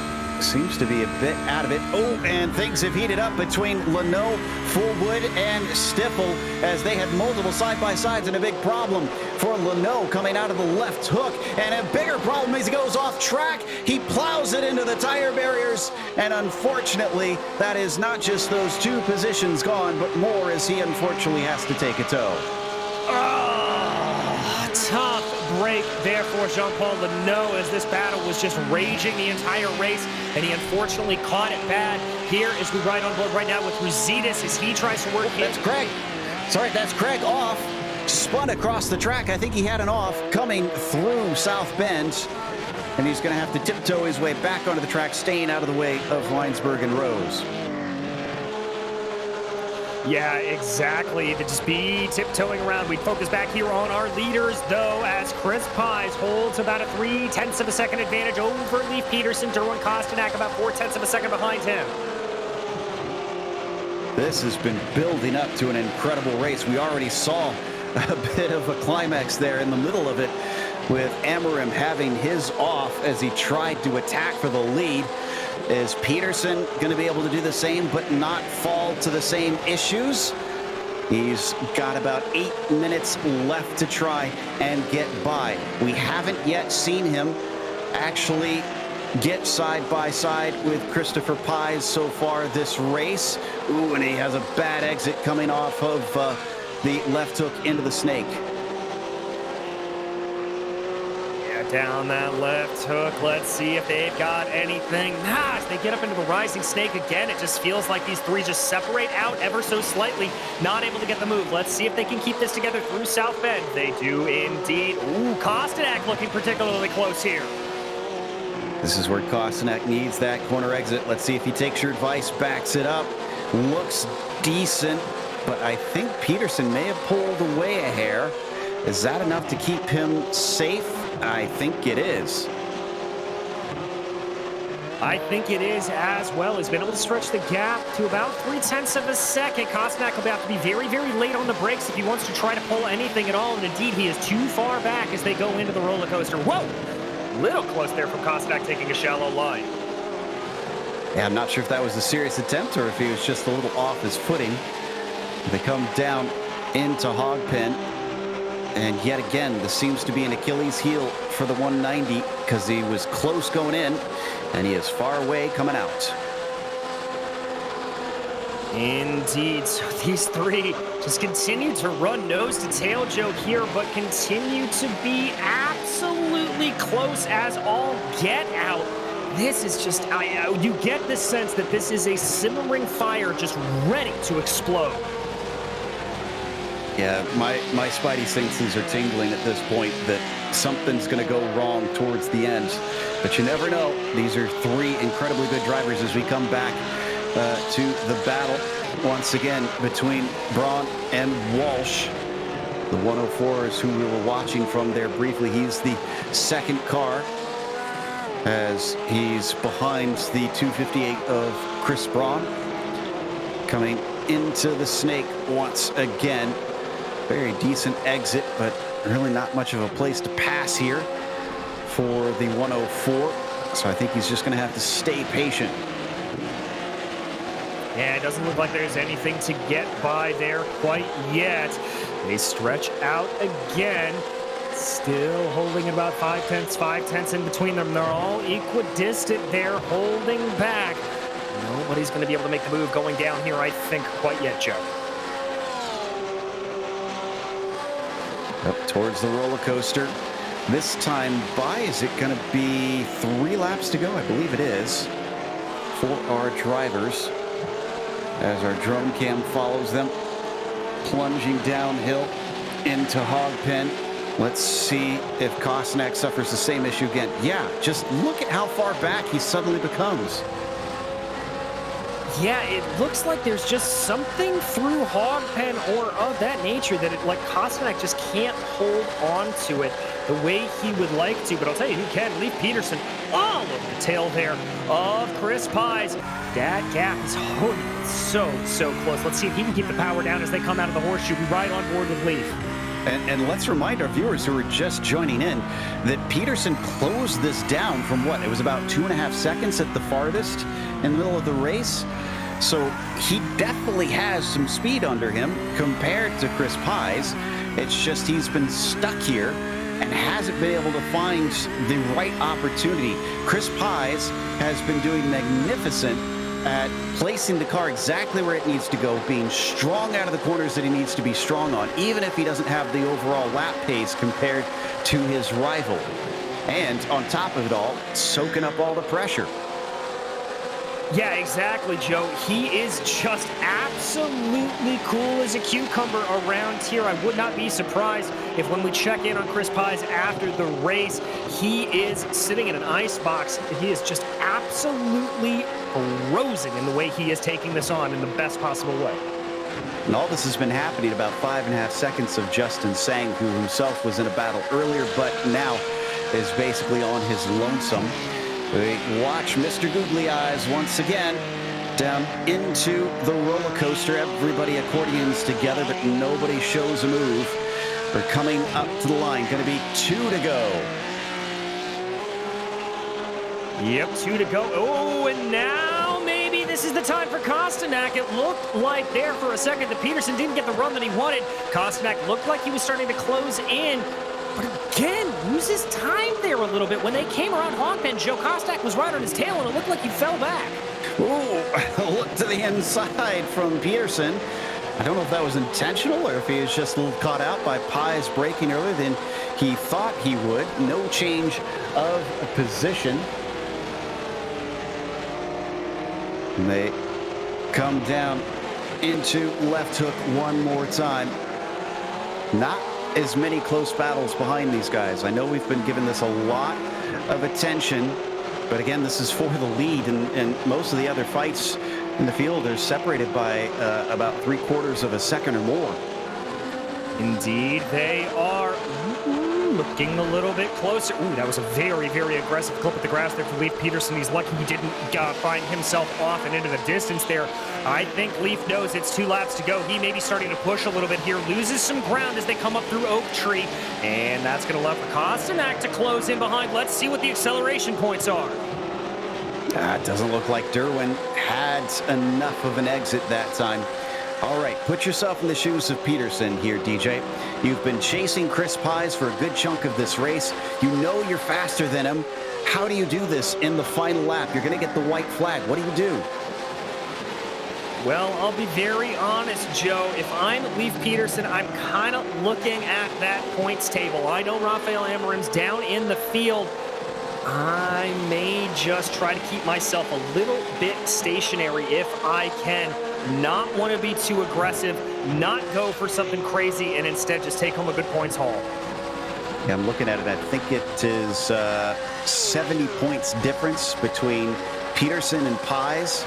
seems to be a bit out of it. Oh, and things have heated up between Leno, Fullwood, and Stiffel as they have multiple side-by-sides, and a big problem for Leno coming out of the left hook. And a bigger problem as he goes off track. He plows it into the tire barriers, and unfortunately, that is not just those two positions gone, but more, as he unfortunately has to take a tow. Oh, tough break there for Jean-Paul Leno as this battle was just raging the entire race, and he unfortunately caught it bad here as we ride on board right now with Ruzitis as he tries to work in. That's Craig. Sorry, that's Craig off. Spun across the track. I think he had an off coming through South Bend, and he's going to have to tiptoe his way back onto the track, staying out of the way of Weinsberg and Rose. Yeah, exactly. To just be tiptoeing around. We focus back here on our leaders, though, as Chris Pies holds about a 0.3 of a second advantage over Leif Peterson. Derwin Kostanak about 0.4 of a second behind him. This has been building up to an incredible race. We already saw a bit of a climax there in the middle of it, with Amorim having his off as he tried to attack for the lead. Is Peterson going to be able to do the same but not fall to the same issues? He's got about 8 minutes left to try and get by. We haven't yet seen him actually get side by side with Christopher Pies so far this race. Ooh, and he has a bad exit coming off of the left hook into the snake. Down that left hook. Let's see if they've got anything. As they get up into the rising snake again, it just feels like these three just separate out ever so slightly. Not able to get the move. Let's see if they can keep this together through South Bend. They do indeed. Ooh, Kostanak looking particularly close here. This is where Kostanak needs that corner exit. Let's see if he takes your advice, backs it up. Looks decent, but I think Peterson may have pulled away a hair. Is that enough to keep him safe? I think it is. I think it is as well. He's been able to stretch the gap to about 0.3 of a second. Kostanak will have to be very, very late on the brakes if he wants to try to pull anything at all. And indeed, he is too far back as they go into the roller coaster. Whoa! Little close there from Kostanak taking a shallow line. Yeah, I'm not sure if that was a serious attempt or if he was just a little off his footing. They come down into Hogpen. And yet again, this seems to be an Achilles heel for the 190 because he was close going in, and he is far away coming out. Indeed. So these three just continue to run nose to tail, Joe, here, but continue to be absolutely close as all get out. This is just, you get the sense that this is a simmering fire just ready to explode. Yeah, my spidey senses are tingling at this point that something's going to go wrong towards the end. But you never know. These are three incredibly good drivers as we come back to the battle once again between Braun and Walsh. The 104s who we were watching from there briefly. He's the second car as he's behind the 258 of Chris Braun. Coming into the snake once again. Very decent exit, but really not much of a place to pass here for the 104. So I think he's just going to have to stay patient. Yeah, it doesn't look like there's anything to get by there quite yet. They stretch out again. Still holding about 5/10 in between them. They're all equidistant there, holding back. Nobody's going to be able to make the move going down here, I think, quite yet, Joe. Up towards the roller coaster. This time by, is it going to be 3 laps to go? I believe it is. For our drivers. As our drone cam follows them. Plunging downhill into Hogpen. Let's see if Kostnak suffers the same issue again. Yeah, just look at how far back he suddenly becomes. Yeah, it looks like there's just something through Hogpen or of that nature that it, like, Kostnak just can't hold on to it the way he would like to. But I'll tell you who can. Leif Peterson all over the tail there of Chris Pies. That gap is so close. Let's see if he can keep the power down as they come out of the horseshoe. We ride on board with Leif. And let's remind our viewers who are just joining in that Peterson closed this down from what? It was about 2.5 seconds at the farthest in the middle of the race. So he definitely has some speed under him compared to Chris Pies. It's just he's been stuck here and hasn't been able to find the right opportunity. Chris Pies has been doing magnificent at placing the car exactly where it needs to go, being strong out of the corners that he needs to be strong on, even if he doesn't have the overall lap pace compared to his rival. And on top of it all, soaking up all the pressure. Yeah, exactly, Joe. He is just absolutely cool as a cucumber around here. I would not be surprised if when we check in on Chris Pies after the race, he is sitting in an ice box. He is just absolutely frozen in the way he is taking this on in the best possible way. And all this has been happening about 5.5 seconds of Justin Sang, who himself was in a battle earlier, but now is basically on his lonesome. We watch Mr. Googly Eyes once again down into the roller coaster. Everybody accordions together, but nobody shows a move. We're coming up to the line. Going to be 2 to go. Yep, 2 to go. Oh, and now maybe this is the time for Kostnak. It looked like there for a second that Peterson didn't get the run that he wanted. Kostnak looked like he was starting to close in. But again, loses time there a little bit. When they came around Hogpen, Joe Kostnak was right on his tail, and it looked like he fell back. Ooh, look to the inside from Peterson. I don't know if that was intentional or if he was just a little caught out by Pies braking earlier than he thought he would. No change of position. And they come down into left hook one more time. Not as many close battles behind these guys. I know we've been giving this a lot of attention, but again, this is for the lead, and most of the other fights in the field are separated by about 3/4 of a second or more. Indeed, they are. Looking a little bit closer. Ooh, that was a very aggressive clip at the grass there for Leif Peterson. He's lucky he didn't find himself off and into the distance there. I think Leif knows it's 2 laps to go. He may be starting to push a little bit here, loses some ground as they come up through Oak Tree, and that's going to allow for Kostnak to close in behind. Let's see what the acceleration points are. It doesn't look like Derwin had enough of an exit that time. All right, put yourself in the shoes of Peterson here, DJ. You've been chasing Chris Pies for a good chunk of this race. You know you're faster than him. How do you do this in the final lap? You're going to get the white flag. What do you do? Well, I'll be very honest, Joe. If I'm Leif Peterson, I'm kind of looking at that points table. I know Rafael Amorim's down in the field. I may just try to keep myself a little bit stationary if I can. Not want to be too aggressive, not go for something crazy, and instead just take home a good points haul. Yeah, I'm looking at it. I think it is 70 points difference between Peterson and Pies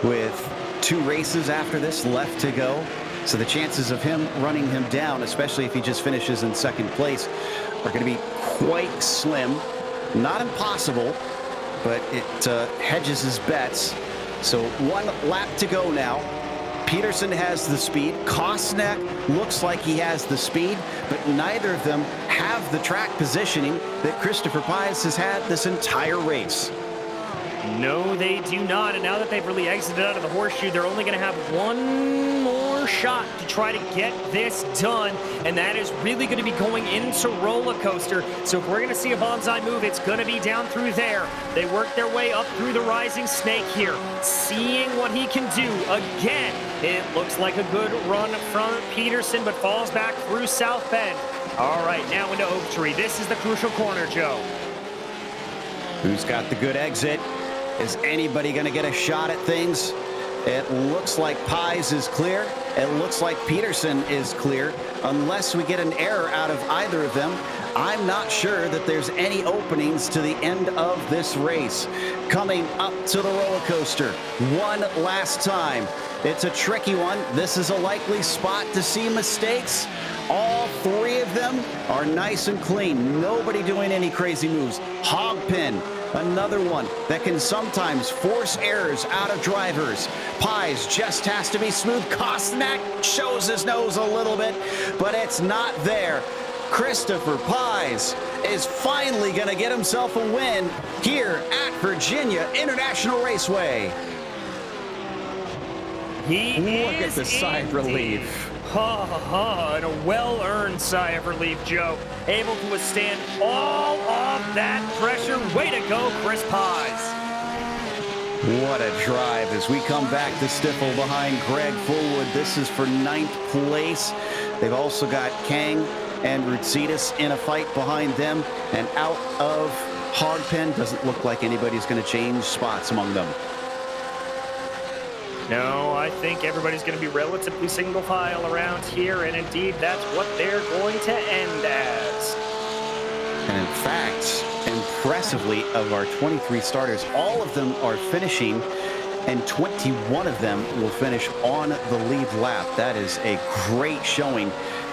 with 2 races after this left to go. So the chances of him running him down, especially if he just finishes in second place, are going to be quite slim. Not impossible, but it hedges his bets. So 1 lap to go now. Peterson has the speed. Kosnak looks like he has the speed, but neither of them have the track positioning that Christopher Pies has had this entire race. No, they do not. And now that they've really exited out of the horseshoe, they're only going to have one more shot to try to get this done. And that is really going to be going into roller coaster. So if we're going to see a bonsai move, it's going to be down through there. They work their way up through the rising snake here, seeing what he can do. Again, it looks like a good run from Peterson, but falls back through South Bend. All right, now into Oak Tree. This is the crucial corner, Joe. Who's got the good exit? Is anybody going to get a shot at things? It looks like Pies is clear. It looks like Peterson is clear. Unless we get an error out of either of them, I'm not sure that there's any openings to the end of this race. Coming up to the roller coaster one last time. It's a tricky one. This is a likely spot to see mistakes. All 3 of them are nice and clean. Nobody doing any crazy moves. Hog pin. Another one that can sometimes force errors out of drivers. Pies just has to be smooth. Kosnak shows his nose a little bit, but it's not there. Christopher Pies is finally going to get himself a win here at Virginia International Raceway. Look at the sigh of relief. Ha ha ha, and a well-earned sigh of relief, Joe. Able to withstand all of that pressure. Way to go, Chris Pies. What a drive as we come back to Stifel behind Greg Fullwood. This is for 9th place. They've also got Kang and Rutsitas in a fight behind them. And out of Hogpen, doesn't look like anybody's going to change spots among them. No, I think everybody's going to be relatively single file around here, and indeed, that's what they're going to end as. And in fact, impressively, of our 23 starters, all of them are finishing, and 21 of them will finish on the lead lap. That is a great showing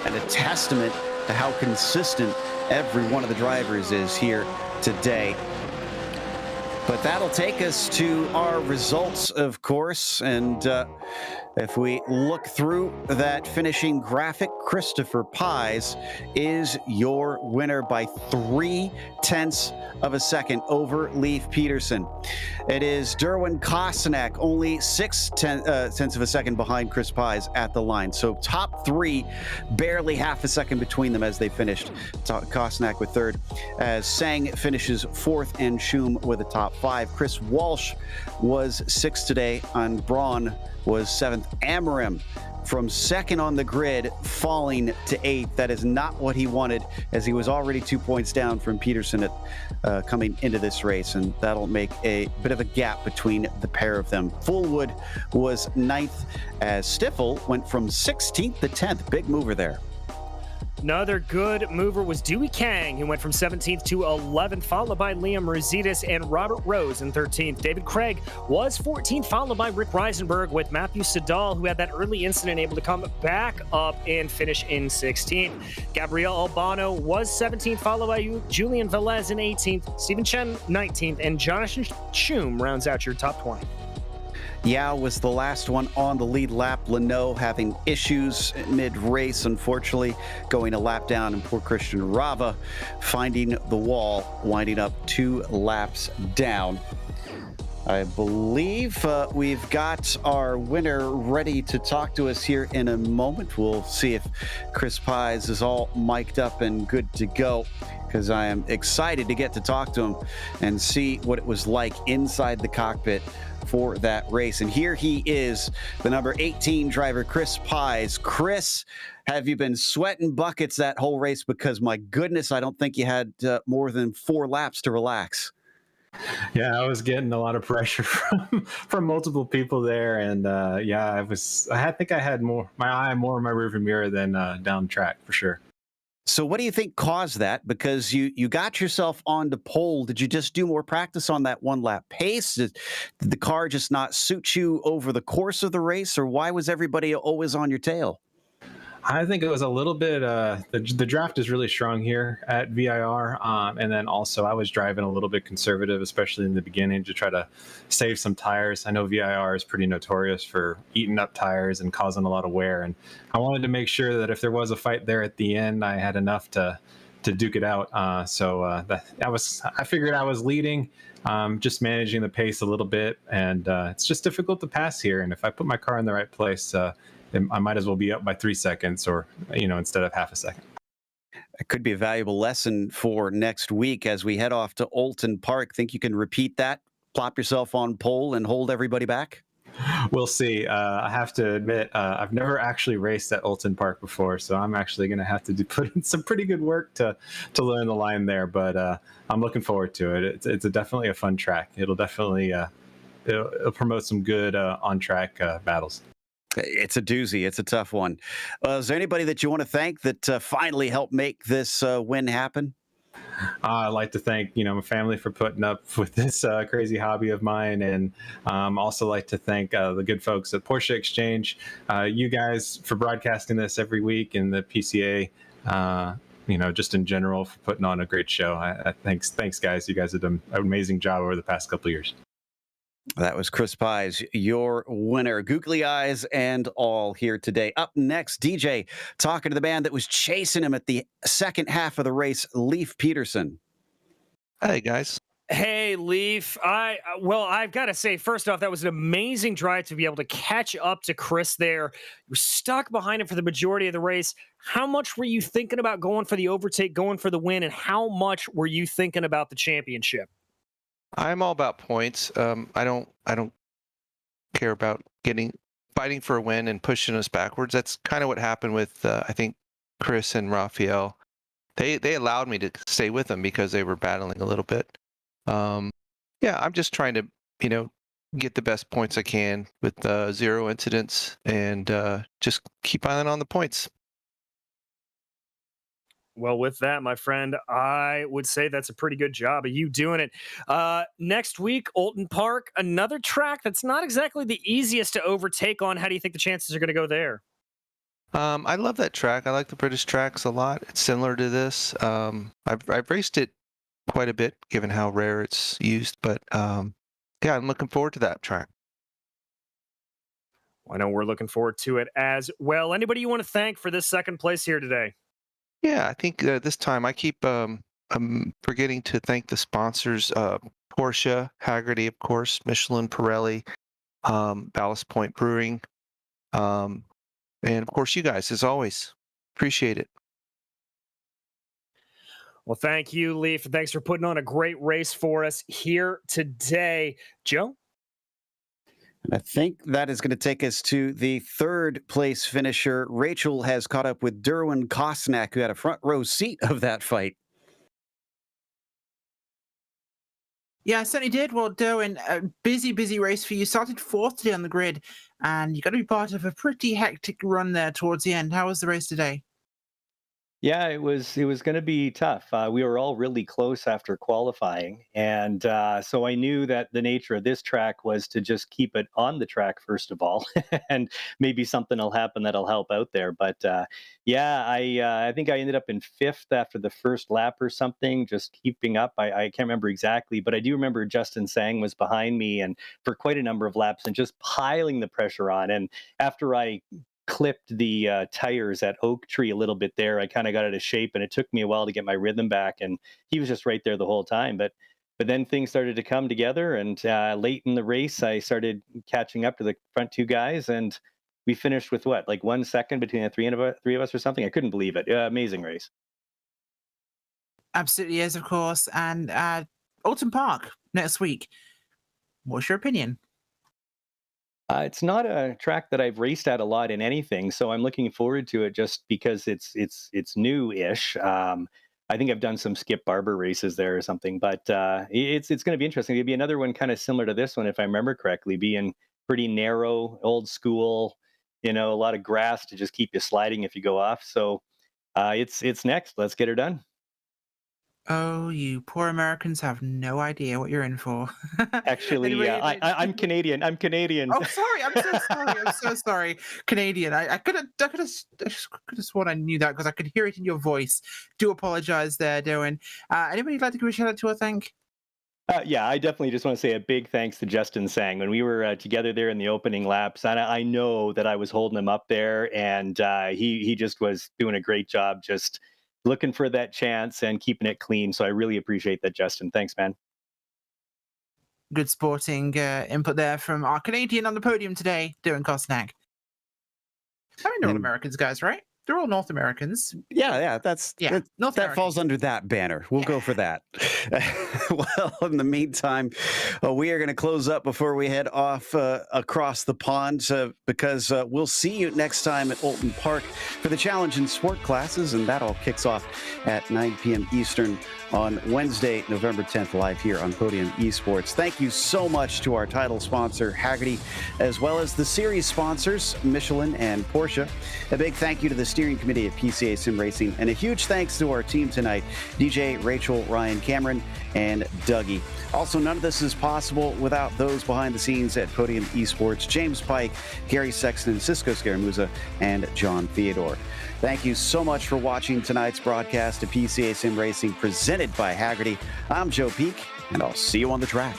and a testament to how consistent every one of the drivers is here today. But that'll take us to our results, of course, and if we look through that finishing graphic, Christopher Pies is your winner by 0.3 of a second over Leif Peterson. It is Derwin Kosnak, only 0.6 of a second behind Chris Pies at the line. So top 3, barely half a second between them as they finished. Kosnak with 3rd, as Sang finishes 4th, and Schum with a top 5. Chris Walsh was 6th today, and Braun was 7th. Amarim from 2nd on the grid, falling to 8th. That is not what he wanted, as he was already 2 points down from Peterson at coming into this race, and that'll make a bit of a gap between the pair of them. Fullwood was 9th, as Stifel went from 16th to 10th. Big mover there. Another good mover was Dewey Kang, who went from 17th to 11th, followed by Liam Rositas and Robert Rose in 13th. David Craig was 14th, followed by Rick Reisenberg, with Matthew Sedal, who had that early incident, able to come back up and finish in 16th. Gabriel Albano was 17th, followed by Julian Velez in 18th, Stephen Chen 19th, and Jonathan Schum rounds out your top 20. Yao was the last one on the lead lap. Leno having issues mid-race, unfortunately, going a lap down, and poor Christian Rava finding the wall, winding up 2 laps down. I believe we've got our winner ready to talk to us here in a moment. We'll see if Chris Pies is all mic'd up and good to go, because I am excited to get to talk to him and see what it was like inside the cockpit for that race. And here he is, the number 18 driver, Chris Pies. Chris, Have you been sweating buckets that whole race? Because my goodness, I don't think you had more than 4 laps to relax. Yeah, I was getting a lot of pressure from multiple people there, and yeah, I think I had my eye more in my rearview mirror than down the track for sure. So what do you think caused that? Because you got yourself onto pole. Did you just do more practice on that 1 lap pace? Did the car just not suit you over the course of the race, or why was everybody always on your tail? I think it was a little bit. The draft is really strong here at VIR, and then also I was driving a little bit conservative, especially in the beginning, to try to save some tires. I know VIR is pretty notorious for eating up tires and causing a lot of wear, and I wanted to make sure that if there was a fight there at the end, I had enough to duke it out. I figured I was leading, just managing the pace a little bit, and it's just difficult to pass here. And if I put my car in the right place, I might as well be up by 3 seconds, or instead of half a second. It could be a valuable lesson for next week as we head off to Oulton Park. Think you can repeat that? Plop yourself on pole and hold everybody back? We'll see. I have to admit, I've never actually raced at Oulton Park before, so I'm actually going to have to put in some pretty good work to learn the line there. But I'm looking forward to it. It's definitely a fun track. It'll definitely it'll promote some good on-track battles. It's a doozy. It's a tough one. Is there anybody that you want to thank that finally helped make this win happen? I'd like to thank my family for putting up with this crazy hobby of mine, and also like to thank the good folks at Porsche Exchange, you guys for broadcasting this every week, and the PCA, just in general for putting on a great show. Thanks guys. You guys have done an amazing job over the past couple of years. That was Chris Pies, your winner. Googly eyes and all here today. Up next, DJ talking to the man that was chasing him at the second half of the race, Leif Peterson. Hey, guys. Hey, Leif. I've got to say, first off, that was an amazing drive to be able to catch up to Chris there. You were stuck behind him for the majority of the race. How much were you thinking about going for the overtake, going for the win, and how much were you thinking about the championship? I'm all about points. I don't care about fighting for a win and pushing us backwards. That's kind of what happened with I think Chris and Raphael. They allowed me to stay with them because they were battling a little bit. I'm just trying to get the best points I can with 0 incidents and just keep piling on the points. Well, with that, my friend, I would say that's a pretty good job of you doing it. Next week, Oulton Park, another track that's not exactly the easiest to overtake on. How do you think the chances are going to go there? I love that track. I like the British tracks a lot. It's similar to this. I've raced it quite a bit, given how rare it's used. But I'm looking forward to that track. I know we're looking forward to it as well. Anybody you want to thank for this second place here today? Yeah, I think this time I keep forgetting to thank the sponsors, Porsche, Hagerty, of course, Michelin, Pirelli, Ballast Point Brewing, and of course you guys, as always. Appreciate it. Well, thank you, Leif. Thanks for putting on a great race for us here today. Joe? I think that is going to take us to the third place finisher. Rachel has caught up with Derwin Kosnak, who had a front row seat of that fight. Yeah, I certainly did. Well, Derwin, a busy race for you. Started 4th today on the grid, and you got to be part of a pretty hectic run there towards the end. How was the race today? Yeah, it was going to be tough. We were all really close after qualifying, and so I knew that the nature of this track was to just keep it on the track first of all, and maybe something will happen that'll help out there. But I think I ended up in 5th after the first lap or something, just keeping up. I can't remember exactly, but I do remember Justin Sang was behind me and for quite a number of laps and just piling the pressure on. And after I clipped the tires at Oak Tree a little bit there, I kind of got out of shape, and it took me a while to get my rhythm back, and he was just right there the whole time. But then things started to come together, and late in the race I started catching up to the front 2 guys, and we finished with like 1 second between the three of us or something. I couldn't believe it. Amazing race. Absolutely is, of course. And Oulton Park next week. What's your opinion? It's not a track that I've raced at a lot in anything, so I'm looking forward to it just because it's new-ish. I think I've done some Skip Barber races there or something, but it's going to be interesting. It'll be another one kind of similar to this one, if I remember correctly, being pretty narrow, old school. A lot of grass to just keep you sliding if you go off. So it's next. Let's get her done. Oh, you poor Americans have no idea what you're in for. Actually, Anyway, I'm Canadian. I'm Canadian. Oh, sorry. I'm so sorry. I'm so sorry. Canadian. I could have sworn I knew that because I could hear it in your voice. Do apologize there, Darren. Anybody like to give a shout out to or thank? Yeah, I definitely just want to say a big thanks to Justin Sang. When we were together there in the opening laps, and I know that I was holding him up there, and he just was doing a great job, just looking for that chance and keeping it clean. So I really appreciate that, Justin. Thanks, man. Good sporting input there from our Canadian on the podium today, Darren Kosnak. I mean, they're all Americans, guys, right? They're all North Americans. Yeah, that falls under that banner. We'll go for that. Well, in the meantime, we are going to close up before we head off across the pond because we'll see you next time at Oulton Park for the Challenge in Sport classes, and that all kicks off at 9 p.m. Eastern on Wednesday, November 10th, live here on Podium Esports. Thank you so much to our title sponsor, Hagerty, as well as the series sponsors, Michelin and Porsche. A big thank you to the steering committee at PCA Sim Racing, and a huge thanks to our team tonight, DJ, Rachel, Ryan, Cameron, and Dougie. Also, none of this is possible without those behind the scenes at Podium Esports, James Pike, Gary Sexton, Cisco Scaramuza, and John Theodore. Thank you so much for watching tonight's broadcast of PCA Sim Racing presented by Hagerty. I'm Joe Peak, and I'll see you on the track.